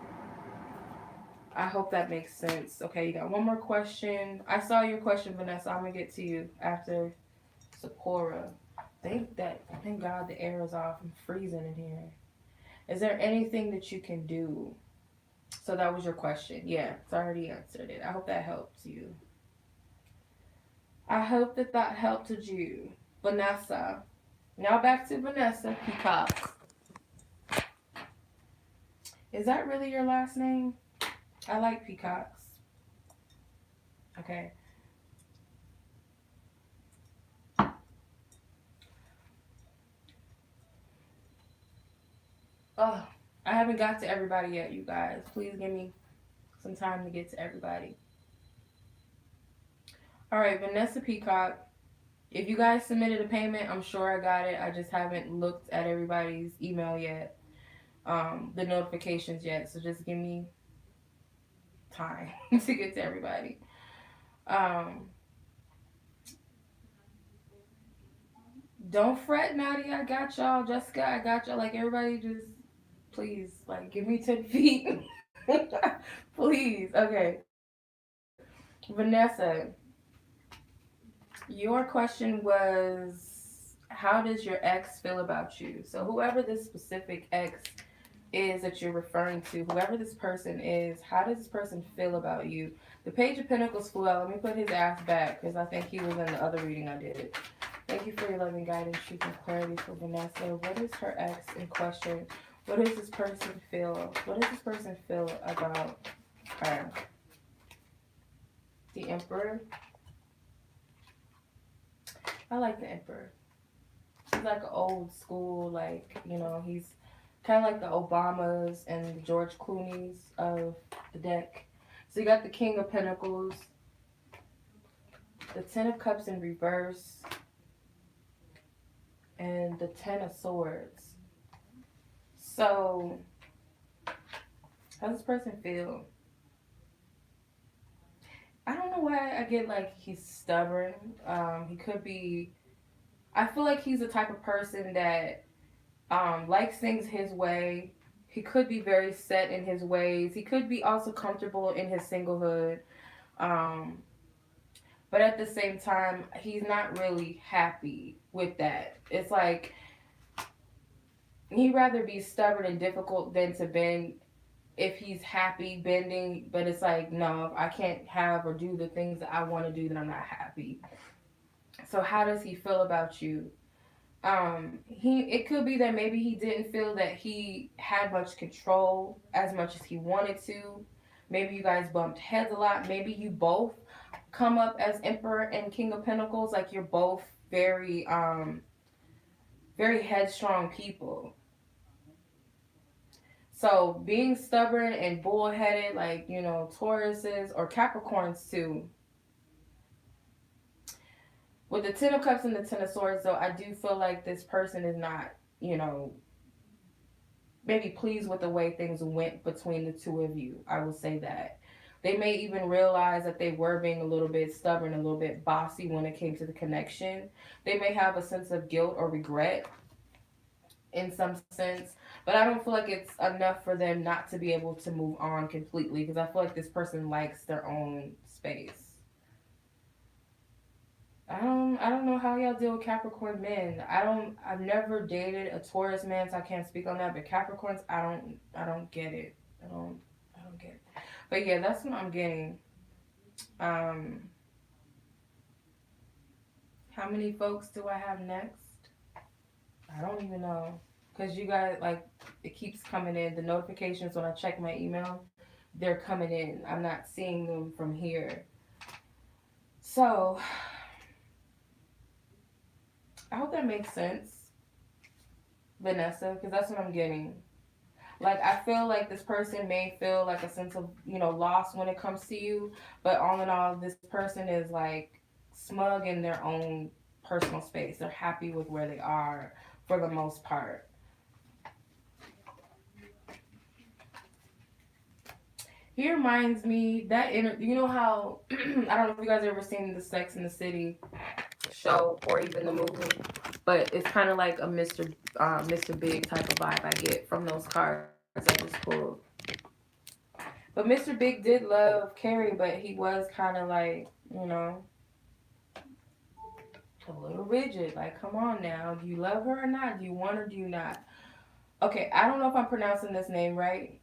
I hope that makes sense. Okay, you got one more question. I saw your question, Vanessa. I'm gonna get to you after Zipporah. Thank God the air is off. I'm freezing in here. Is there anything that you can do? So that was your question. Yeah, it's already answered it. I hope that helped you. I hope that helped you, Vanessa. Now back to Vanessa Peacock. Is that really your last name? I like peacocks. Okay. Oh, I haven't got to everybody yet, you guys. Please give me some time to get to everybody. All right, Vanessa Peacock. If you guys submitted a payment, I'm sure I got it. I just haven't looked at everybody's email yet, the notifications yet. So just give me time to get to everybody. Um, don't fret, Nadia. I got y'all. Jessica, I got y'all. Like, everybody just, please, like, give me 10 feet. Please. Okay. Vanessa, your question was, how does your ex feel about you? So whoever this specific ex is that you're referring to, whoever this person is, how does this person feel about you? The Page of Pentacles flew out. Let me put his ass back because I think he was in the other reading I did. Thank you for your loving guidance, truth, and clarity for Vanessa. What is her ex in question? What does this person feel? What does this person feel about her? The Emperor. I like the Emperor. He's like an old school, like, you know, he's kind of like the Obamas and the George Clooney's of the deck. So you got the King of Pentacles, the Ten of Cups in reverse, and the Ten of Swords. So, how does this person feel? I don't know why I get like he's stubborn. He could be. I feel like he's the type of person that likes things his way. He could be very set in his ways. He could be also comfortable in his singlehood. Um, but at the same time, he's not really happy with that. It's like he'd rather be stubborn and difficult than to bend if he's happy bending. But it's like, no, if I can't have or do the things that I want to do, then I'm not happy. So how does he feel about you? It could be that maybe he didn't feel that he had much control as much as he wanted to. Maybe you guys bumped heads a lot. Maybe you both come up as Emperor and King of Pentacles, like you're both very headstrong people. So being stubborn and bullheaded, like, you know, Tauruses or Capricorns too. With the Ten of Cups and the Ten of Swords, though, I do feel like this person is not, you know, maybe pleased with the way things went between the two of you. I will say that. They may even realize that they were being a little bit stubborn, a little bit bossy when it came to the connection. They may have a sense of guilt or regret in some sense, but I don't feel like it's enough for them not to be able to move on completely, because I feel like this person likes their own space. I don't know how y'all deal with Capricorn men. I've never dated a Taurus man, so I can't speak on that. But Capricorns, I don't get it. I don't get it. But yeah, that's what I'm getting. Um How many folks do I have next? I don't even know. Because you guys, like, it keeps coming in. The notifications when I check my email, they're coming in. I'm not seeing them from here. So, I hope that makes sense, Vanessa, because that's what I'm getting. Like, I feel like this person may feel like a sense of, loss when it comes to you. But all in all, this person is, like, smug in their own personal space. They're happy with where they are for the most part. He reminds me that you know how I don't know if you guys ever seen the Sex and the City show or even the movie, but it's kind of like a Mr. Big type of vibe I get from those cards I just pulled. But Mr. Big did love Carrie, but he was kind of like, a little rigid. Like, come on now, do you love her or not? Do you want her? Do you not? Okay, I don't know if I'm pronouncing this name right.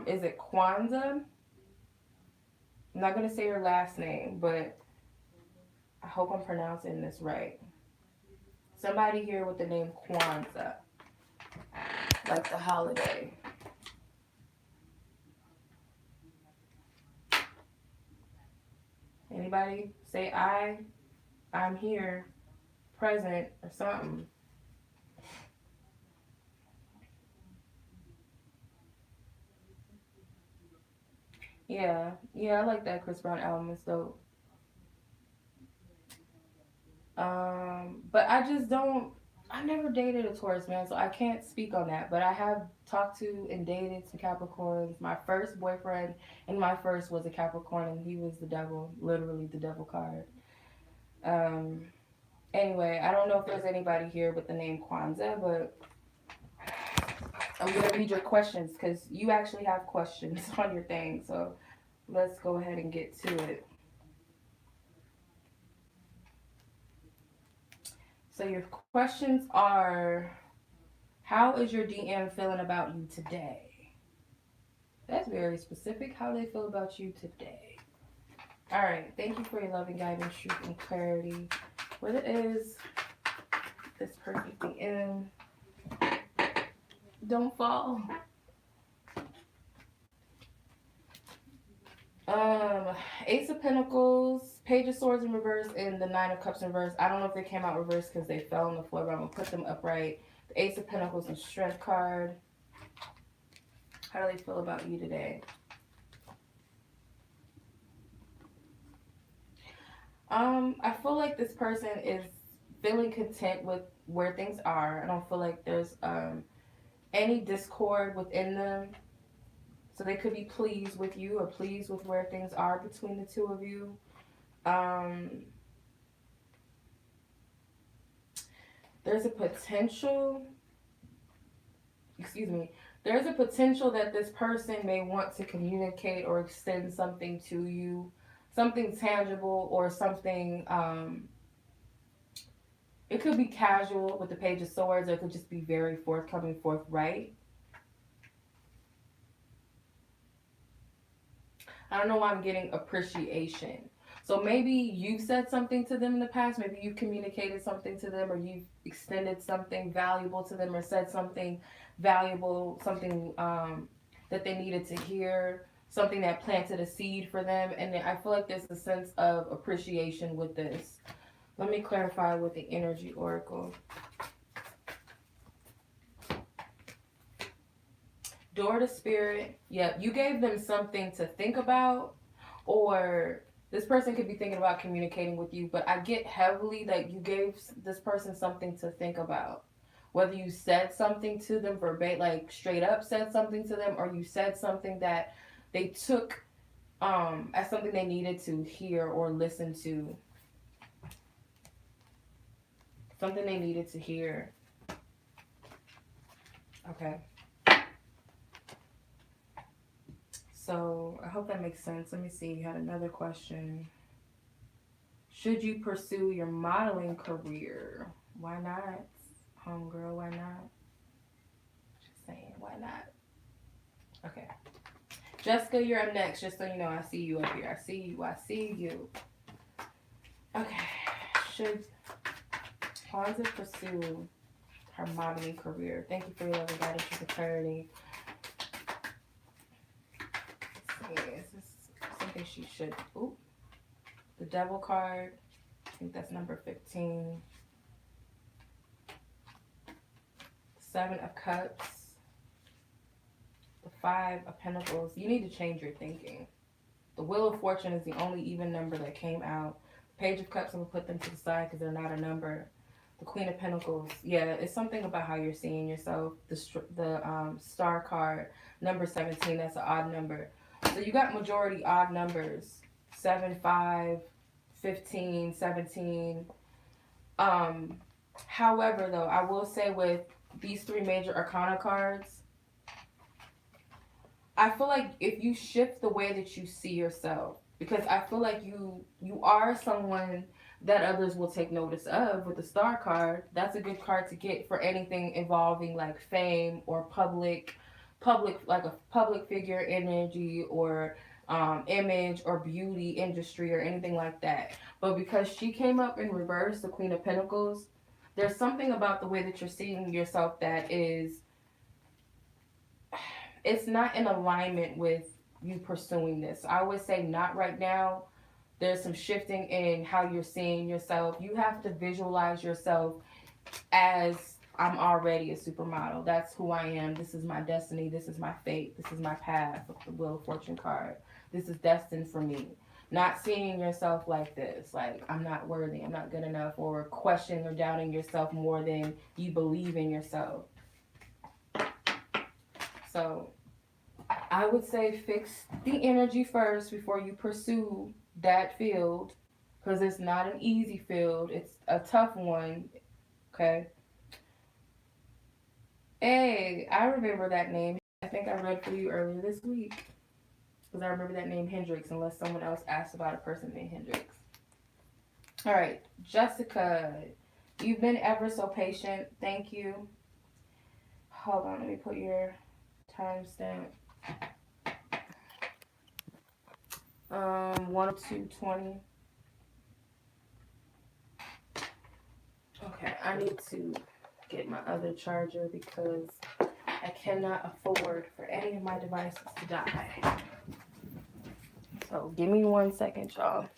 Is it Kwanzaa? I'm not gonna say her last name, but I hope I'm pronouncing this right. Somebody here with the name Kwanzaa, like the holiday. Anybody say I'm here, present, or something. Yeah, I like that Chris Brown album. It's dope. But I just don't. I never dated a Taurus man, so I can't speak on that. But I have talked to and dated some Capricorns. My first boyfriend and my first was a Capricorn, and he was the devil, literally the devil card. Um. Anyway, I don't know if there's anybody here with the name Kwanzaa, but I'm gonna read your questions because you actually have questions on your thing. So let's go ahead and get to it. So your questions are, how is your DM feeling about you today? That's very specific, how they feel about you today. All right, thank you for your loving guidance, truth, and clarity. What is this perfect DM? Don't fall. Ace of Pentacles, Page of Swords in reverse, and the Nine of Cups in reverse. I don't know if they came out reverse because they fell on the floor, but I'm gonna put them upright. The Ace of Pentacles and Strength card. How do they feel about you today? I feel like this person is feeling content with where things are. I don't feel like there's any discord within them. So they could be pleased with you or pleased with where things are between the two of you. There's a potential, there's a potential that this person may want to communicate or extend something to you, something tangible or something, it could be casual with the Page of Swords, or it could just be very forthcoming, forthright. I don't know why I'm getting appreciation. So maybe you've said something to them in the past. Maybe you've communicated something to them, or you've extended something valuable to them, or said something valuable, something that they needed to hear, something that planted a seed for them. And I feel like there's a sense of appreciation with this. Let me clarify with the energy oracle. Door to Spirit. Yep, you gave them something to think about, or this person could be thinking about communicating with you, but I get heavily that you gave this person something to think about. Whether you said something to them verbatim, like straight up said something to them, or you said something that they took as something they needed to hear or listen to. Something they needed to hear. Okay. So I hope that makes sense. Let me see. You had another question. Should you pursue your modeling career? Why not? Homegirl, why not? Just saying, why not? Okay. Jessica, you're up next. Just so you know, I see you up here. I see you. Okay. should Kwanzaa pursue her modeling career? Thank you for your love and guidance and clarity. Let's see, is this something she should... Ooh. The Devil card. I think that's number 15. 7 of Cups. The 5 of Pentacles. You need to change your thinking. The Wheel of Fortune is the only even number that came out. Page of Cups, I'm going to put them to the side because they're not a number. The Queen of Pentacles. Yeah, it's something about how you're seeing yourself. The Star card, number 17, that's an odd number. So you got majority odd numbers. 7, 5, 15, 17. However, though, I will say with these 3 major arcana cards, I feel like if you shift the way that you see yourself, because I feel like you are someone that others will take notice of with the Star card. That's a good card to get for anything involving like fame or public like a public figure energy or image or beauty industry or anything like that. But because she came up in reverse, the Queen of Pentacles, there's something about the way that you're seeing yourself that is, it's not in alignment with you pursuing this. I would say not right now. There's some shifting in how you're seeing yourself. You have to visualize yourself as, I'm already a supermodel. That's who I am. This is my destiny. This is my fate. This is my path with the Wheel of Fortune card. This is destined for me. Not seeing yourself like this, like I'm not worthy, I'm not good enough, or questioning or doubting yourself more than you believe in yourself. So I would say fix the energy first before you pursue that field, because it's not an easy field. It's a tough one. Okay. Hey, I remember that name. I think I read for you earlier this week, because I remember that name Hendrix, unless someone else asked about a person named Hendrix. All right, Jessica, you've been ever so patient. Thank you. Hold on, let me put your timestamp. 102:20. Okay, I need to get my other charger because I cannot afford for any of my devices to die. So give me 1 second, y'all.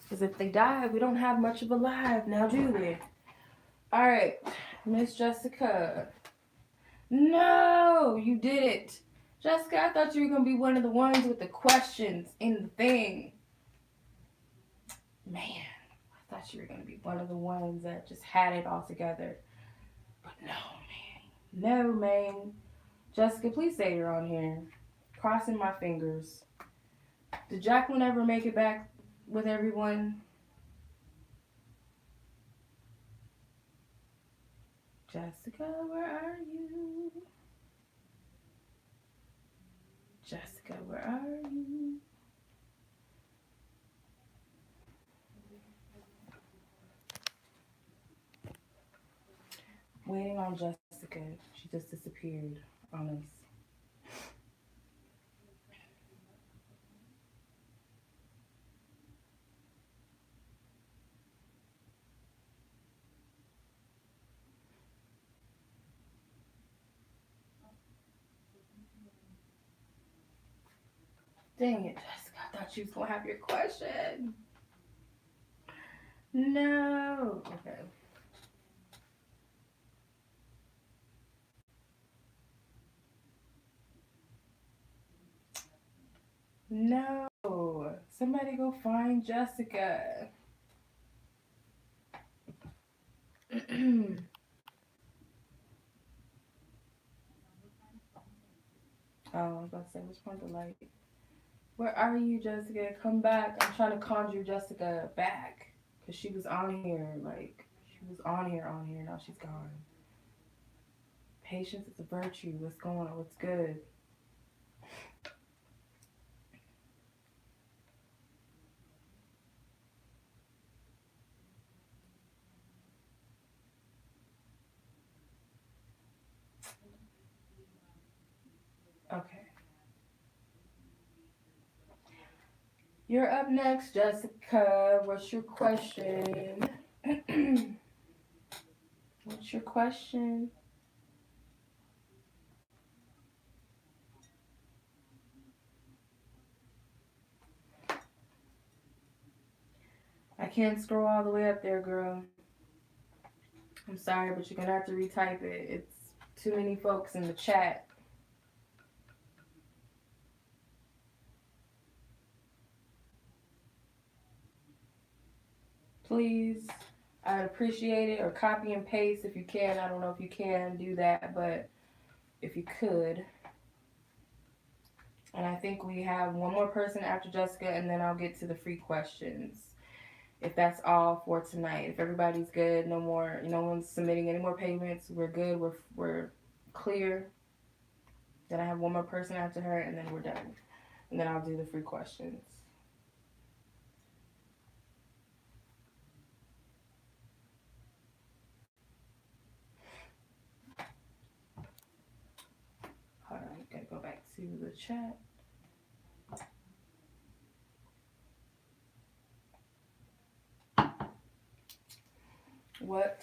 Because if they die, we don't have much of a life now, do we? All right, Miss Jessica. No, you did it. Jessica, I thought you were going to be one of the ones with the questions in the thing. Man, I thought you were going to be one of the ones that just had it all together. But no, man. No, man. Jessica, please say you're on here. Crossing my fingers. Did Jacqueline ever make it back with everyone? Jessica, where are you? Jessica, where are you? Waiting on Jessica. She just disappeared on us. Dang it, Jessica. I thought you was going to have your question. No. Okay. No. Somebody go find Jessica. Oh, I was about to say, which one's the light? Where are you, Jessica? Come back. I'm trying to conjure Jessica back. Because she was on here, like, she was on here. Now she's gone. Patience is a virtue. What's going on? What's good? Okay. You're up next, Jessica. What's your question? What's your question? I can't scroll all the way up there, girl. I'm sorry, but you're gonna have to retype it. It's too many folks in the chat. Please, I'd appreciate it. Or copy and paste if you can. I don't know if you can do that, but if you could. And I think we have one more person after Jessica, and then I'll get to the free questions. If that's all for tonight. If everybody's good, no more, no one's submitting any more payments, we're good, we're clear. Then I have one more person after her, and then we're done. And then I'll do the free questions. Hold on, gotta go back to the chat. What?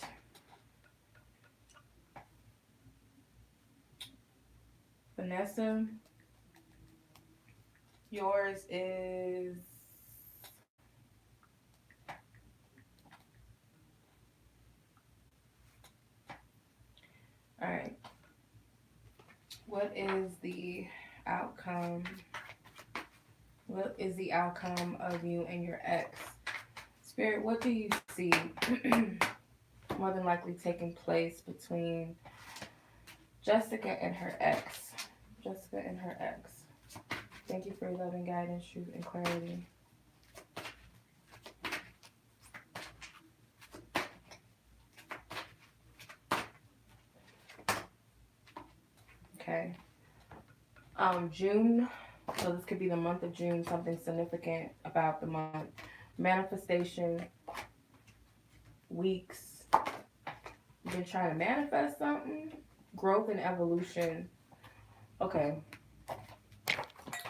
Vanessa, yours is all right. What is the outcome? What is the outcome of you and your ex? Spirit, what do you see more than likely taking place between Jessica and her ex? Jessica and her ex. Thank you for your love and guidance, truth, and clarity. Okay. June. So this could be the month of June. Something significant about the month. Manifestation. Weeks. You've been trying to manifest something. Growth and evolution. Okay.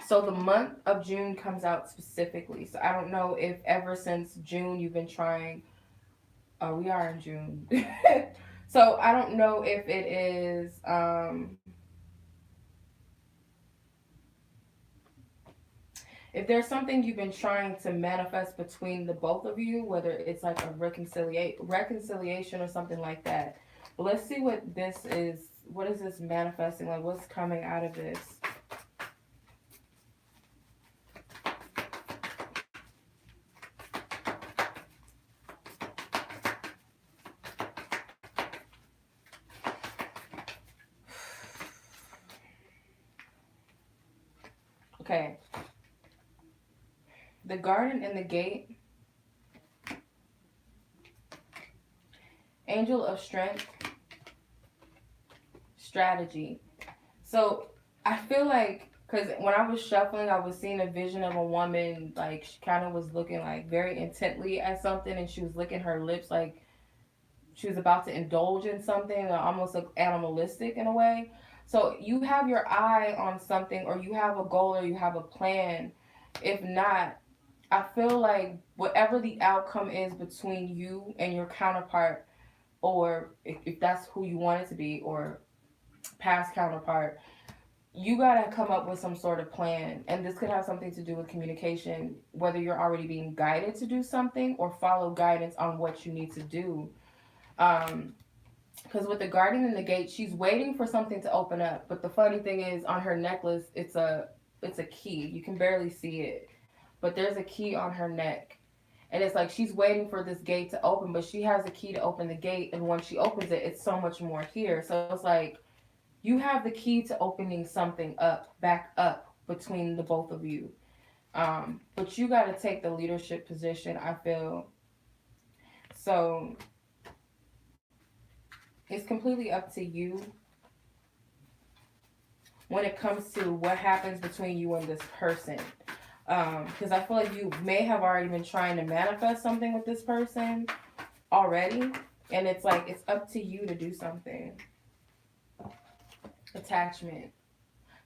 So the month of June comes out specifically. So I don't know if ever since June you've been trying. We are in June. So I don't know if it is if there's something you've been trying to manifest between the both of you, whether it's like a reconciliation or something like that. But let's see what this is. What is this manifesting? Like, what's coming out of this? Okay. The garden and the gate. Angel of strength. Strategy. So I feel like, because when I was shuffling, I was seeing a vision of a woman, like she kind of was looking like very intently at something, and she was licking her lips like she was about to indulge in something, or almost look animalistic in a way. So you have your eye on something, or you have a goal, or you have a plan. If not, I feel like whatever the outcome is between you and your counterpart, or if that's who you want it to be, or past counterpart, you gotta come up with some sort of plan. And this could have something to do with communication, whether you're already being guided to do something or follow guidance on what you need to do. Because with the guardian in the gate, she's waiting for something to open up. But the funny thing is, on her necklace, it's a key. You can barely see it, but there's a key on her neck. And it's like she's waiting for this gate to open, but she has a key to open the gate. And when she opens it, it's so much more here. So it's like you have the key to opening something up, back up between the both of you. But you got to take the leadership position, I feel. So it's completely up to you when it comes to what happens between you and this person. Because I feel like you may have already been trying to manifest something with this person already. And it's like, it's up to you to do something. Attachment.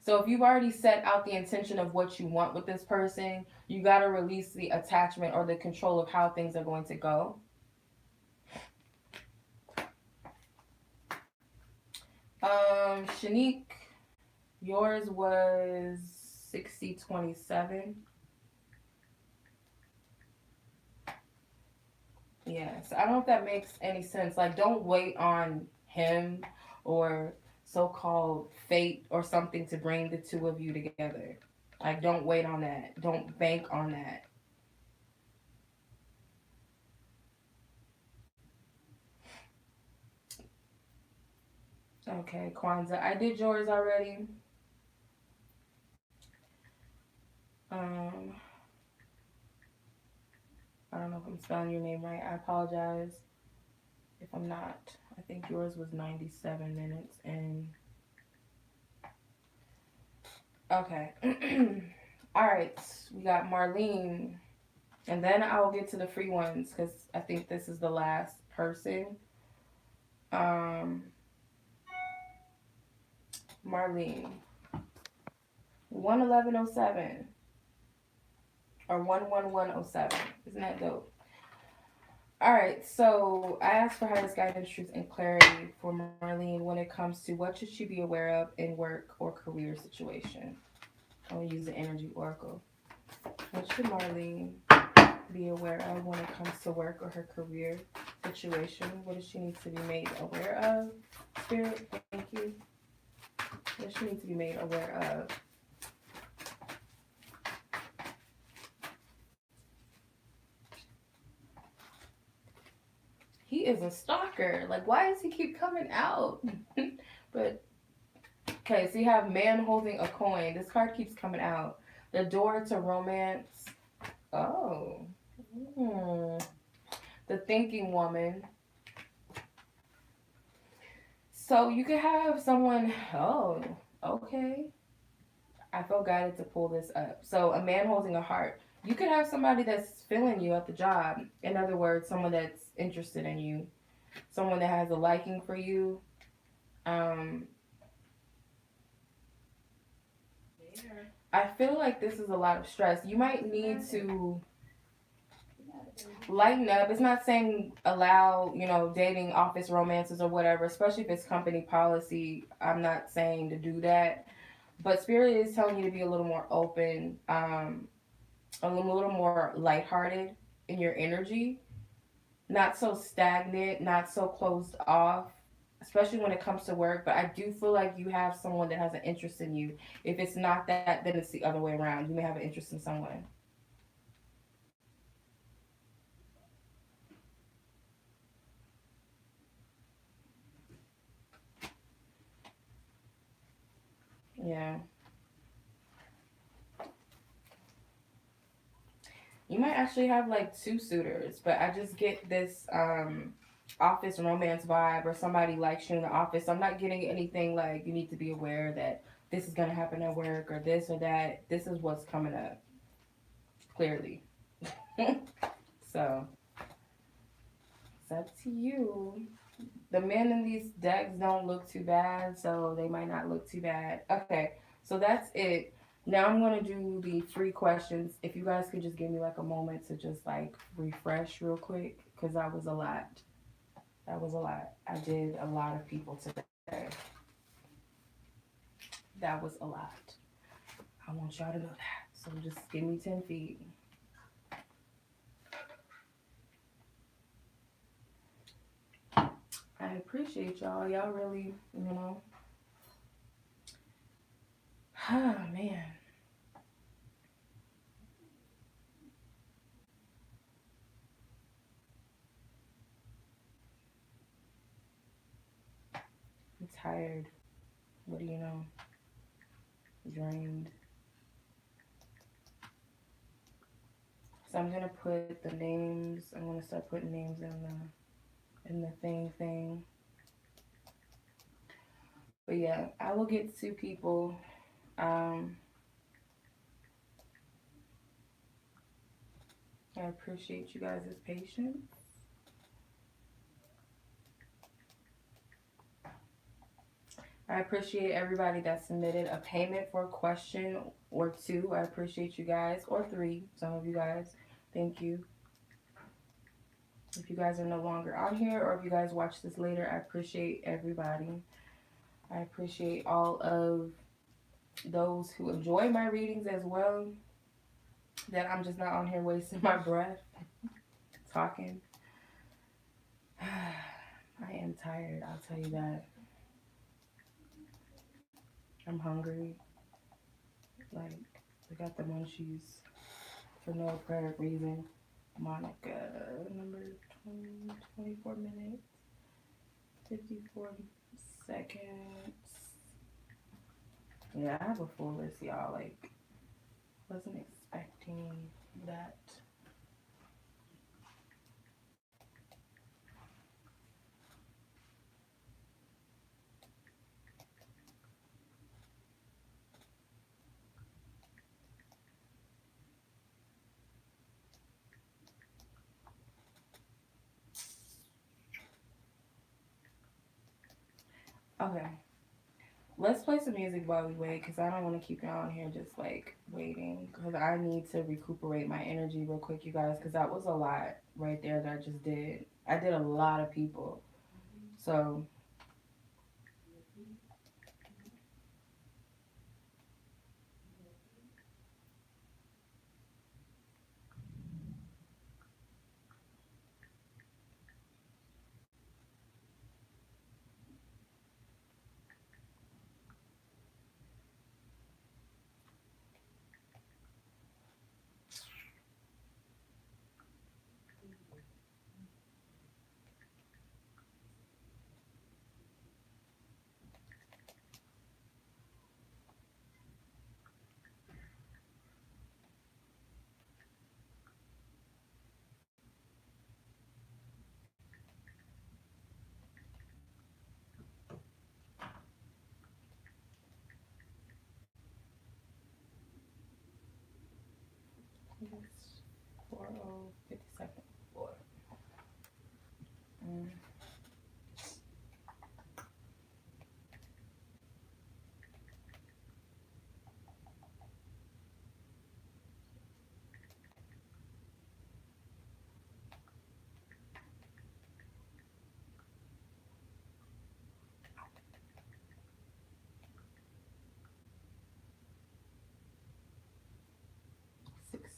So if you've already set out the intention of what you want with this person, you got to release the attachment or the control of how things are going to go. Shanique, yours was 60-27. Yeah, so I don't know if that makes any sense. Like, don't wait on him or so-called fate or something to bring the two of you together. Like, don't wait on that. Don't bank on that. Okay, Kwanzaa. I did yours already. Um, I don't know if I'm spelling your name right. I apologize if I'm not. I think yours was 97 minutes and okay. All right, we got Marlene, and then I'll get to the free ones because I think this is the last person. Um, Marlene, 11107 or 11107. Isn't that dope? All right, so I asked for highest guidance, truth, and clarity for Marlene when it comes to what should she be aware of in work or career situation. I'll use the energy oracle. What should Marlene be aware of when it comes to work or her career situation? What does she need to be made aware of? Spirit, thank you. What does she need to be made aware of? He is a stalker. Like, why does he keep coming out? But, okay, so you have man holding a coin. This card keeps coming out. The door to romance. Oh. Hmm. The thinking woman. So you could have someone, oh, okay. I felt guided to pull this up. So a man holding a heart. You could have somebody that's feeling you at the job. In other words, someone that's interested in you. Someone that has a liking for you. Um, I feel like this is a lot of stress. You might need to lighten up. It's not saying allow, dating office romances or whatever, especially if it's company policy. I'm not saying to do that. But Spirit is telling you to be a little more open, a little more lighthearted in your energy, not so stagnant, not so closed off, especially when it comes to work. But I do feel like you have someone that has an interest in you. If it's not that, then it's the other way around. You may have an interest in someone. Yeah. You might actually have like two suitors, but I just get this office romance vibe or somebody likes you in the office. I'm not getting anything like you need to be aware that this is going to happen at work or this or that. This is what's coming up, clearly. So, it's up to you. The men in these decks don't look too bad, so they might not look too bad. Okay, so that's it. Now I'm gonna do the free questions. If you guys could just give me like a moment to just like refresh real quick, because that was a lot. That was a lot. I did a lot of people today. That was a lot. I want y'all to know that. So just give me 10 feet. I appreciate y'all. Y'all really, oh man. I'm tired. What do you know? Drained. So I'm gonna put the names. I'm gonna start putting names in the thing. But yeah, I will get to people. Um, I appreciate you guys' patience. I appreciate everybody that submitted a payment for a question or two. I appreciate you guys, or three, some of you guys. Thank you. If you guys are no longer on here, or if you guys watch this later, I appreciate everybody. I appreciate all of those who enjoy my readings as well. That I'm just not on here wasting my breath talking. I am tired, I'll tell you that. I'm hungry. Like, I got the munchies for no apparent reason. Monica, number 20, 24 minutes, 54 seconds. Yeah, I have a full list, y'all. Like, wasn't expecting that. Okay. Let's play some music while we wait, because I don't want to keep y'all on here just like waiting, because I need to recuperate my energy real quick, you guys, because that was a lot right there that I just did. I did a lot of people. So it's 40:57.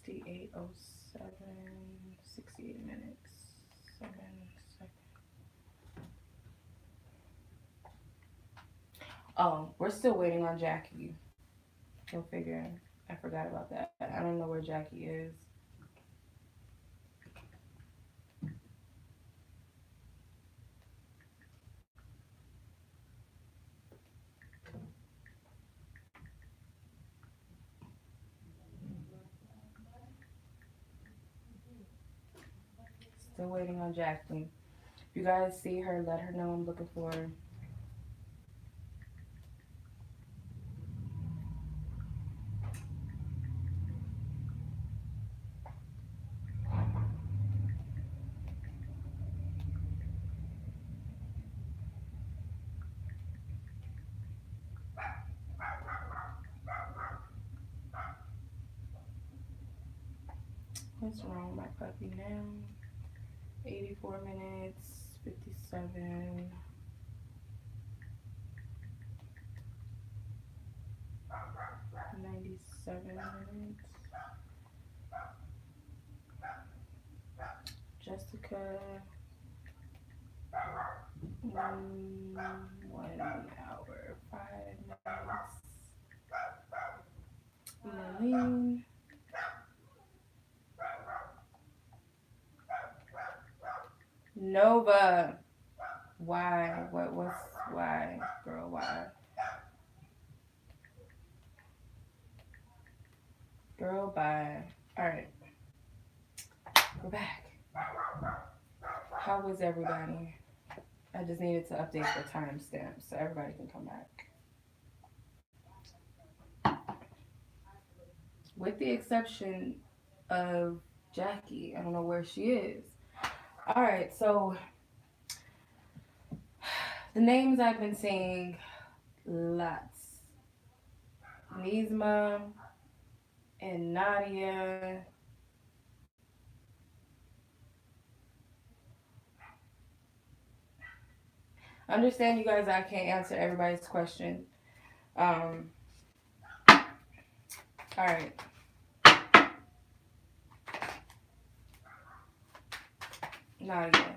68:07, 68 minutes, 7 seconds. Oh, we're still waiting on Jackie. Go figure. I forgot about that. I don't know where Jackie is. Still waiting on Jackie. If you guys see her, let her know I'm looking for her. What's wrong with my puppy now? 84 minutes, 57. 97 minutes. Jessica, 1 hour, 5 minutes. Marlene, Nova. Why? What's why? Girl, why? Girl, bye. Alright. We're back. How was everybody? I just needed to update the timestamp so everybody can come back. With the exception of Jackie. I don't know where she is. Alright, so the names I've been seeing Lots. Nizma and Nadia. Understand, you guys, I can't answer everybody's question. All right. Nadia.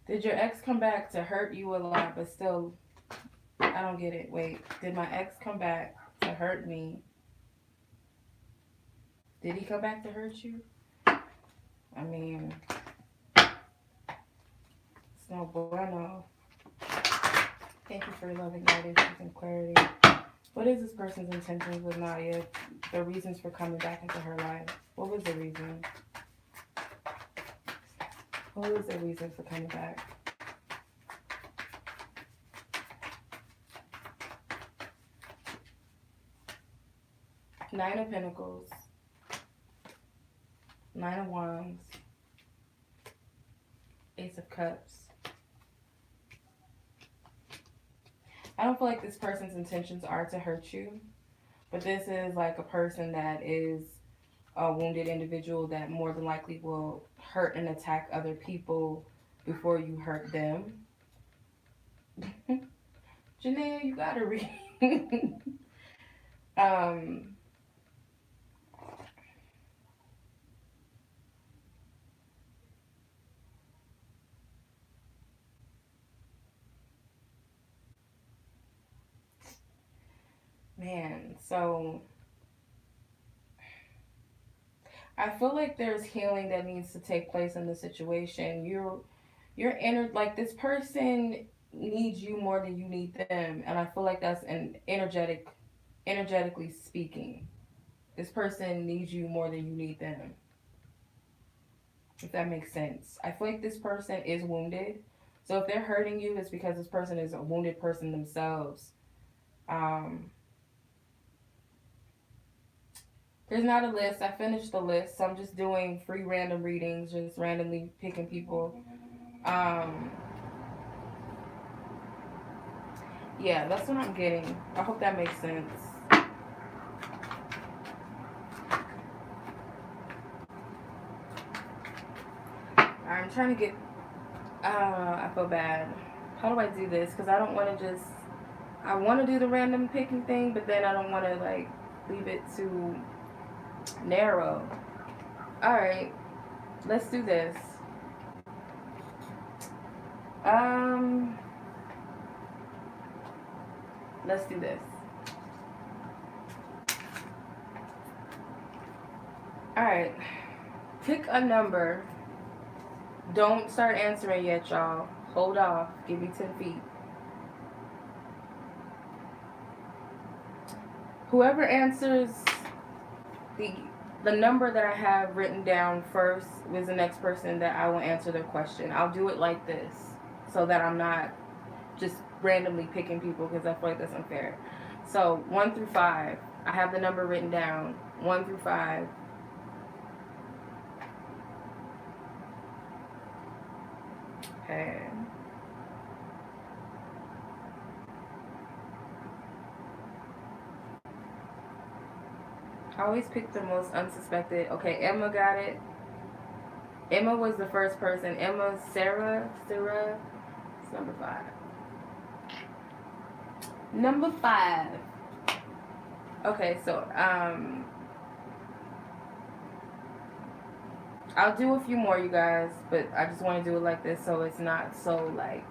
Did your ex come back to hurt you a lot, but still, I don't get it. Wait, did my ex come back to hurt me? Did he come back to hurt you? I mean, it's no bueno. Thank you for your loving guidance and clarity. What is this person's intentions with Nadia? The reasons for coming back into her life? What was the reason? What was the reason for coming back? Nine of Pentacles. Nine of Wands. Ace of Cups. I don't feel like this person's intentions are to hurt you, but this is like a person that is a wounded individual that more than likely will hurt and attack other people before you hurt them. Janilla, you gotta read. Man, so I feel like there's healing that needs to take place in the situation. You're like this person needs you more than you need them, and I feel like that's an energetically speaking. This person needs you more than you need them. If that makes sense. I feel like this person is wounded. So if they're hurting you, it's because this person is a wounded person themselves. There's not a list. I finished the list. So I'm just doing free random readings, just randomly picking people. Yeah, that's what I'm getting. I hope that makes sense. I'm trying to get... I feel bad. How do I do this? Because I don't want to just... I want to do the random picking thing, but then I don't want to, like, leave it too narrow. Alright. Let's do this. Let's do this. Alright. Pick a number. Don't start answering yet, y'all. Hold off. Give me 10 feet. Whoever answers the number that I have written down first is the next person that I will answer their question. I'll do it like this so that I'm not just randomly picking people because I feel like that's unfair. So 1 through 5. I have the number written down. 1 through 5. Okay. I always pick the most unsuspected. Okay, Emma got it. Emma was the first person. Emma, Sarah, it's number 5. Number 5. Okay, so I'll do a few more, you guys, but I just want to do it like this so it's not so like...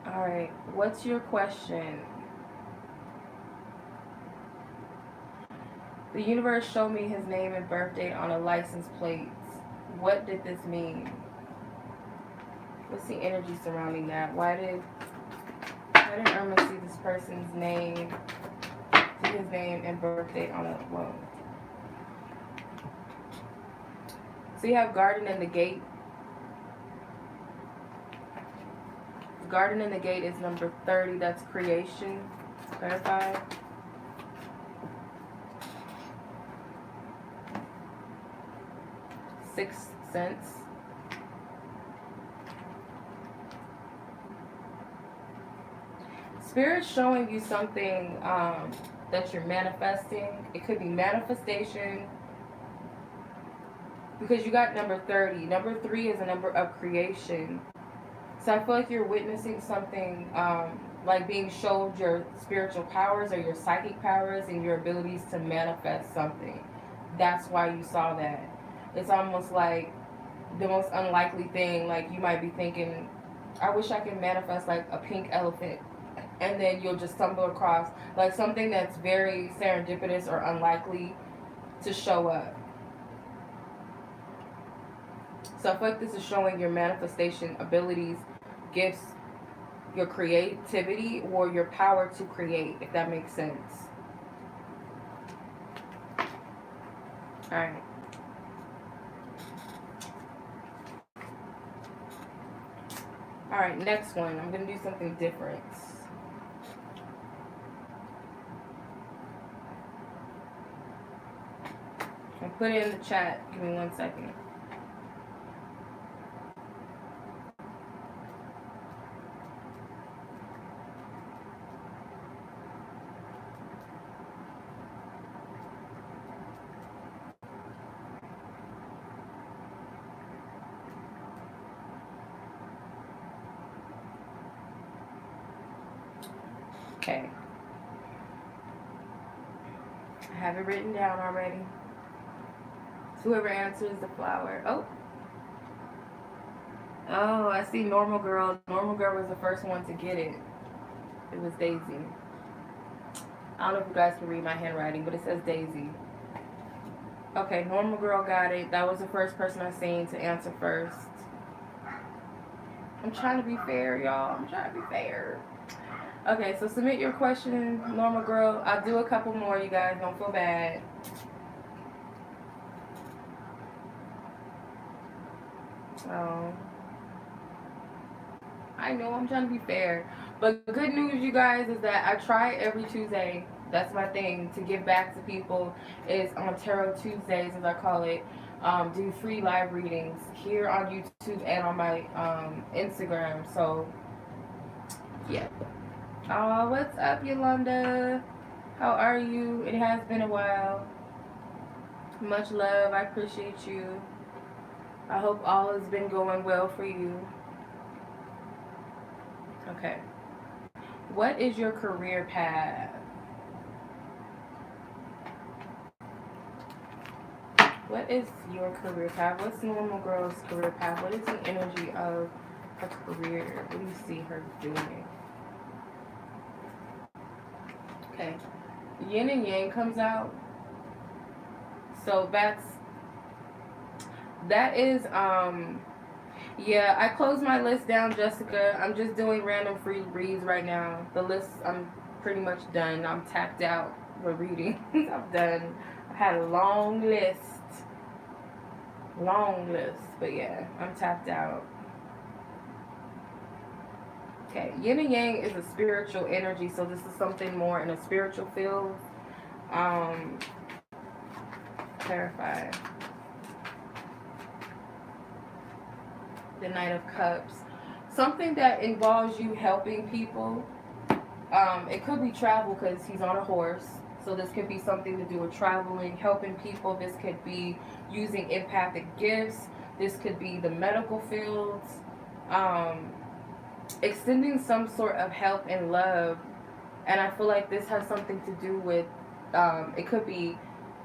Alright, what's your question? The universe showed me his name and birth date on a license plate. What did this mean? What's the energy surrounding that? Why did Irma see this person's name, see his name and birth date on a loan? So you have Garden in the Gate. Garden in the Gate is number 30. That's creation. Clarify. Sixth Sense. Spirit's showing you something that you're manifesting. It could be manifestation, because you got number 30. Number 3 is a number of creation. So I feel like you're witnessing something, like being showed your spiritual powers or your psychic powers and your abilities to manifest something. That's why you saw that. It's almost like the most unlikely thing. Like, you might be thinking, I wish I could manifest like a pink elephant. And then you'll just stumble across like something that's very serendipitous or unlikely to show up. So I feel like this is showing your manifestation abilities, gifts, your creativity, or your power to create, if that makes sense. Alright. Alright, next one. I'm going to do something different. I'll put it in the chat. Give me 1 second. Okay. I have it written down already. Whoever answers the flower. Oh, I see Normal Girl. Normal Girl was the first one to get it. It was Daisy. I don't know if you guys can read my handwriting, but it says Daisy. Okay, Normal Girl got it. That was the first person I seen to answer first. I'm trying to be fair, y'all. I'm trying to be fair. Okay, so submit your question, Normal Girl. I'll do a couple more, you guys. Don't feel bad. Oh. I know, I'm trying to be fair. But good news, you guys, is that I try every Tuesday. That's my thing, to give back to people, is on Tarot Tuesdays, as I call it. Do free live readings here on YouTube and on my Instagram. So, yeah. Oh, what's up, Yolanda? How are you? It has been a while. Much love. I appreciate you. I hope all has been going well for you. Okay. What is your career path? What is your career path? What's Normal Girl's career path? What is the energy of her career? What do you see her doing? Okay. Yin and Yang comes out. So that is yeah, I closed my list down, Jessica. I'm just doing random free reads right now. The list, I'm pretty much done. I'm tapped out with reading. I'm done. I had a long list. But yeah, I'm tapped out. Okay, Yin and Yang is a spiritual energy, so this is something more in a spiritual field. Clarify. The Knight of Cups. Something that involves you helping people. It could be travel, because he's on a horse. So this could be something to do with traveling, helping people. This could be using empathic gifts. This could be the medical fields. Extending some sort of help and love. And I feel like this has something to do with, it could be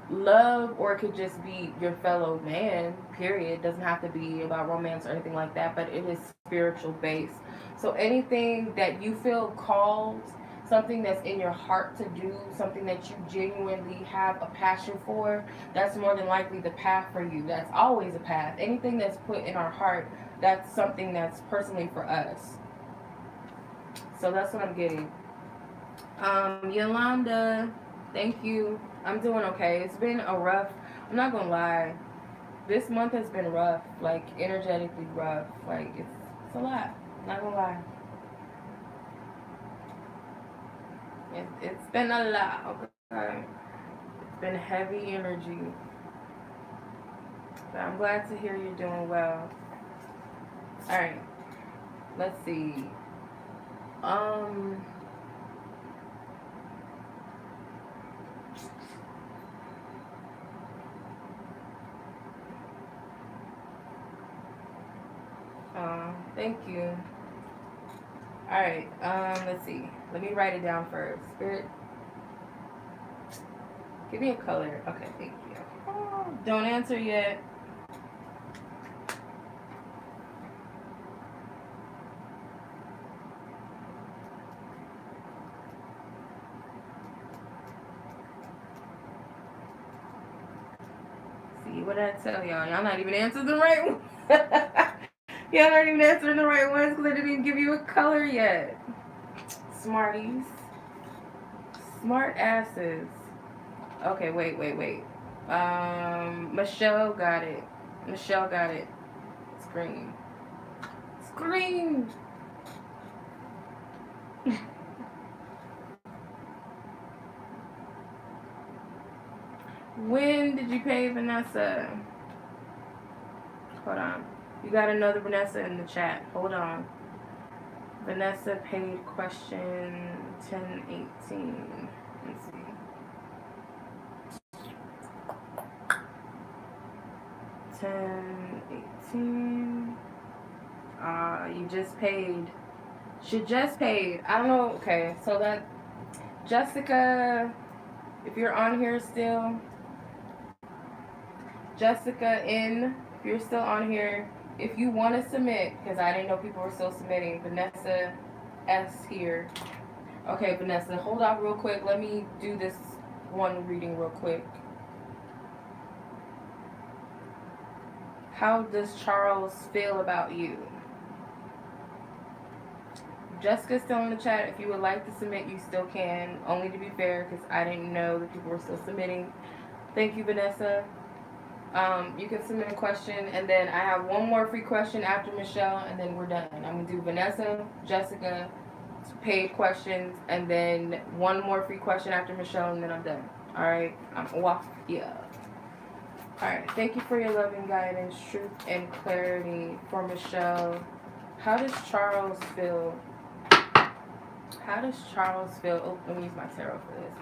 love, or it could just be your fellow man, period. It doesn't have to be about romance or anything like that, but it is spiritual based. So anything that you feel called, something that's in your heart to do, something that you genuinely have a passion for, that's more than likely the path for you. That's always a path. Anything that's put in our heart, that's something that's personally for us. So that's what I'm getting. Yolanda, thank you. I'm doing okay. It's been a rough, I'm not gonna lie, this month has been rough, like energetically rough. Like it's a lot, not gonna lie. It's been a lot, okay? It's been heavy energy. But I'm glad to hear you're doing well. Alright, let's see. Thank you. Alright, let's see. Let me write it down first. Spirit, give me a color. Okay, thank you. Oh, don't answer yet. See, what did I tell y'all? Y'all not even answering the right one. Y'all not even answering the right ones because I didn't even give you a color yet. Smarties. Smart asses. Okay, wait. Michelle got it. Michelle got it. Scream. Scream! When did you pay Vanessa? Hold on. You got another Vanessa in the chat. Hold on. Vanessa paid question 1018. Let's see. 1018. You just paid. She just paid. I don't know. Okay, so that Jessica, if you're on here still, Jessica N, if you're still on here, if you want to submit, because I didn't know people were still submitting, Vanessa S here. Okay, Vanessa, hold off real quick. Let me do this one reading real quick. How does Charles feel about you? Jessica's still in the chat. If you would like to submit, you still can. Only to be fair, because I didn't know that people were still submitting. Thank you, Vanessa. You can submit a question, and then I have one more free question after Michelle, and then we're done. I'm going to do Vanessa, Jessica, paid questions, and then one more free question after Michelle, and then I'm done. All right? I'm off. Yeah. All right. Thank you for your loving guidance, truth, and clarity for Michelle. How does Charles feel? How does Charles feel? Oh, let me use my tarot for this.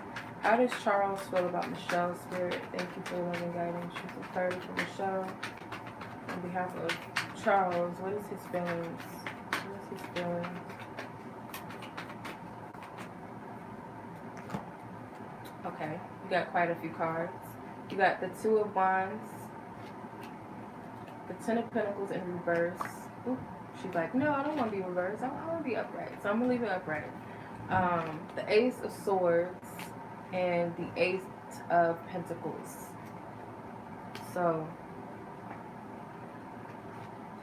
How does Charles feel about Michelle's spirit? Thank you for your loving guidance, truth, and clarity for Michelle. On behalf of Charles, what is his feelings? What is his feelings? Okay, you got quite a few cards. You got the Two of Wands, the Ten of Pentacles in reverse. Ooh, she's like, no, I don't want to be reversed. I want to be upright. So I'm going to leave it upright. The Ace of Swords and the Eight of Pentacles. So,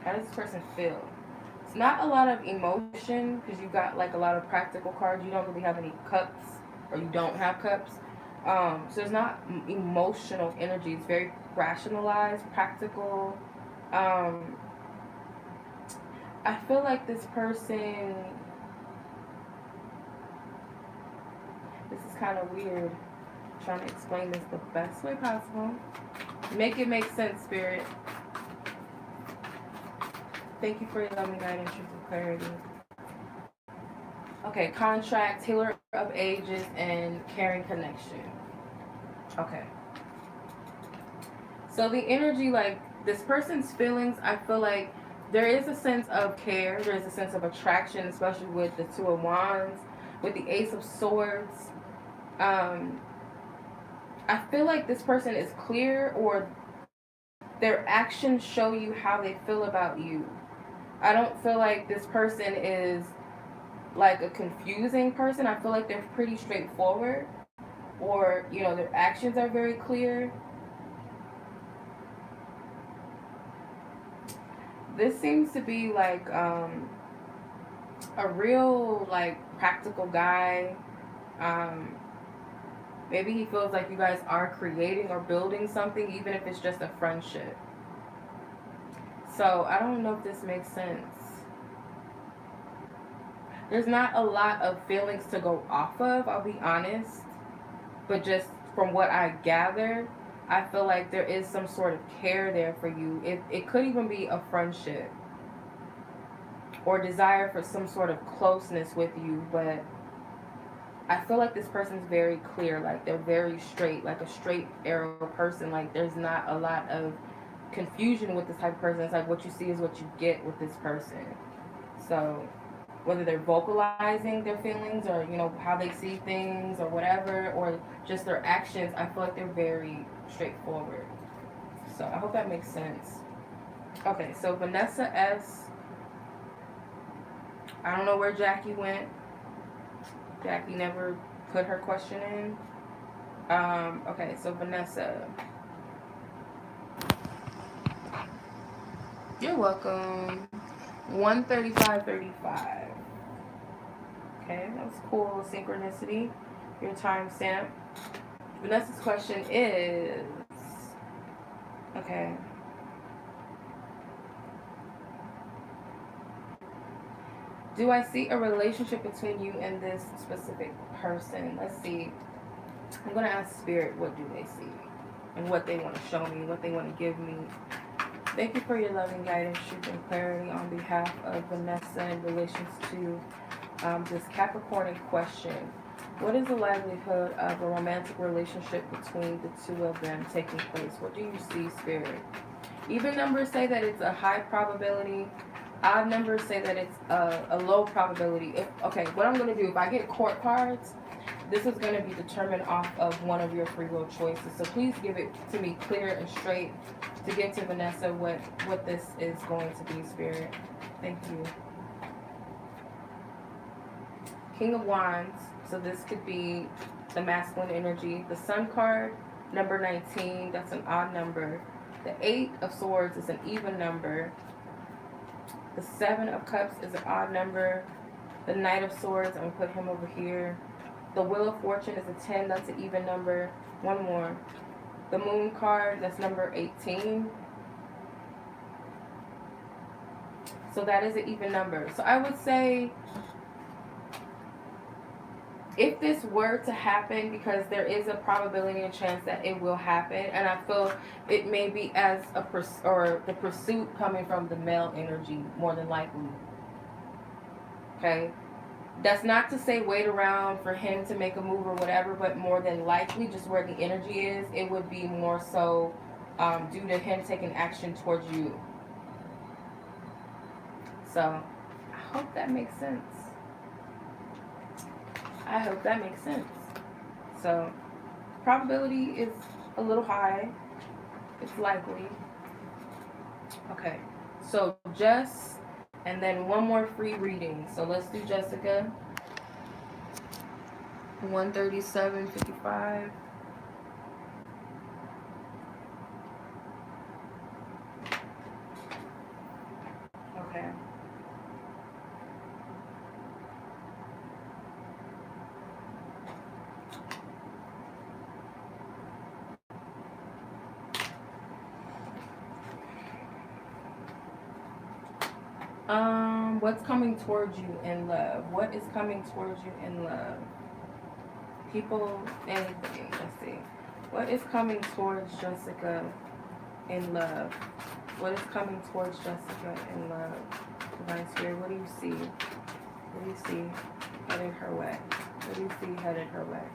how does this person feel? It's not a lot of emotion because you got like a lot of practical cards. You don't really have any cups, or you don't have cups. So it's not emotional energy. It's very rationalized, practical. I feel like this person, this is kind of weird. I'm trying to explain this the best way possible. Make it make sense, Spirit. Thank you for your loving guidance, truth, and clarity. Okay, contract, healer of ages, and caring connection. Okay. So the energy, like this person's feelings, I feel like there is a sense of care. There is a sense of attraction, especially with the Two of Wands, with the Ace of Swords. I feel like this person is clear, or their actions show you how they feel about you. I don't feel like this person is like a confusing person. I feel like they're pretty straightforward, or you know, their actions are very clear. This seems to be like a real like practical guy. Maybe he feels like you guys are creating or building something, even if it's just a friendship. So I don't know if this makes sense. There's not a lot of feelings to go off of, I'll be honest. But just from what I gather, I feel like there is some sort of care there for you. It could even be a friendship or desire for some sort of closeness with you. But I feel like this person's very clear. Like they're very straight, like a straight arrow person. Like there's not a lot of confusion with this type of person. It's like what you see is what you get with this person. So whether they're vocalizing their feelings or, you know, how they see things or whatever, or just their actions, I feel like they're very straightforward. So I hope that makes sense. Okay, so Vanessa S. I don't know where Jackie went. Jackie never put her question in. Okay, so Vanessa. You're welcome. 135.35. Okay, that was cool. Synchronicity. Your timestamp. Vanessa's question is, okay. Do I see a relationship between you and this specific person? Let's see. I'm going to ask Spirit, what do they see? And what they want to show me, what they want to give me. Thank you for your loving guidance, truth, and clarity on behalf of Vanessa in relation to this Capricorn question. What is the likelihood of a romantic relationship between the two of them taking place? What do you see, Spirit? Even numbers say that it's a high probability. Odd numbers say that it's a low probability. Okay, what I'm going to do, if I get court cards, this is going to be determined off of one of your free will choices. So please give it to me clear and straight to get to Vanessa what this is going to be, Spirit. Thank you. King of Wands. So this could be the masculine energy. The Sun card, number 19. That's an odd number. The 8 of Swords is an even number. The 7 of Cups is an odd number. The Knight of Swords, I'm going to put him over here. The Wheel of Fortune is a 10. That's an even number. One more. The Moon card, that's number 18. So that is an even number. So I would say, if this were to happen, because there is a probability and chance that it will happen, and I feel it may be as a the pursuit coming from the male energy more than likely. Okay, that's not to say wait around for him to make a move or whatever, but more than likely, just where the energy is, it would be more so due to him taking action towards you. So I hope that makes sense. I hope that makes sense. So, probability is a little high. It's likely. Okay. So, Jess, and then one more free reading. So, let's do Jessica. 137.55. Okay. What's coming towards you in love? What is coming towards you in love? People, anything. Let's see. What is coming towards Jessica in love? What is coming towards Jessica in love? Divine Spirit, what do you see? What do you see headed her way? What do you see headed her way?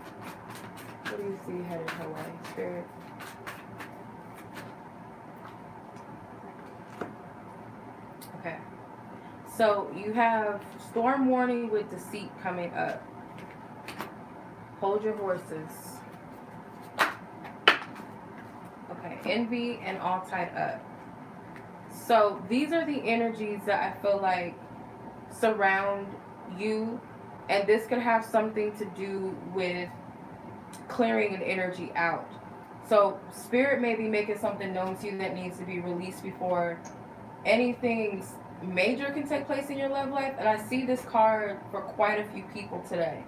What do you see headed her way? Spirit. Okay. So you have storm warning with deceit coming up. Hold your horses. Okay, envy and all tied up. So these are the energies that I feel like surround you, and this could have something to do with clearing an energy out. So Spirit may be making something known to you that needs to be released before anything major can take place in your love life. And I see this card for quite a few people today.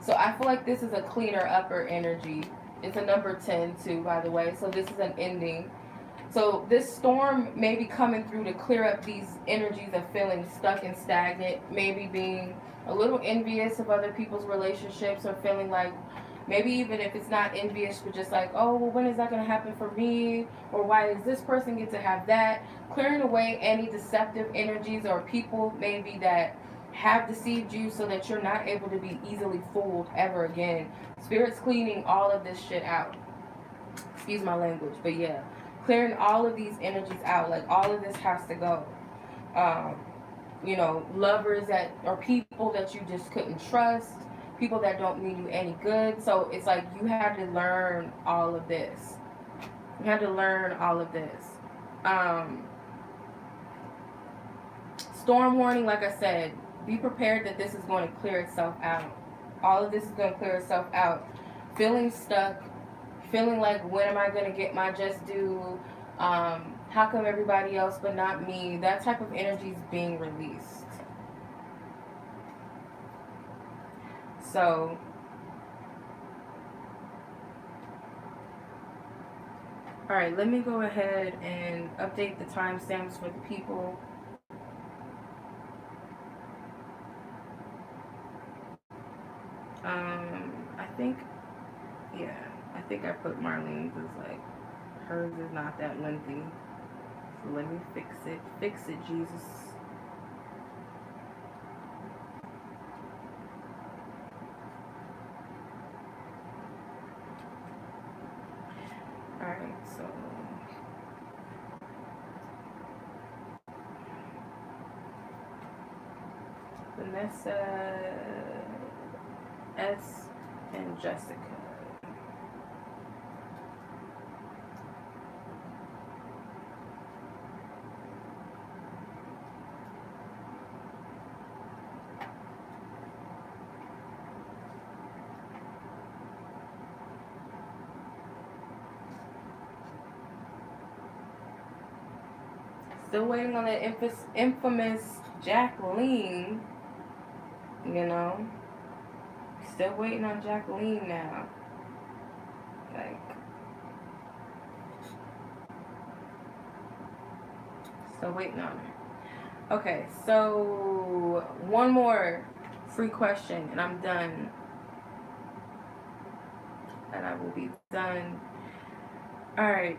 So I feel like this is a cleaner upper energy. It's a number 10 too, by the way. So this is an ending. So this storm may be coming through to clear up these energies of feeling stuck and stagnant, maybe being a little envious of other people's relationships, or feeling like, maybe even if it's not envious, but just like, oh, well, when is that going to happen for me? Or why does this person get to have that? Clearing away any deceptive energies or people maybe that have deceived you so that you're not able to be easily fooled ever again. Spirit's cleaning all of this shit out. Excuse my language, but yeah. clearing all of these energies out. Like, all of this has to go. Um, you know, lovers that, or people that you just couldn't trust, people that don't mean you any good. So it's like you had to learn all of this. You had to learn all of this. Storm warning, like I said, be prepared that this is going to clear itself out. All of this is going to clear itself out. Feeling stuck, feeling like, when am I going to get my just due? How come everybody else but not me? That type of energy is being released. So, all right, let me go ahead and update the timestamps for the people. I think, yeah, I think I put Marlene because, like, hers is not that lengthy. So let me fix it. Fix it, Jesus. Alright, so Vanessa S and Jessica. Still waiting on the infamous Jacqueline, you know. Still waiting on Jacqueline now. Like, still waiting on her. Okay, so one more free question and I'm done. And I will be done. Alright,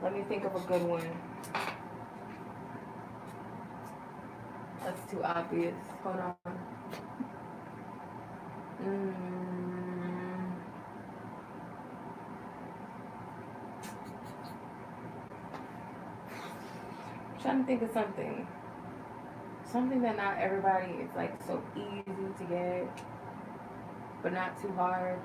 let me think of a good one. That's too obvious. Hold on. I'm trying to think of something. Something that not everybody is like so easy to get, but not too hard.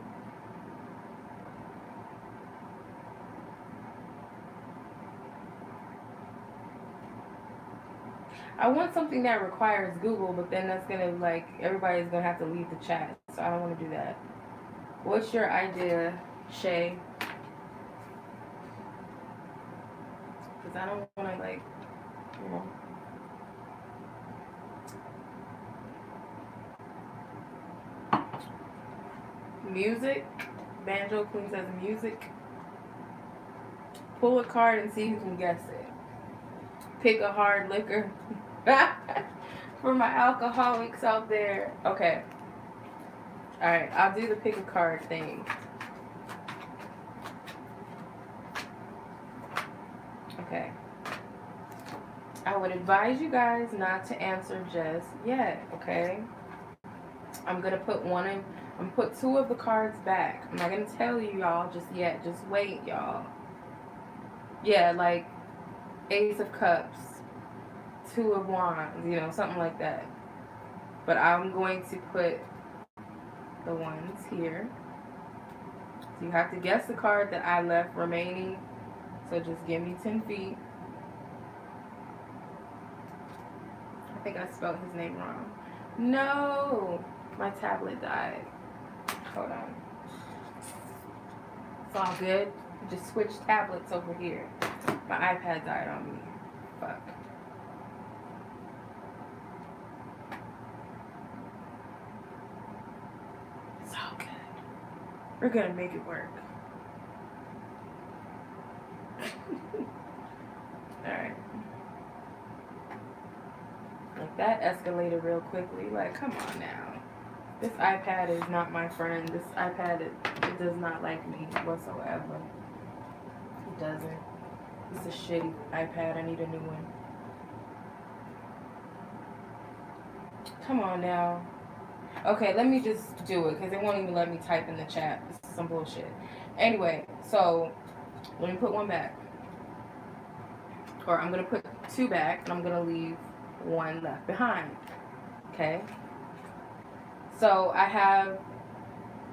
I want something that requires Google, but then that's gonna, like, everybody's gonna have to leave the chat, so I don't want to do that. What's your idea, Shea? Because I don't want to, like, you know. Music. Banjo Queen says music. Pull a card and see who can guess it. Pick a hard liquor. For my alcoholics out there. Okay. Alright, I'll do the pick a card thing. Okay. I would advise you guys not to answer just yet, okay? I'm gonna put two of the cards back. I'm not gonna tell you y'all just yet. Just wait, y'all. Yeah, like Ace of Cups, Two of Wands, you know, something like that. But I'm going to put the ones here. So you have to guess the card that I left remaining. So just give me 10 feet. I think I spelled his name wrong. No! My tablet died. Hold on. It's all good. Just switch tablets over here. My iPad died on me. Fuck. It's all good. We're gonna make it work. Alright. Like, that escalated real quickly. Like, come on now. This iPad is not my friend. This iPad, it does not like me whatsoever. It doesn't. It's a shitty iPad. I need a new one. Come on now. Okay, let me just do it because it won't even let me type in the chat. This is some bullshit. Anyway, so let me put one back. or I'm going to put 2 back, and I'm going to leave 1 left behind. Okay? So I have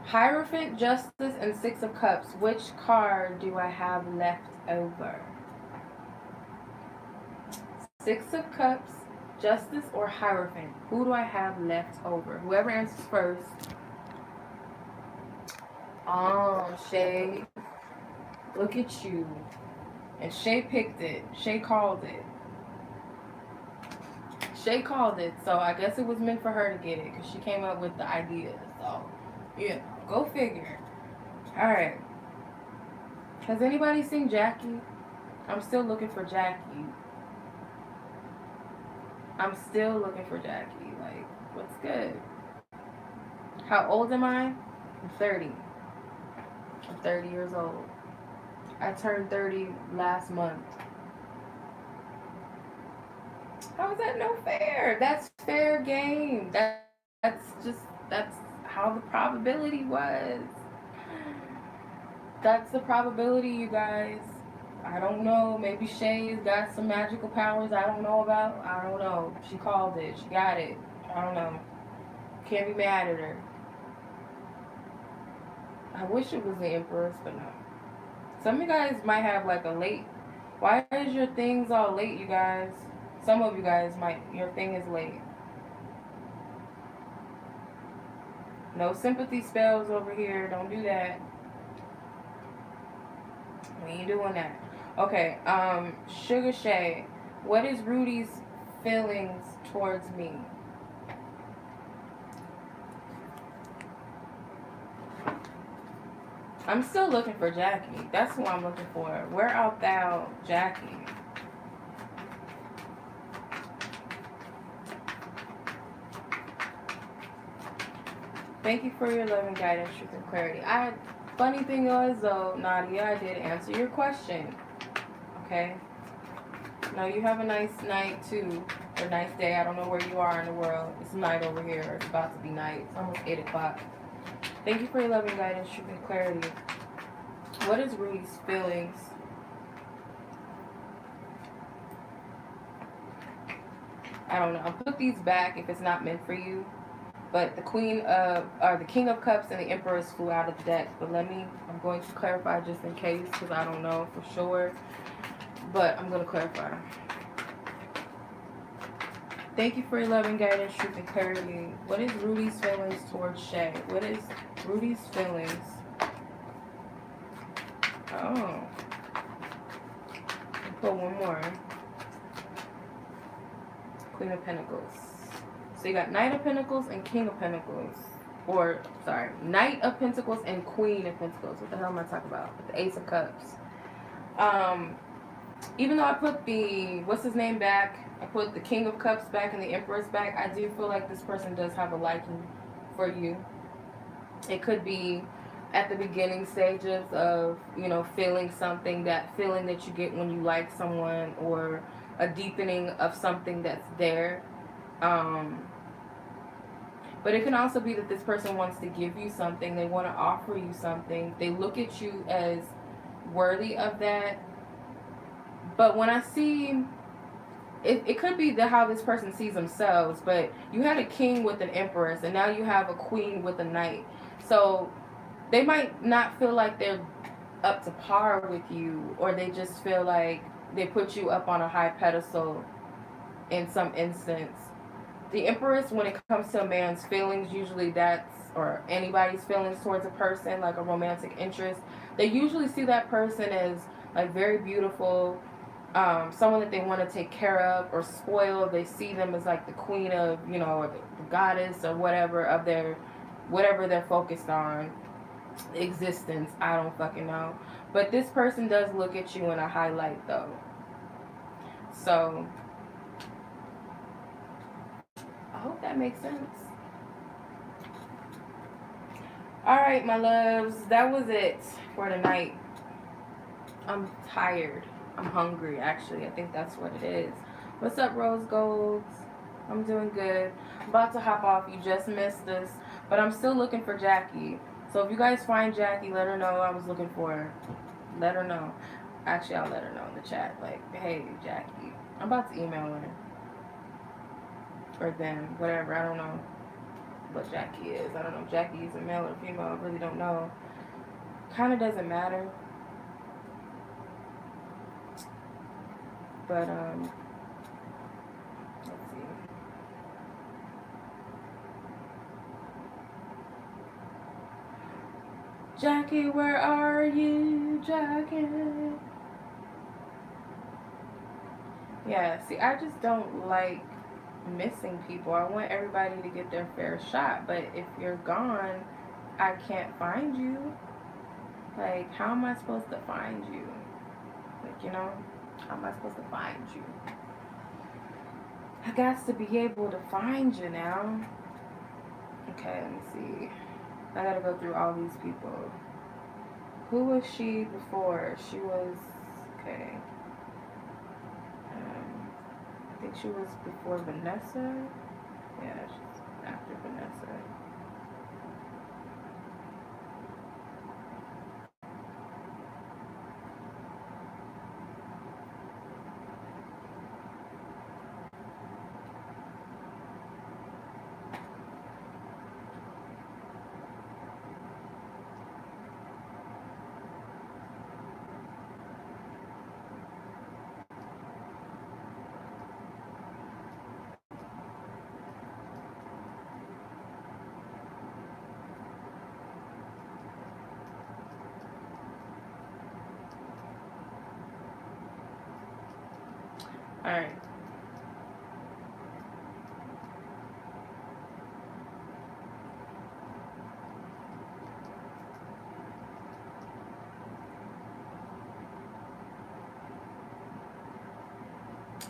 Hierophant, Justice, and 6 of Cups. Which card do I have left over? 6 of Cups, Justice, or Hierophant? Who do I have left over? Whoever answers first. Oh, Shea. Look at you. And Shea picked it. Shea called it. Shea called it. So I guess it was meant for her to get it because she came up with the idea. So, yeah, go figure. Alright. Has anybody seen Jackie? I'm still looking for Jackie. I'm still looking for Jackie. Like, what's good? How old am I? I'm 30. I'm 30 years old. I turned 30 last month. How is that no fair? That's fair game. That's how the probability was. That's the probability, you guys. I don't know. Maybe Shay's got some magical powers I don't know about. I don't know. She called it. She got it. I don't know. Can't be mad at her. I wish it was the Empress, but no. Some of you guys might have like a late. Why is your things all late, you guys? Some of you guys might. Your thing is late. No sympathy spells over here. Don't do that. We ain't doing that. Okay, Sugar Shea, what is Rudy's feelings towards me? I'm still looking for Jackie. That's who I'm looking for. Where art thou, Jackie? Thank you for your love and guidance, truth and clarity. Funny thing was though, Nadia, I did answer your question. Okay? No, you have a nice night too. Or nice day. I don't know where you are in the world. It's night over here. It's about to be night. It's almost 8 o'clock. Thank you for your love and guidance, truth and clarity. What is Rudy's feelings? I don't know. I'll put these back if it's not meant for you. But the King of Cups and the Empress flew out of the deck. But I'm going to clarify just in case because I don't know for sure. But I'm going to clarify. Thank you for your love and guidance, truth and clarity. What is Rudy's feelings towards Shea? What is Rudy's feelings? Oh. I'll put one more. Queen of Pentacles. So you got Knight of Pentacles and King of Pentacles. Or, sorry, Knight of Pentacles and Queen of Pentacles. What the hell am I talking about? With the Ace of Cups. Even though I put the, what's his name back, I put the King of Cups back and the Empress back, I do feel like this person does have a liking for you. It could be at the beginning stages of, you know, feeling something, that feeling that you get when you like someone, or a deepening of something that's there. But it can also be that this person wants to give you something. They want to offer you something. They look at you as worthy of that. But when I see, it could be how this person sees themselves. But you had a king with an empress, and now you have a queen with a knight. So they might not feel like they're up to par with you, or they just feel like they put you up on a high pedestal in some instance. The Empress, when it comes to a man's feelings, usually or anybody's feelings towards a person, like a romantic interest, they usually see that person as like very beautiful, someone that they want to take care of or spoil. They see them as like the queen of, you know, or the goddess or whatever they're focused on. Existence, I don't fucking know. But this person does look at you in a highlight though. So I hope that makes sense. Alright, my loves, that was it for tonight. I'm tired. I'm hungry, actually. I think that's what it is. What's up, Rose Golds? I'm doing good. I'm about to hop off. You just missed this. But I'm still looking for Jackie. So if you guys find Jackie, let her know I was looking for her. Let her know. Actually, I'll let her know in the chat. Like, hey, Jackie. I'm about to email her. Or them. Whatever. I don't know what Jackie is. I don't know if Jackie is a male or female. I really don't know. Kind of doesn't matter. But, let's see. Jackie, where are you, Jackie? Yeah, see, I just don't like missing people. I want everybody to get their fair shot, but if you're gone, I can't find you. Like, how am I supposed to find you? Like, you know, how am I supposed to find you? I got to be able to find you now. Okay, let me see. I gotta go through all these people. Who was she before? She was, okay. I think she was before Vanessa. Yeah, she's after Vanessa. Alright.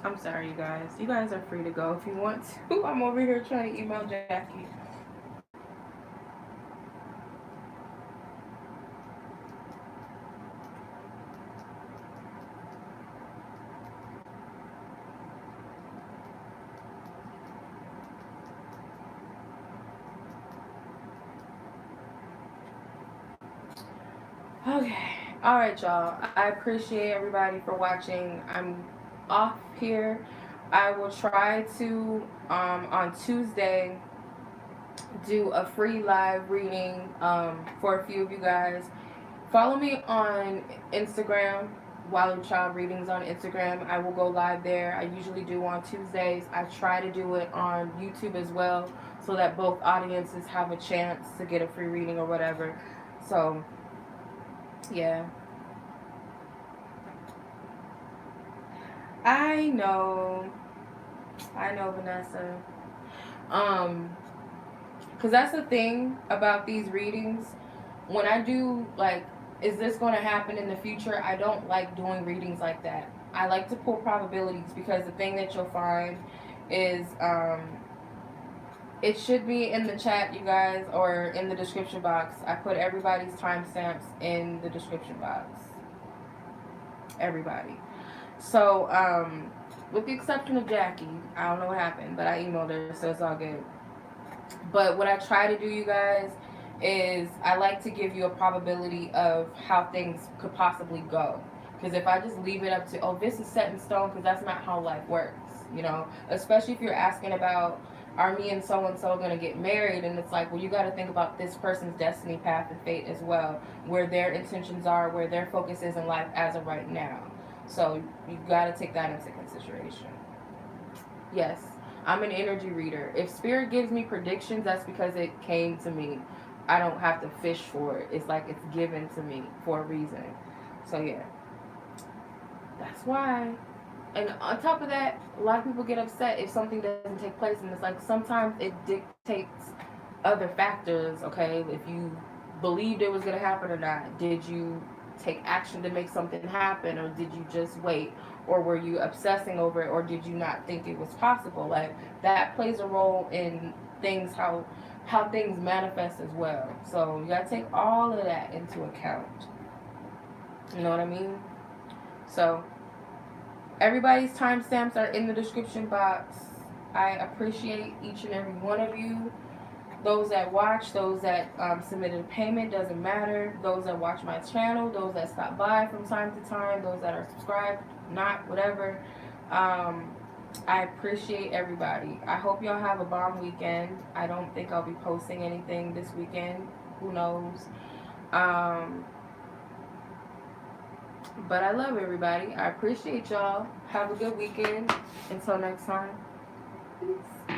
I'm sorry, you guys. You guys are free to go if you want to. I'm over here trying to email Jackie. Okay. Alright, y'all. I appreciate everybody for watching. I'm off here. I will try to, on Tuesday, do a free live reading for a few of you guys. Follow me on Instagram, Walu Child Readings on Instagram. I will go live there. I usually do on Tuesdays. I try to do it on YouTube as well so that both audiences have a chance to get a free reading or whatever. So, yeah. I know, Vanessa. Because that's the thing about these readings. When I do, like, is this going to happen in the future? I don't like doing readings like that. I like to pull probabilities because the thing that you'll find is, it should be in the chat, you guys, or in the description box. I put everybody's timestamps in the description box. Everybody. So, with the exception of Jackie, I don't know what happened, but I emailed her, so it's all good. But what I try to do, you guys, is I like to give you a probability of how things could possibly go. Because if I just leave it up to, oh, this is set in stone, because that's not how life works, you know? Especially if you're asking about, are me and so-and-so going to get married? And it's like, well, you got to think about this person's destiny, path, and fate as well. Where their intentions are, where their focus is in life as of right now. So you got to take that into consideration. Yes, I'm an energy reader. If spirit gives me predictions, that's because it came to me. I don't have to fish for it. It's like it's given to me for a reason. So yeah, that's why. And on top of that, a lot of people get upset if something doesn't take place. And it's like sometimes it dictates other factors, okay? If you believed it was going to happen or not. Did you take action to make something happen, or did you just wait, or were you obsessing over it, or did you not think it was possible? Like that plays a role in things, how things manifest as well. So you gotta take all of that into account. You know what I mean? So everybody's timestamps are in the description box. I appreciate each and every one of you. Those that watch, those that submitted a payment, doesn't matter. Those that watch my channel, those that stop by from time to time, those that are subscribed, not, whatever. I appreciate everybody. I hope y'all have a bomb weekend. I don't think I'll be posting anything this weekend. Who knows? But I love everybody. I appreciate y'all. Have a good weekend. Until next time. Peace.